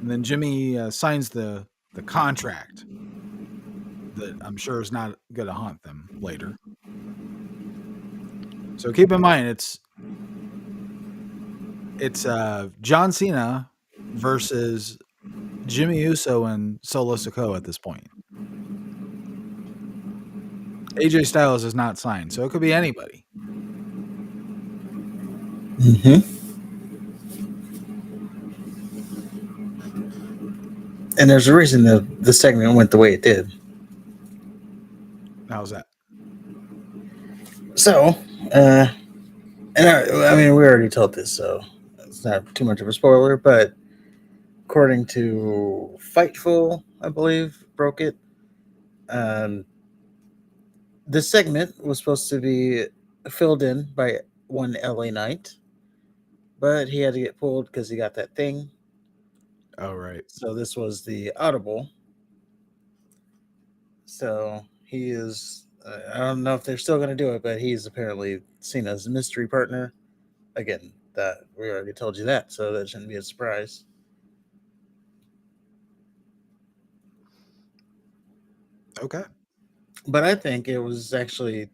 and then Jimmy signs the contract that I'm sure is not going to haunt them later. So keep in mind, it's John Cena versus Jimmy Uso and Solo Sikoa at this point. AJ Styles is not signed, so it could be anybody. Mm-hmm. And there's a reason that the segment went the way it did. How's that? So, and I mean, we already told this, so it's not too much of a spoiler, but according to Fightful, I believe, broke it. Um, this segment was supposed to be filled in by one LA Knight, but he had to get pulled because he got that thing. Oh, right. So this was the audible. So he is. I don't know if they're still going to do it, but he's apparently seen as a mystery partner. Again, that we already told you that, so that shouldn't be a surprise. Okay. But I think it was actually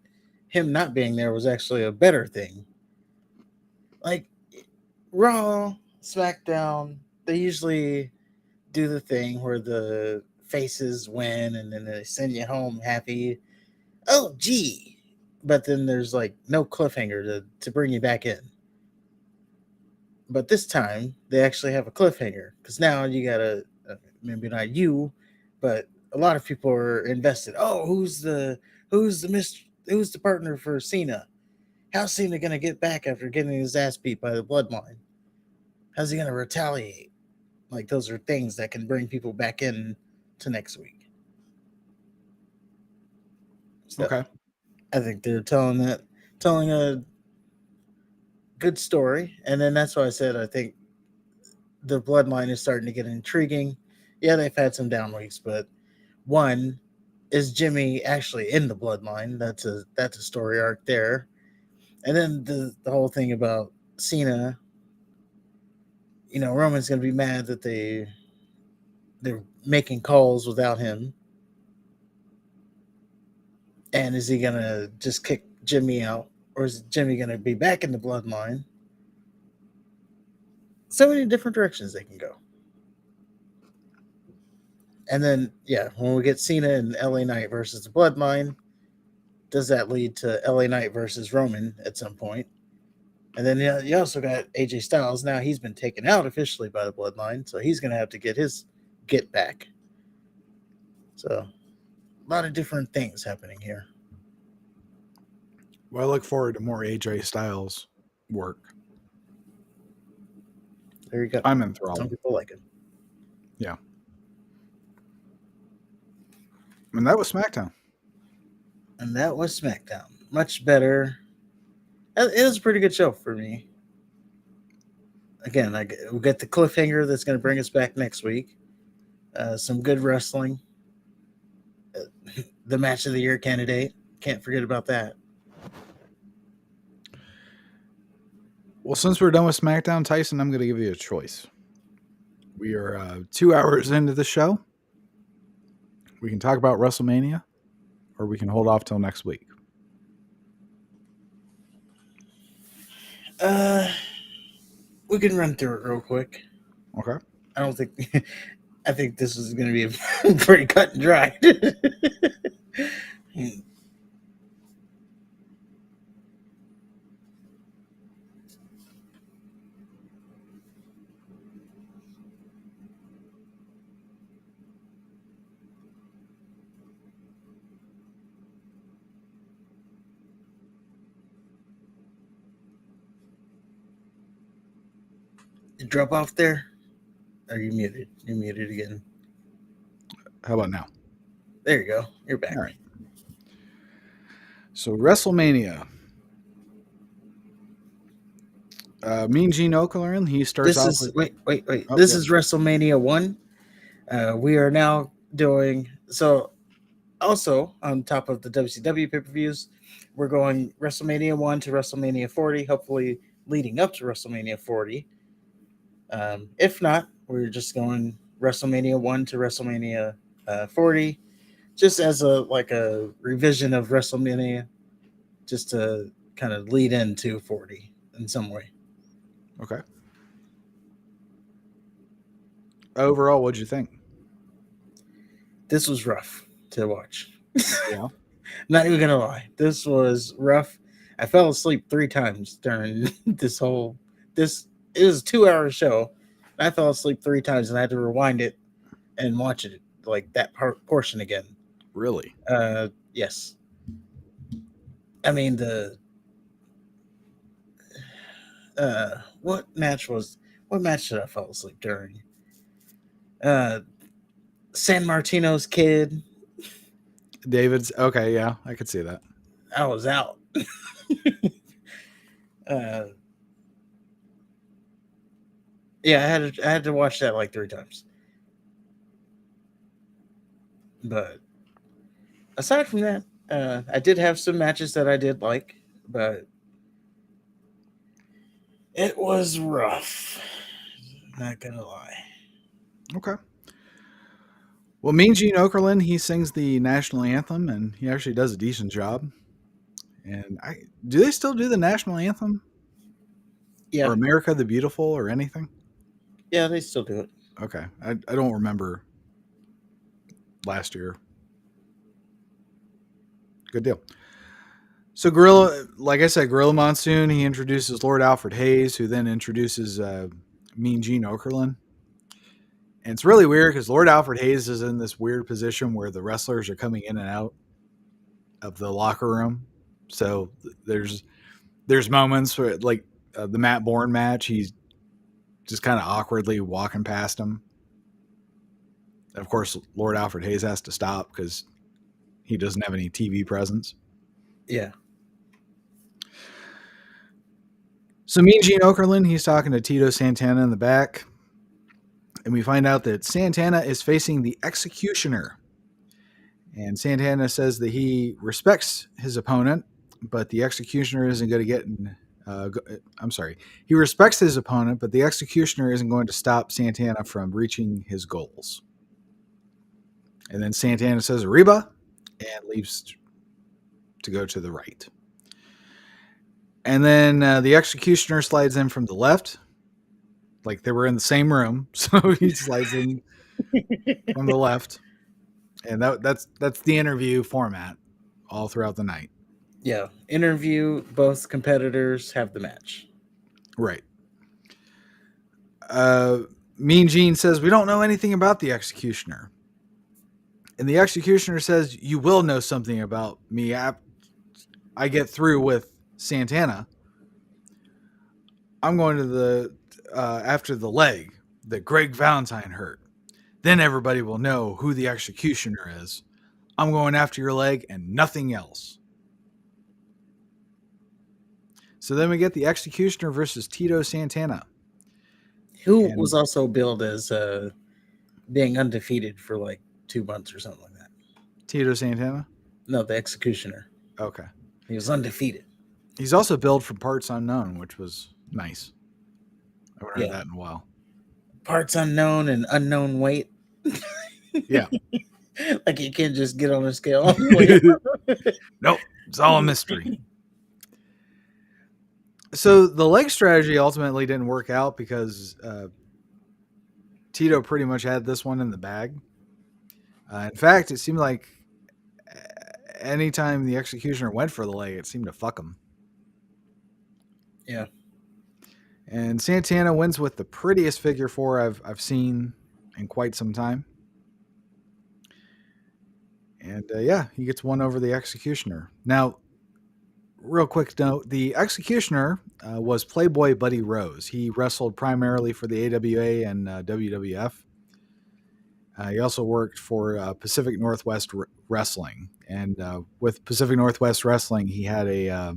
him not being there was actually a better thing. Like Raw, SmackDown, they usually do the thing where the faces win and then they send you home happy. Oh, gee. But then there's like no cliffhanger to bring you back in. But this time they actually have a cliffhanger because now you gotta maybe not you, but a lot of people are invested. Oh, who's the partner for Cena? How's Cena gonna get back after getting his ass beat by the Bloodline? How's he gonna retaliate? Like those are things that can bring people back in to next week. So Okay. I think they're telling a good story, and then that's why I said I think the Bloodline is starting to get intriguing. Yeah, they've had some down weeks, but one is Jimmy actually in the Bloodline? That's a story arc there, and then the whole thing about Cena. You know, Roman's gonna be mad that they're making calls without him. And is he gonna just kick Jimmy out, or is Jimmy gonna be back in the Bloodline? So many different directions they can go. And then, yeah, when we get Cena and LA Knight versus the Bloodline, does that lead to LA Knight versus Roman at some point? And then you also got AJ Styles. Now he's been taken out officially by the Bloodline, so he's going to have to get his get back. So, a lot of different things happening here. Well, I look forward to more AJ Styles work. There you go. I'm Some enthralled. people like him. Yeah. And that was SmackDown. And that was SmackDown. Much better. It was a pretty good show for me. Again, we'll get the cliffhanger that's going to bring us back next week. Some good wrestling. The match of the year candidate. Can't forget about that. Well, since we're done with SmackDown, Tyson, I'm going to give you a choice. We are 2 hours into the show. We can talk about WrestleMania, or we can hold off till next week. Uh, we can run through it real quick. Okay. I don't think. I think this is going to be pretty cut and dry. You drop off there? Are you muted? You're muted again. How about now? There you go. You're back. All right. So WrestleMania. Mean Gene Okerlund, he starts This off is with. wait. Oh, This yeah. is WrestleMania 1. We are now doing so. Also, on top of the WCW pay per views, we're going WrestleMania 1 to WrestleMania 40, hopefully leading up to WrestleMania 40. If not, we're just going WrestleMania 1 to WrestleMania 40, just as a revision of WrestleMania, just to kind of lead into 40 in some way. Okay. Overall, what'd you think? This was rough to watch. Yeah. Not even gonna lie, this was rough. I fell asleep 3 times during this. It was a 2 hour show. I fell asleep 3 times and I had to rewind it and watch it like that portion again. Really? Yes. I mean what match did I fall asleep during? Uh, San Martino's kid. David's okay. Yeah, I could see that. I was out. uh, yeah, I had to watch that like 3 times. But aside from that, I did have some matches that I did like, but it was rough. Not gonna lie. Okay. Well, Mean Gene Okerlund, he sings the national anthem, and he actually does a decent job. And I do they still do the national anthem Yeah, or America the Beautiful or anything? yeah, they still do it. Okay, I don't remember last year. Good deal. So Gorilla, like I said, Gorilla Monsoon, he introduces Lord Alfred Hayes, who then introduces Mean Gene Okerlund. And it's really weird because Lord Alfred Hayes is in this weird position where the wrestlers are coming in and out of the locker room. So there's moments where like the Matt Bourne match, he's just kind of awkwardly walking past him. Of course, Lord Alfred Hayes has to stop because he doesn't have any TV presence. Yeah, So Mean Gene Okerlund, he's talking to Tito Santana in the back. And we find out that Santana is facing the Executioner. And Santana says that he respects his opponent, but the Executioner isn't going to get in. I'm sorry. He respects his opponent, but the Executioner isn't going to stop Santana from reaching his goals. And then Santana says Reba and leaves to go to the right. And then the Executioner slides in from the left. Like they were in the same room. So he slides in from the left. And that's the interview format all throughout the night. yeah. Interview. Both competitors have the match. Right. Mean Gene says, we don't know anything about the Executioner. And the Executioner says, you will know something about me. I get through with Santana. I'm going to the, after the leg that Greg Valentine hurt. Then everybody will know who the Executioner is. I'm going after your leg and nothing else. So then we get the Executioner versus Tito Santana. Who And was also billed as being undefeated for like 2 months or something like that. Tito Santana? No, the Executioner. Okay. He was undefeated. He's also billed from Parts Unknown, which was nice. I haven't heard Yeah. that in a while. Parts unknown and unknown weight. Yeah. Like you can't just get on a scale. Wait. Nope. It's all a mystery. So the leg strategy ultimately didn't work out because Tito pretty much had this one in the bag. In fact, it seemed like anytime the Executioner went for the leg, it seemed to fuck him. Yeah. And Santana wins with the prettiest figure four I've seen in quite some time. And yeah, he gets one over the Executioner. Now, real quick note: the Executioner was Playboy Buddy Rose. He wrestled primarily for the AWA and WWF. He also worked for Pacific Northwest Wrestling, and with Pacific Northwest Wrestling, he had a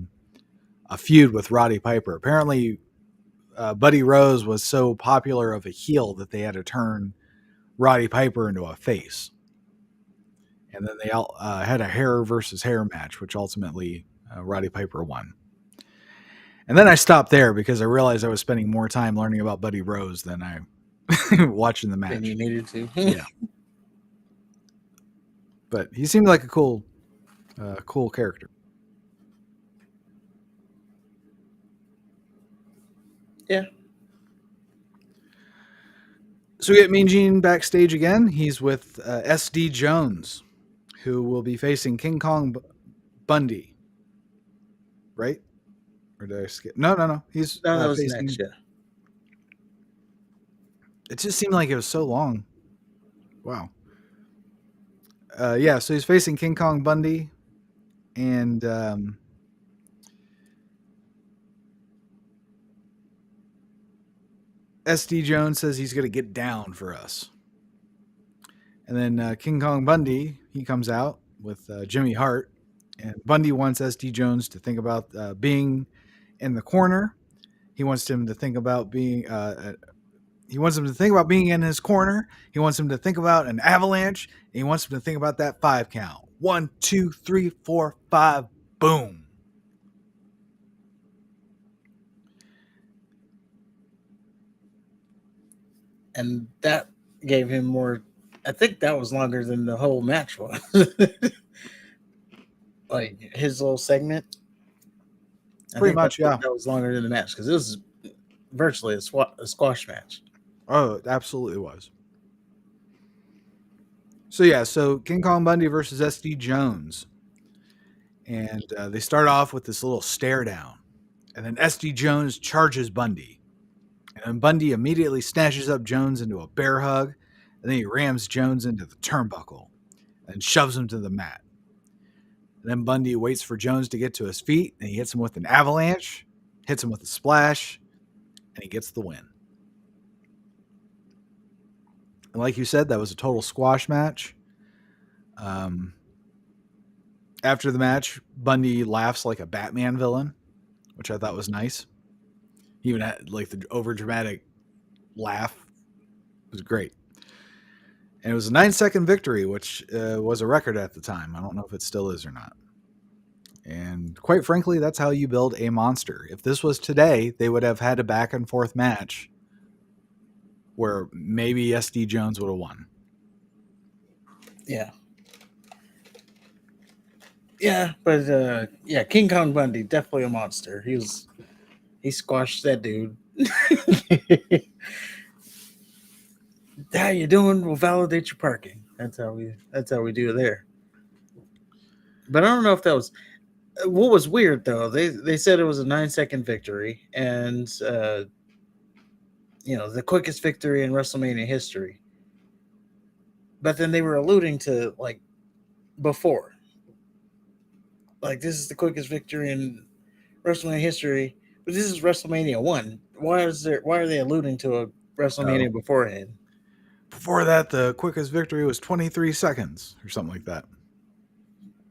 feud with Roddy Piper. Apparently, Buddy Rose was so popular of a heel that they had to turn Roddy Piper into a face. And then they had a hair versus hair match, which ultimately Roddy Piper won. And then I stopped there because I realized I was spending more time learning about Buddy Rose than I watching the match. Than you needed to. Yeah. But he seemed like a cool character. Yeah. So we get Mean Gene backstage again. He's with SD Jones, who will be facing King Kong Bundy. Right? Or did I skip? No. He's No, that was facing. next, yeah. It just seemed like it was so long. Wow. Yeah, so he's facing King Kong Bundy, and SD Jones says he's going to get down for us. And then King Kong Bundy, he comes out with Jimmy Hart, and Bundy wants SD Jones to think about being in the corner. He wants him to think about being. He wants him to think about being in his corner. He wants him to think about an avalanche. And he wants him to think about that 5 count. 1, 2, 3, 4, 5. Boom. And that gave him more. I think that was longer than the whole match was. Like his little segment. Pretty much, yeah. That was longer than the match because it was virtually a squash match. Oh, it absolutely was. So yeah, so King Kong Bundy versus SD Jones. And they start off with this little stare down. And then SD Jones charges Bundy. And then Bundy immediately snatches up Jones into a bear hug. And then he rams Jones into the turnbuckle and shoves him to the mat. And then Bundy waits for Jones to get to his feet. And he hits him with an avalanche, hits him with a splash, and he gets the win. And like you said, that was a total squash match. After the match, Bundy laughs like a Batman villain, which I thought was nice. He even had like the overdramatic laugh. It was great. And it was a 9-second victory, which was a record at the time. I don't know if it still is or not. And quite frankly, that's how you build a monster. If this was today, they would have had a back and forth match where maybe SD Jones would have won. Yeah. Yeah, but yeah, King Kong Bundy, definitely a monster. He squashed that dude. How you doing? We'll validate your parking. That's how we do it there. But I don't know if that was what was weird though. They said it was a 9-second victory, and the quickest victory in WrestleMania history. But then they were alluding to like before. Like this is the quickest victory in WrestleMania history, but this is WrestleMania 1. Why are they alluding to a WrestleMania beforehand? Before that, the quickest victory was 23 seconds or something like that.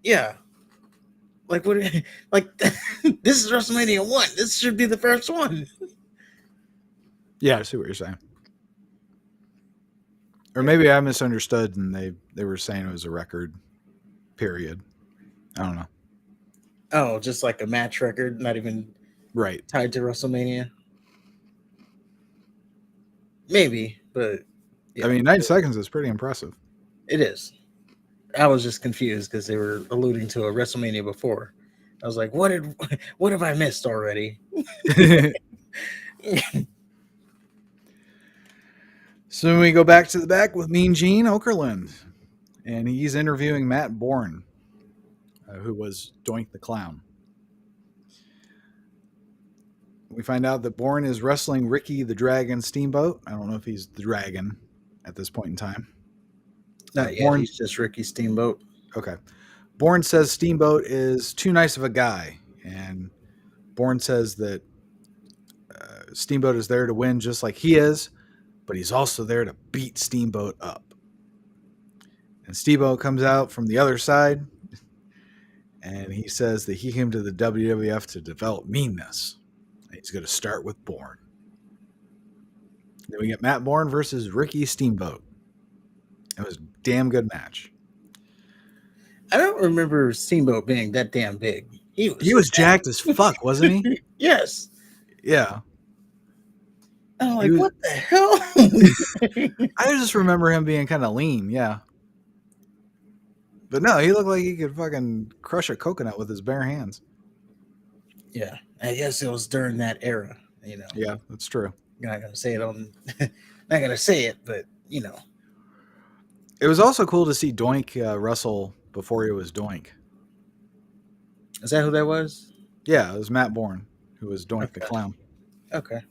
Yeah. Like what? Like this is WrestleMania 1. This should be the first one. Yeah, I see what you're saying. Or maybe I misunderstood and they were saying it was a record period. I don't know. Oh, just like a match record, not even right tied to WrestleMania. Maybe, but yeah. I mean, 9 seconds is pretty impressive. It is. I was just confused because they were alluding to a WrestleMania before. I was like, what have I missed already? So we go back to the back with Mean Gene Okerlund, and he's interviewing Matt Bourne, who was Doink the Clown. We find out that Bourne is wrestling Ricky the Dragon Steamboat. I don't know if he's the Dragon at this point in time. Not yet. He's just Ricky Steamboat. Okay. Bourne says Steamboat is too nice of a guy. And Bourne says that Steamboat is there to win just like he is, but he's also there to beat Steamboat up. And Steamboat comes out from the other side, and he says that he came to the WWF to develop meanness. And he's going to start with Bourne. Then we get Matt Bourne versus Ricky Steamboat. It was a damn good match. I don't remember Steamboat being that damn big. He was jacked as fuck, wasn't he? Yes. Yeah. I'm He like, was, what the hell? I just remember him being kind of lean, yeah. But no, he looked like he could fucking crush a coconut with his bare hands. Yeah, I guess it was during that era. Yeah, that's true. You're not gonna say it on, not gonna say it, but It was also cool to see Doink wrestle before he was Doink. Is that who that was? Yeah, it was Matt Bourne who was Doink the Okay. Clown. Okay.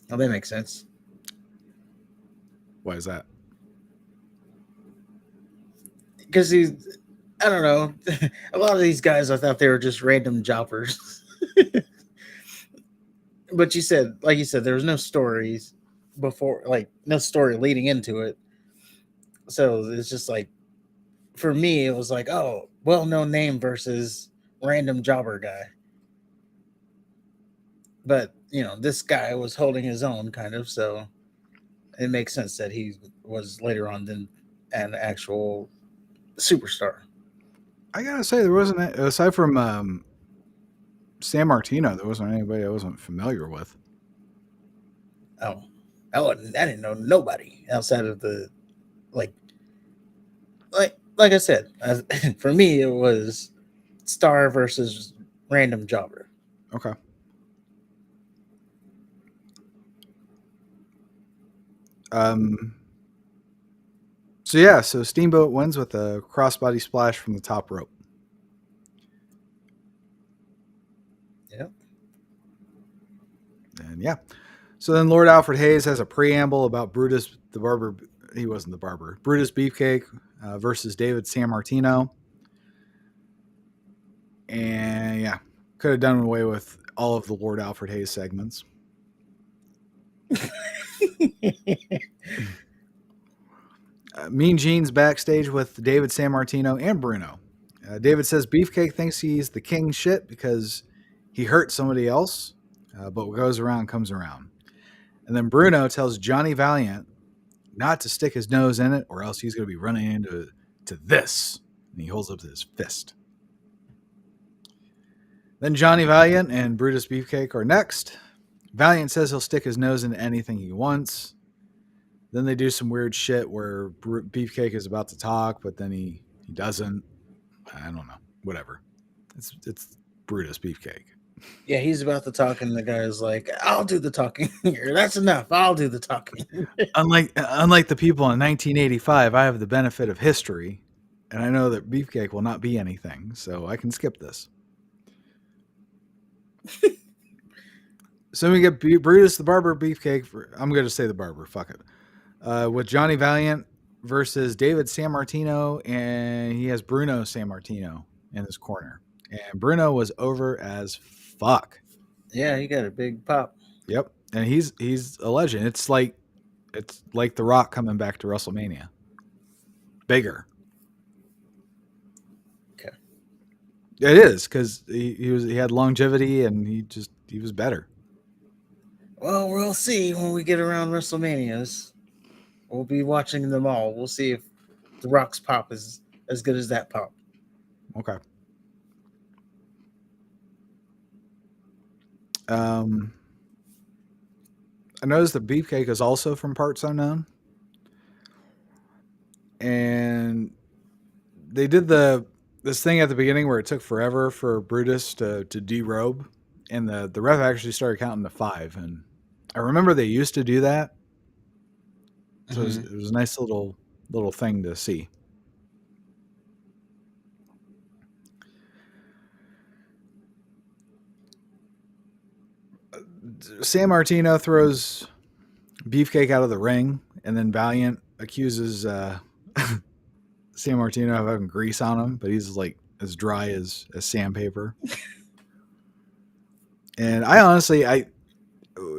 Well, that makes sense. Why is that? Because I don't know. A lot of these guys, I thought they were just random jobbers. But like you said, there was no stories before, like no story leading into it. So it's just like, for me, it was like, oh, well-known name versus random jobber guy. But this guy was holding his own, kind of. So it makes sense that he was later on than an actual superstar. I gotta say, there wasn't, aside from San Martino, there wasn't anybody I wasn't familiar with. Oh, I didn't know nobody outside of the like like I said. For me, it was star versus random jobber. Okay. So Steamboat wins with a crossbody splash from the top rope. Yep. And yeah. So then Lord Alfred Hayes has a preamble about Brutus the Barber. He wasn't the barber. Brutus Beefcake versus David Sammartino. And yeah, could have done away with all of the Lord Alfred Hayes segments. Mean Gene's backstage with David Sammartino and Bruno. David says Beefcake thinks he's the king shit because he hurt somebody else, but what goes around comes around. And then Bruno tells Johnny Valiant not to stick his nose in it or else he's going to be running into this. And he holds up his fist. Then Johnny Valiant and Brutus Beefcake are next. Valiant says he'll stick his nose into anything he wants. Then they do some weird shit where Beefcake is about to talk, but then he doesn't. I don't know. Whatever. It's Brutus Beefcake. Yeah, he's about to talk, and the guy's like, "I'll do the talking here. That's enough. I'll do the talking." Unlike the people in 1985, I have the benefit of history, and I know that Beefcake will not be anything, so I can skip this. So we get Brutus the Barber Beefcake. I'm going to say the Barber. Fuck it. With Johnny Valiant versus David Sammartino, and he has Bruno Sammartino in his corner. And Bruno was over as fuck. Yeah, he got a big pop. Yep, and he's a legend. It's like The Rock coming back to WrestleMania. Bigger. Okay. It is because he had longevity and he was better. Well, we'll see when we get around WrestleManias. We'll be watching them all. We'll see if The Rock's pop is as good as that pop. Okay. I noticed that Beefcake is also from Parts Unknown. And they did this thing at the beginning where it took forever for Brutus to derobe. And the ref actually started counting to 5. And I remember they used to do that. So it was a nice little thing to see. Sammartino throws Beefcake out of the ring, and then Valiant accuses Sammartino of having grease on him, but he's like as dry as sandpaper. And I honestly,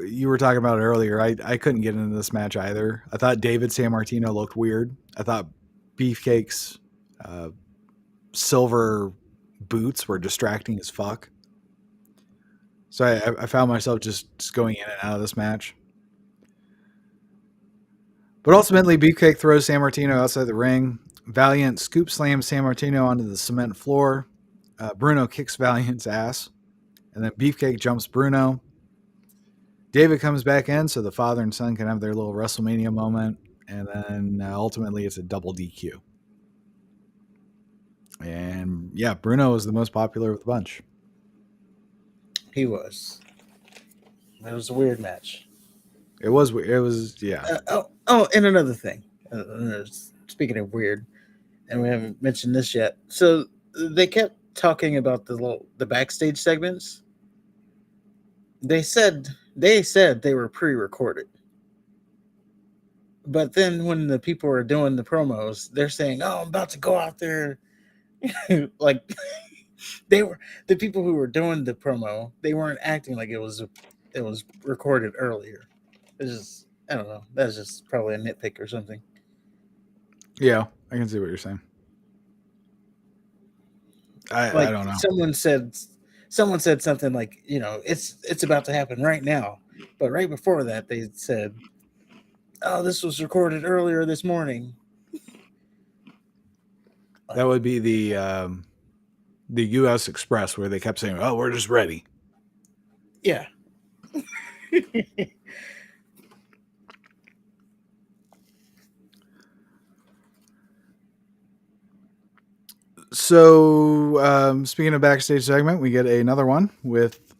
you were talking about it earlier. I couldn't get into this match either. I thought David San Martino looked weird. I thought Beefcake's uh, silver boots were distracting as fuck. So I found myself just going in and out of this match. But ultimately, Beefcake throws San Martino outside the ring. Valiant scoop slams San Martino onto the cement floor. Bruno kicks Valiant's ass. And then Beefcake jumps Bruno. David comes back in so the father and son can have their little WrestleMania moment. And then ultimately, it's a double DQ. And yeah, Bruno was the most popular of the bunch. He was. It was a weird match. It was, yeah. And another thing. Speaking of weird, and we haven't mentioned this yet. So they kept talking about the backstage segments. They said they were pre-recorded. But then when the people are doing the promos, they're saying, "Oh, I'm about to go out there." Like they were the people who were doing the promo. They weren't acting like it was recorded earlier. It's just I don't know. That's just probably a nitpick or something. Yeah, I can see what you're saying. I Like don't know. someone said something like, it's about to happen right now. But right before that, they said, "Oh, this was recorded earlier this morning." That would be the U.S. Express where they kept saying, "Oh, we're just ready." Yeah. So, speaking of backstage segment, we get another one with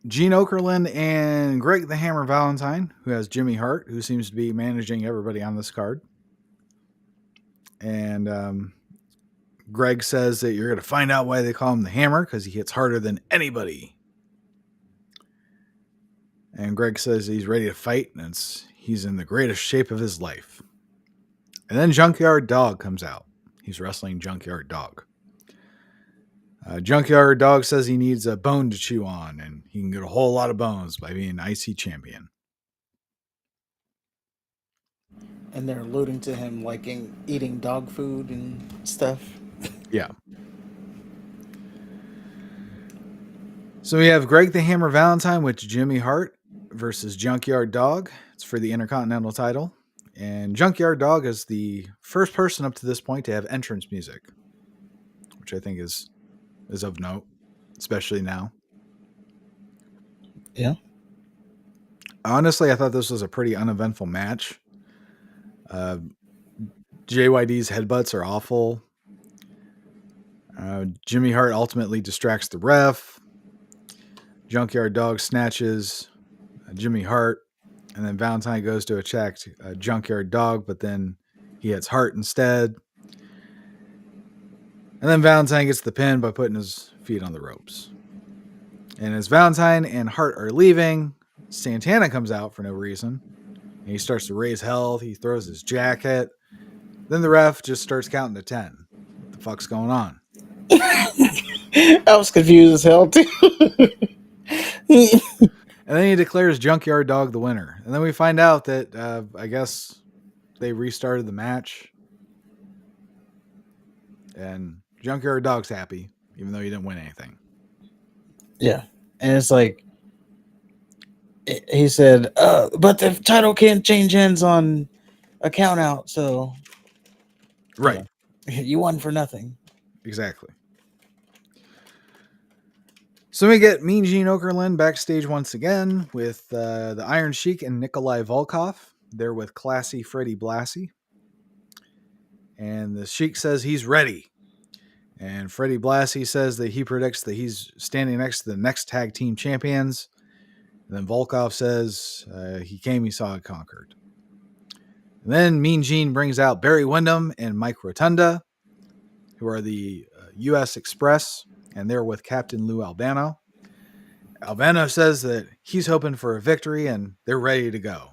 Gene Okerlund and Greg the Hammer Valentine, who has Jimmy Hart, who seems to be managing everybody on this card. And Greg says that you're going to find out why they call him the Hammer, because he hits harder than anybody. And Greg says he's ready to fight, and he's in the greatest shape of his life. And then Junkyard Dog comes out. He's wrestling Junkyard Dog. Junkyard Dog says he needs a bone to chew on, and he can get a whole lot of bones by being IC champion. And they're alluding to him liking eating dog food and stuff. Yeah. So we have Greg the Hammer Valentine with Jimmy Hart versus Junkyard Dog. It's for the Intercontinental title. And Junkyard Dog is the first person up to this point to have entrance music, which I think is of note, especially now. Yeah. Honestly, I thought this was a pretty uneventful match. JYD's headbutts are awful. Jimmy Hart ultimately distracts the ref. Junkyard Dog snatches Jimmy Hart, and then Valentine goes to attack Junkyard Dog, but then he hits Hart instead. And then Valentine gets the pin by putting his feet on the ropes. And as Valentine and Hart are leaving, Santana comes out for no reason. And he starts to raise hell. He throws his jacket. Then the ref just starts counting to 10. What the fuck's going on? I was confused as hell, too. And then he declares Junkyard Dog the winner. And then we find out that I guess they restarted the match. And Junkyard Dog's happy, even though he didn't win anything. Yeah. And it's like, he said, but the title can't change hands on a count out, so. Right. You won for nothing. Exactly. So we get Mean Gene Okerlund backstage once again with the Iron Sheik and Nikolai Volkov. They're with Classy Freddie Blassie. And the Sheik says he's ready. And Freddie Blassie says that he predicts that he's standing next to the next tag team champions. And then Volkov says he came, he saw, it conquered. And then Mean Gene brings out Barry Windham and Mike Rotunda, who are the U.S. Express, and they're with Captain Lou Albano. Albano says that he's hoping for a victory and they're ready to go.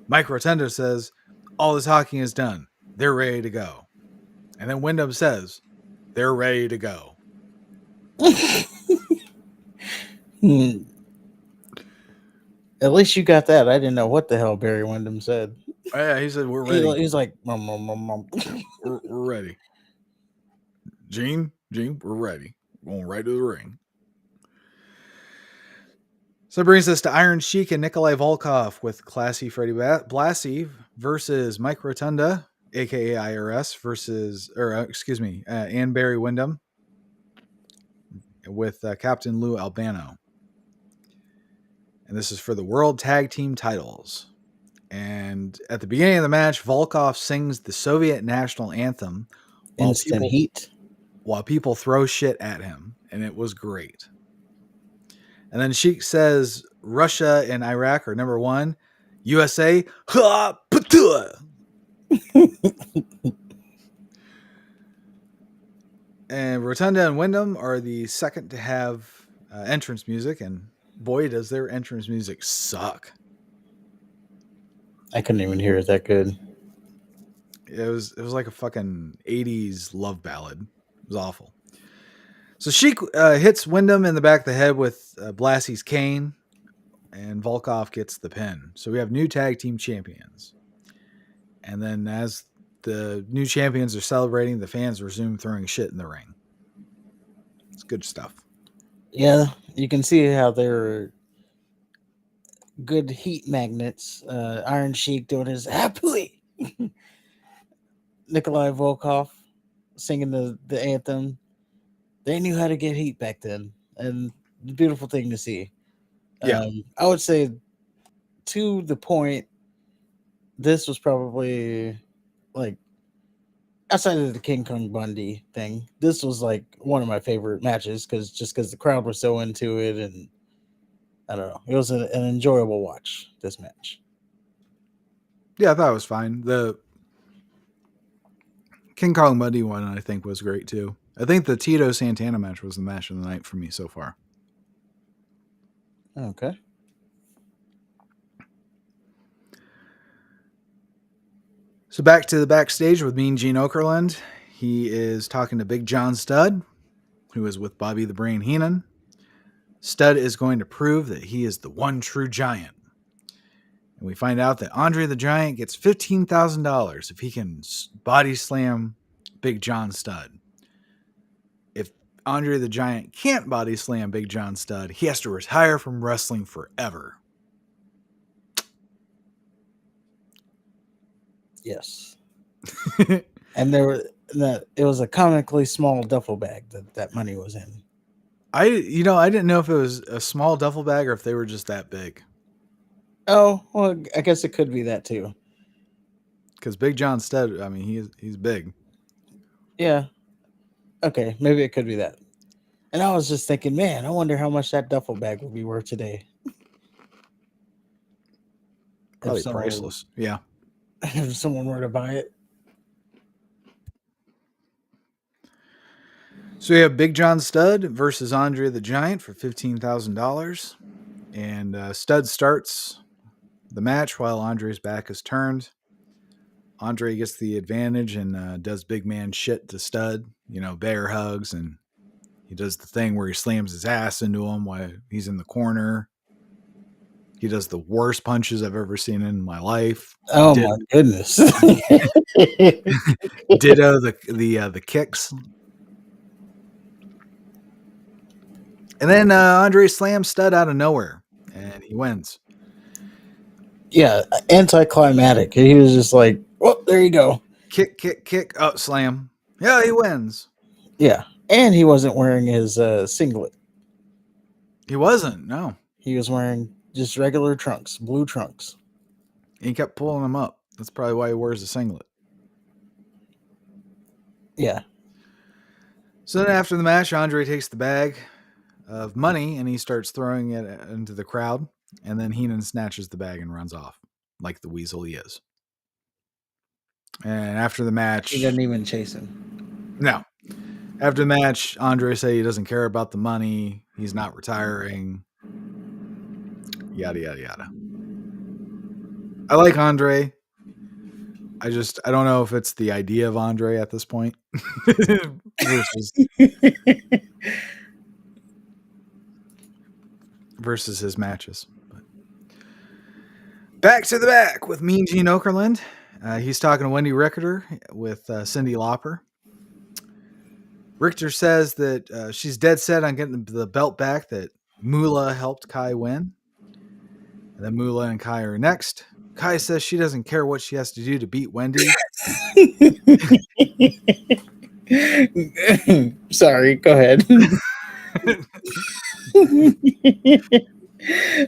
Mike Rotunda says all the talking is done. They're ready to go. And then Wyndham says, They're ready to go. Hmm. At least you got that. I didn't know what the hell Barry Windham said. Oh, yeah, he said, we're He, ready. he's like, mum, mum, mum, mum. We're ready. Gene, we're ready. Going right to the ring. So it brings us to Iron Sheik and Nikolai Volkov with Classy Freddie Blassie versus Mike Rotunda, aka IRS, and Barry Windham with Captain Lou Albano. And this is for the World Tag Team titles. And at the beginning of the match, Volkov sings the Soviet national anthem Instant heat. while people throw shit at him, and it was great. And then Sheik says Russia and Iraq are number one. USA, ha, patua. And Rotunda and Wyndham are the second to have entrance music, and boy, does their entrance music suck. I couldn't even hear it that good. It was like a fucking 80s love ballad. It was awful. So Sheik hits Wyndham in the back of the head with Blassie's cane, and Volkov gets the pin. So we have new tag team champions. And then as the new champions are celebrating, the fans resume throwing shit in the ring. It's good stuff. Yeah, you can see how they're good heat magnets. Iron Sheik doing his happily. Nikolai Volkov singing the anthem. They knew how to get heat back then, and the beautiful thing to see. Yeah. I would say to the point, this was probably like outside of the King Kong Bundy thing. This was like one of my favorite matches because the crowd was so into it, and I don't know, it was an enjoyable watch. This match. Yeah, I thought it was fine. The King Kong Bundy one, I think, was great too. I think the Tito Santana match was the match of the night for me so far. Okay. So back to the backstage with Mean Gene Okerlund. He is talking to Big John Studd, who is with Bobby the Brain Heenan. Studd is going to prove that he is the one true giant. And we find out that Andre the Giant gets $15,000 if he can body slam Big John Studd. If Andre the Giant can't body slam Big John Studd, he has to retire from wrestling forever. Yes. And it was a comically small duffel bag that money was in. I didn't know if it was a small duffel bag or if they were just that big. Oh, well, I guess it could be that too. Because Big John Studd, I mean, he's big. Yeah. Okay, maybe it could be that. And I was just thinking, man, I wonder how much that duffel bag would be worth today. Probably priceless. Yeah. If someone were to buy it. So we have Big John Studd versus Andre the Giant for $15,000. And Studd starts the match while Andre's back is turned. Andre gets the advantage and does big man shit to Studd. Bear hugs, and he does the thing where he slams his ass into him while he's in the corner. He does the worst punches I've ever seen in my life. Oh my goodness! Ditto the kicks. And then Andre slams Studd out of nowhere, and he wins. Yeah, anticlimactic. He was just like, "Oh, there you go." Kick. Oh, slam. Yeah, he wins. Yeah, and he wasn't wearing his singlet. He wasn't. No, he was wearing just regular trunks, blue trunks. He kept pulling them up. That's probably why he wears a singlet. Yeah. So then after the match, Andre takes the bag of money and he starts throwing it into the crowd. And then Heenan snatches the bag and runs off like the weasel he is. And after the match... He doesn't even chase him. No. After the match, Andre said he doesn't care about the money. He's not retiring. Yada, yada, yada. I like Andre. I don't know if it's the idea of Andre at this point versus his matches. But back to the back with Mean Gene Okerlund. He's talking to Wendy Richter with Cyndi Lauper. Richter says that she's dead set on getting the belt back that Moolah helped Kai win. And then Moolah and Kai are next. Kai says she doesn't care what she has to do to beat Wendy. Sorry, go ahead. I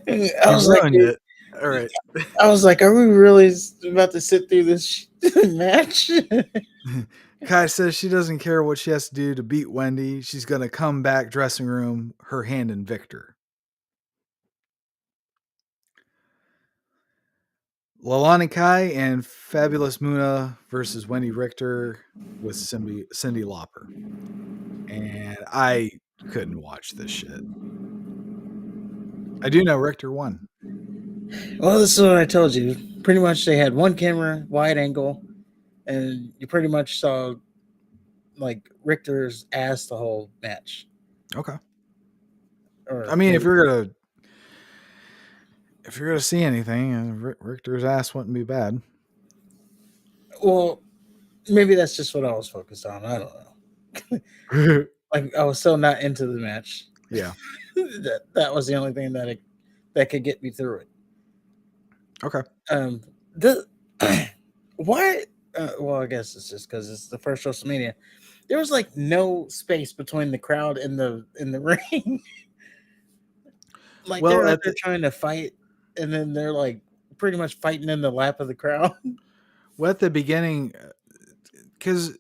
You was like, ruined it. All right. I was like, are we really about to sit through this match? Kai says she doesn't care what she has to do to beat Wendy. She's going to come back dressing room, her hand in Victor. Lalani Kai and Fabulous Muna versus Wendy Richter with Cyndi Lauper. And I couldn't watch this shit. I do know Richter won. Well, this is what I told you. Pretty much they had one camera, wide angle, and you pretty much saw like Richter's ass the whole match. Okay. Or I mean, maybe, if you're gonna see anything, Richter's ass wouldn't be bad. well, maybe that's just what I was focused on. I don't know. Like I was so not into the match. Yeah. that was the only thing that could get me through it. Okay. The why? Well, I guess it's just because it's the first WrestleMania. There was like no space between the crowd and the ring. Like Well, they're out at there the, trying to fight, and then they're like pretty much fighting in the lap of the crowd. at the beginning, because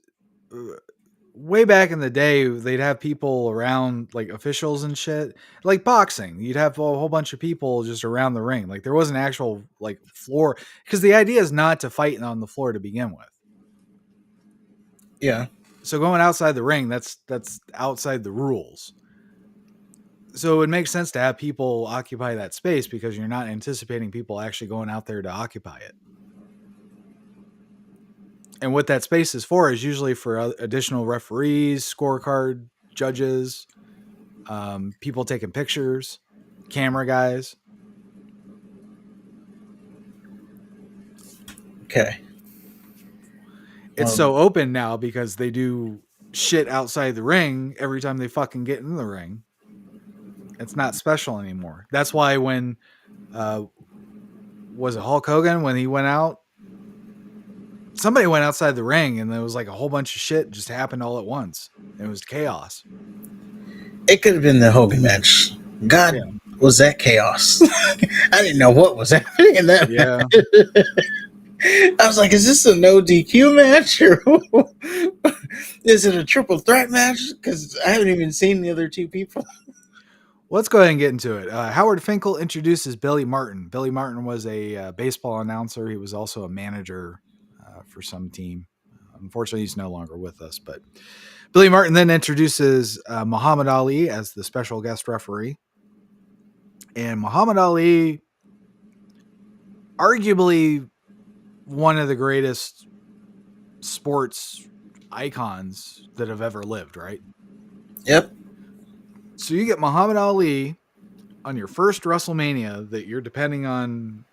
way back in the day, they'd have people around, like officials and shit, like boxing. You'd have a whole bunch of people just around the ring. Like there wasn't actual like floor, because the idea is not to fight on the floor to begin with. Yeah. So going outside the ring, that's outside the rules. So it makes sense to have people occupy that space because you're not anticipating people actually going out there to occupy it. And what that space is for is usually for additional referees, scorecard judges, people taking pictures, camera guys. Okay. It's so open now because they do shit outside the ring every time they fucking get in the ring. It's not special anymore. That's why when was it Hulk Hogan when he went out? Somebody went outside the ring and there was like a whole bunch of shit just happened all at once. It was chaos. It could have been the Hogan match. God, Yeah. was that chaos? I didn't know what was happening in that match. I was like, is this a no DQ match or is it a triple threat match? Because I haven't even seen the other two people. Let's go ahead and get into it. Howard Finkel introduces Billy Martin. Billy Martin was a baseball announcer. He was also a manager for some team. Unfortunately, he's no longer with us. But Billy Martin then introduces Muhammad Ali as the special guest referee. And Muhammad Ali, arguably one of the greatest sports icons that have ever lived, right? Yep. So you get Muhammad Ali on your first WrestleMania that you're depending on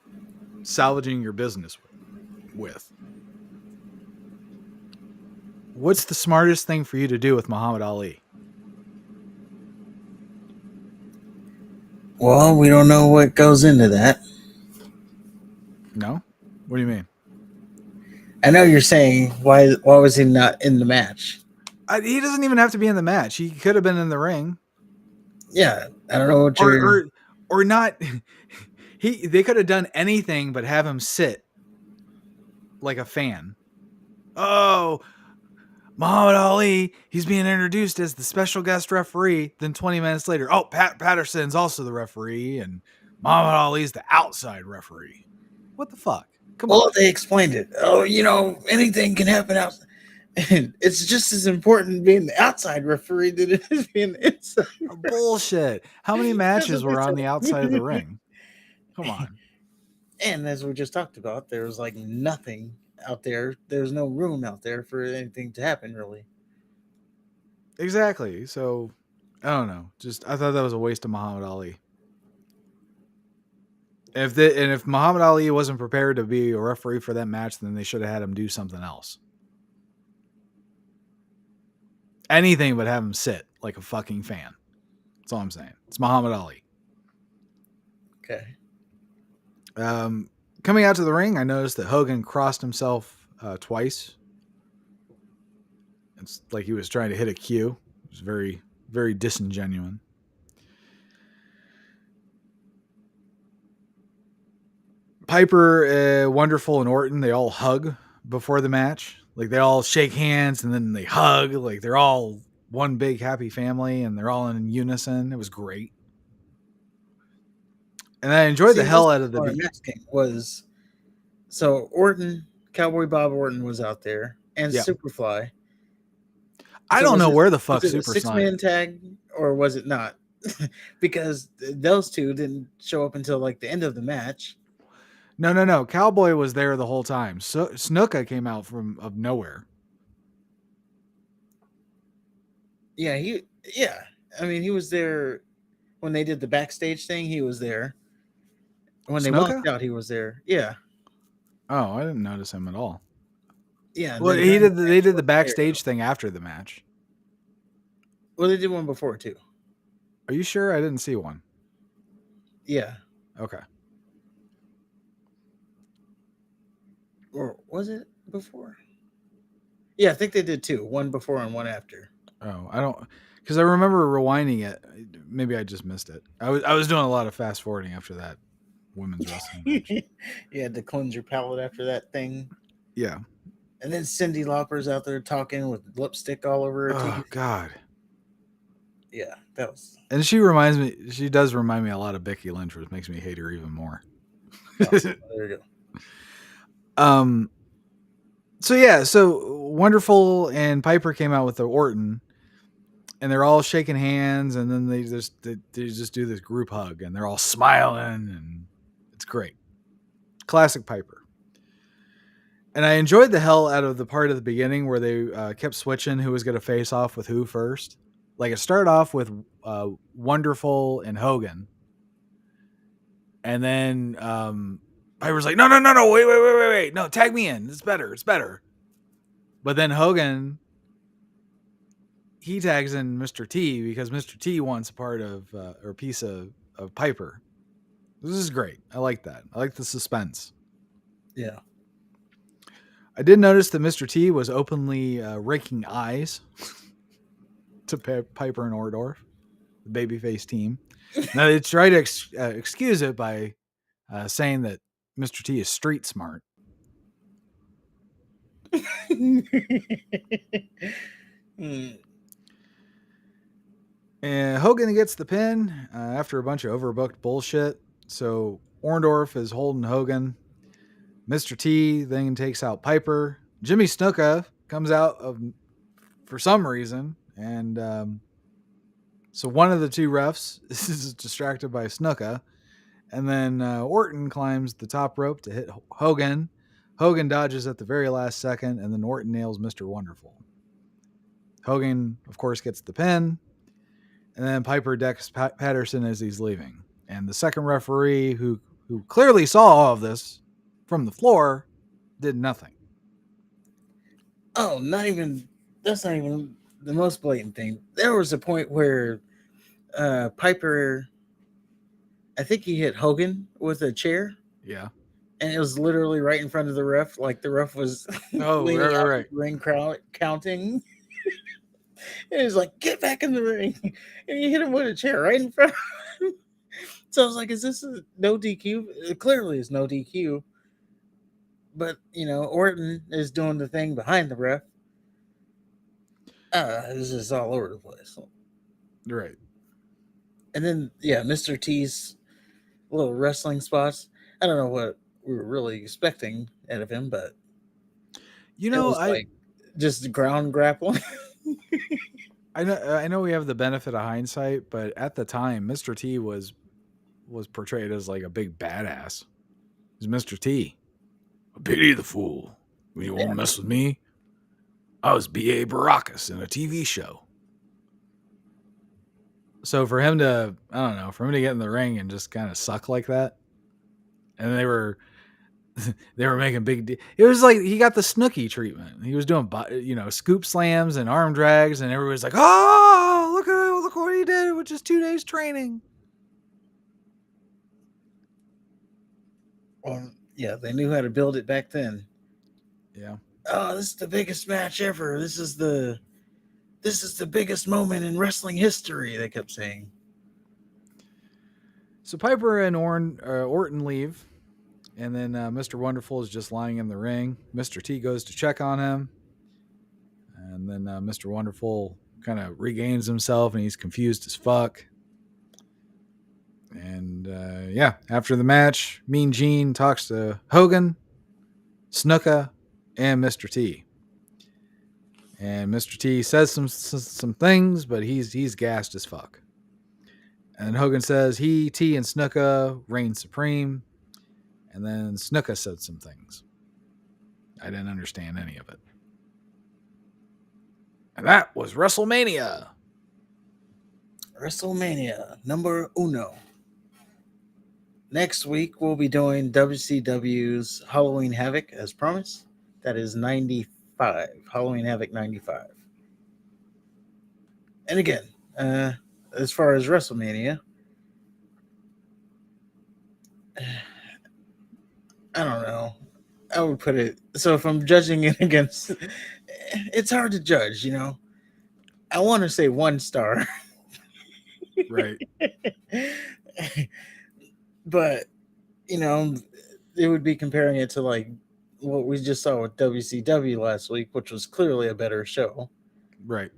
salvaging your business with. What's the smartest thing for you to do with Muhammad Ali? Well, we don't know what goes into that. No? What do you mean? I know you're saying why was he not in the match? He doesn't even have to be in the match. He could have been in the ring. Yeah, I don't know what you're or not. They could have done anything but have him sit like a fan. Oh, Muhammad Ali, he's being introduced as the special guest referee. Then 20 minutes later, oh, Pat Patterson's also the referee, and Muhammad Ali's the outside referee. What the fuck? Come on. Well, they explained it. Oh, anything can happen outside. And it's just as important being the outside referee than it is being the inside. Bullshit. How many matches were on the outside of the ring? Come on. And as we just talked about, there was like nothing out there. There's no room out there for anything to happen, really. Exactly. So I don't know. Just I thought that was a waste of Muhammad Ali. If Muhammad Ali wasn't prepared to be a referee for that match, then they should have had him do something else. Anything but have him sit like a fucking fan. That's all I'm saying. It's Muhammad Ali. Okay. Coming out to the ring, I noticed that Hogan crossed himself twice. It's like he was trying to hit a cue. It was very, very disingenuous. Piper, Wonderful, and Orton, they all hug before the match. Like they all shake hands and then they hug. Like they're all one big happy family and they're all in unison. It was great. And I enjoyed See, the and that's hell out the of part I'm asking was so Orton, Cowboy Bob Orton was out there, and Yeah. Superfly. I So don't know where the was fuck it a Super Sonic. 6-man tag or was it not? Because those two didn't show up until like the end of the match. No. Cowboy was there the whole time. So Snuka came out from of nowhere. Yeah, yeah. I mean, he was there when they did the backstage thing. He was there when they Snuka? walked out. He was there. Yeah, Oh, I didn't notice him at all. yeah. And Well, then during the they match, he did the wasn't there. backstage thing after the match. Well, they did one before too. Are you sure? I didn't see one. Yeah, Okay. or was it before? Yeah, I think they did two. One before and one after. Oh, I don't because I remember rewinding it. Maybe I just missed it. I was doing a lot of fast forwarding after that women's wrestling match. You had to cleanse your palate after that thing. Yeah. And then Cindy Lauper's out there talking with lipstick all over her Oh teeth. God. Yeah, that was. And she does remind me a lot of Becky Lynch, which makes me hate her even more. Oh, there you go. So yeah, so Wonderful and Piper came out with the Orton, and they're all shaking hands, and then they just do this group hug, and they're all smiling, and it's great. Classic Piper. And I enjoyed the hell out of the part at the beginning where they kept switching who was going to face off with who first. Like it started off with Wonderful and Hogan, and then Piper's like, no, wait, no, tag me in, it's better. But then Hogan, he tags in Mr. T because Mr. T wants a part of or a piece of Piper. This is great. I like that. I like the suspense. Yeah. I did notice that Mr. T was openly raking eyes to Piper and Ordorf, the babyface team. Now they try to excuse it by saying that Mr. T is street smart. Hmm. And Hogan gets the pin after a bunch of overbooked bullshit. So Orndorff is holding Hogan. Mr. T then takes out Piper. Jimmy Snuka comes out for some reason, and so one of the two refs is distracted by Snuka, and then Orton climbs the top rope to hit Hogan. Hogan dodges at the very last second, and then Orton nails Mr. Wonderful. Hogan, of course, gets the pin, and then Piper decks Patterson as he's leaving. And the second referee, who clearly saw all of this from the floor, did nothing. Oh, that's not even the most blatant thing. There was a point where Piper, I think he hit Hogan with a chair, Yeah. and it was literally right in front of the ref. Like the ref was Oh, leaning out right. of the ring crowd counting. And he's like, "Get back in the ring!" And he hit him with a chair right in front. Of him. So I was like, "Is this a no DQ?" It clearly is no DQ. But Orton is doing the thing behind the ref. This is all over the place. Right. And then Mr. T's little wrestling spots. I don't know what we were really expecting out of him, but You it know, was like just ground grappling. I know we have the benefit of hindsight, but at the time, Mr. T was portrayed as like a big badass. He's Mr. T. I pity the fool. You won't mess with me. I was B.A. Baracus in a TV show. So for him to, I don't know, for him to get in the ring and just kind of suck like that, and they were making big deal. It was like he got the Snooki treatment. He was doing, scoop slams and arm drags, and everybody's like, "Oh, look what he did with just 2 days training." Well, yeah, they knew how to build it back then. Yeah. Oh, this is the biggest match ever. This is the biggest moment in wrestling history, they kept saying. So Piper and Orton leave, and then Mr. Wonderful is just lying in the ring. Mr. T goes to check on him, and then Mr. Wonderful kind of regains himself, and he's confused as fuck. And after the match, Mean Gene talks to Hogan, Snuka, and Mr. T. And Mr. T says some things, but he's gassed as fuck. And Hogan says he, T, and Snuka reign supreme. And then Snuka said some things. I didn't understand any of it. And that was WrestleMania. WrestleMania number uno. Next week, we'll be doing WCW's Halloween Havoc as promised. That is 95. Halloween Havoc 95. And again, as far as WrestleMania, I don't know. I would put it. So if I'm judging it against, it's hard to judge, you know. I want to say 1 star. Right. But, it would be comparing it to like what we just saw with WCW last week, which was clearly a better show. Right.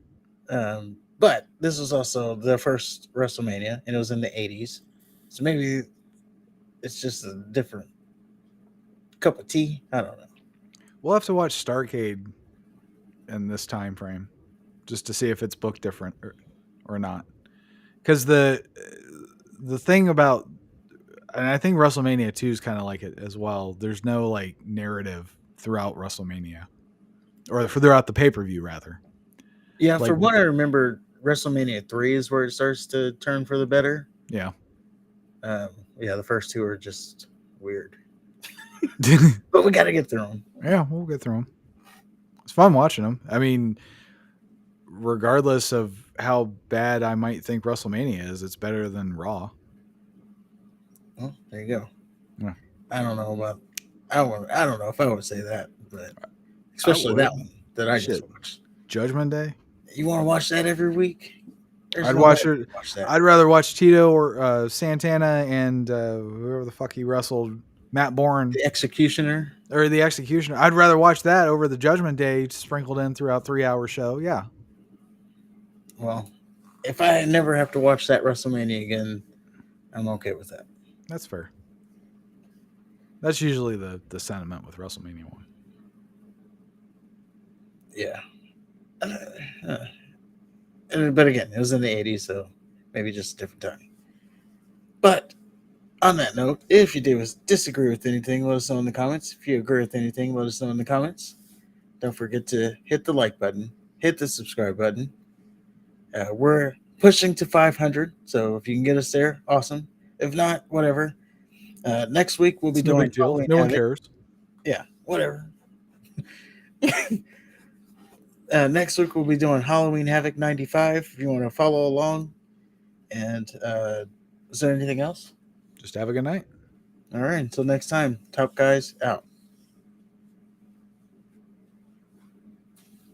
But this was also the first WrestleMania, and it was in the 80s. So maybe it's just a different cup of tea. I don't know. We'll have to watch Starrcade in this time frame just to see if it's booked different or not. Because the thing about, and I think WrestleMania 2 is kind of like it as well. There's no like narrative throughout WrestleMania, or throughout the pay-per-view rather. Yeah, Like, for what I remember, WrestleMania 3 is where it starts to turn for the better. Yeah. The first 2 are just weird. But we got to get through them. Yeah, we'll get through them. It's fun watching them. I mean, regardless of how bad I might think WrestleMania is, it's better than Raw. Well, there you go. Yeah. I don't know if I would say that, but especially that one that I just watched. Judgment Day. You want to watch that every week? I'd watch it. I'd rather watch Tito or Santana and whoever the fuck he wrestled, Matt Bourne, the Executioner. I'd rather watch that over the Judgment Day sprinkled in throughout 3-hour show. Yeah. Well, if I never have to watch that WrestleMania again, I'm okay with that. That's fair. That's usually the sentiment with WrestleMania 1. Yeah. But again, it was in the 80s, so maybe just a different time. But on that note, if you disagree with anything, let us know in the comments. If you agree with anything, let us know in the comments. Don't forget to hit the like button, hit the subscribe button. We're pushing to 500, so if you can get us there, awesome. If not, whatever. Next week we'll be doing Halloween No one Havoc. cares. Yeah, whatever. Next week we'll be doing Halloween Havoc 95 if you want to follow along. And is there anything else? Just have a good night. All right, until next time, Top Guys out.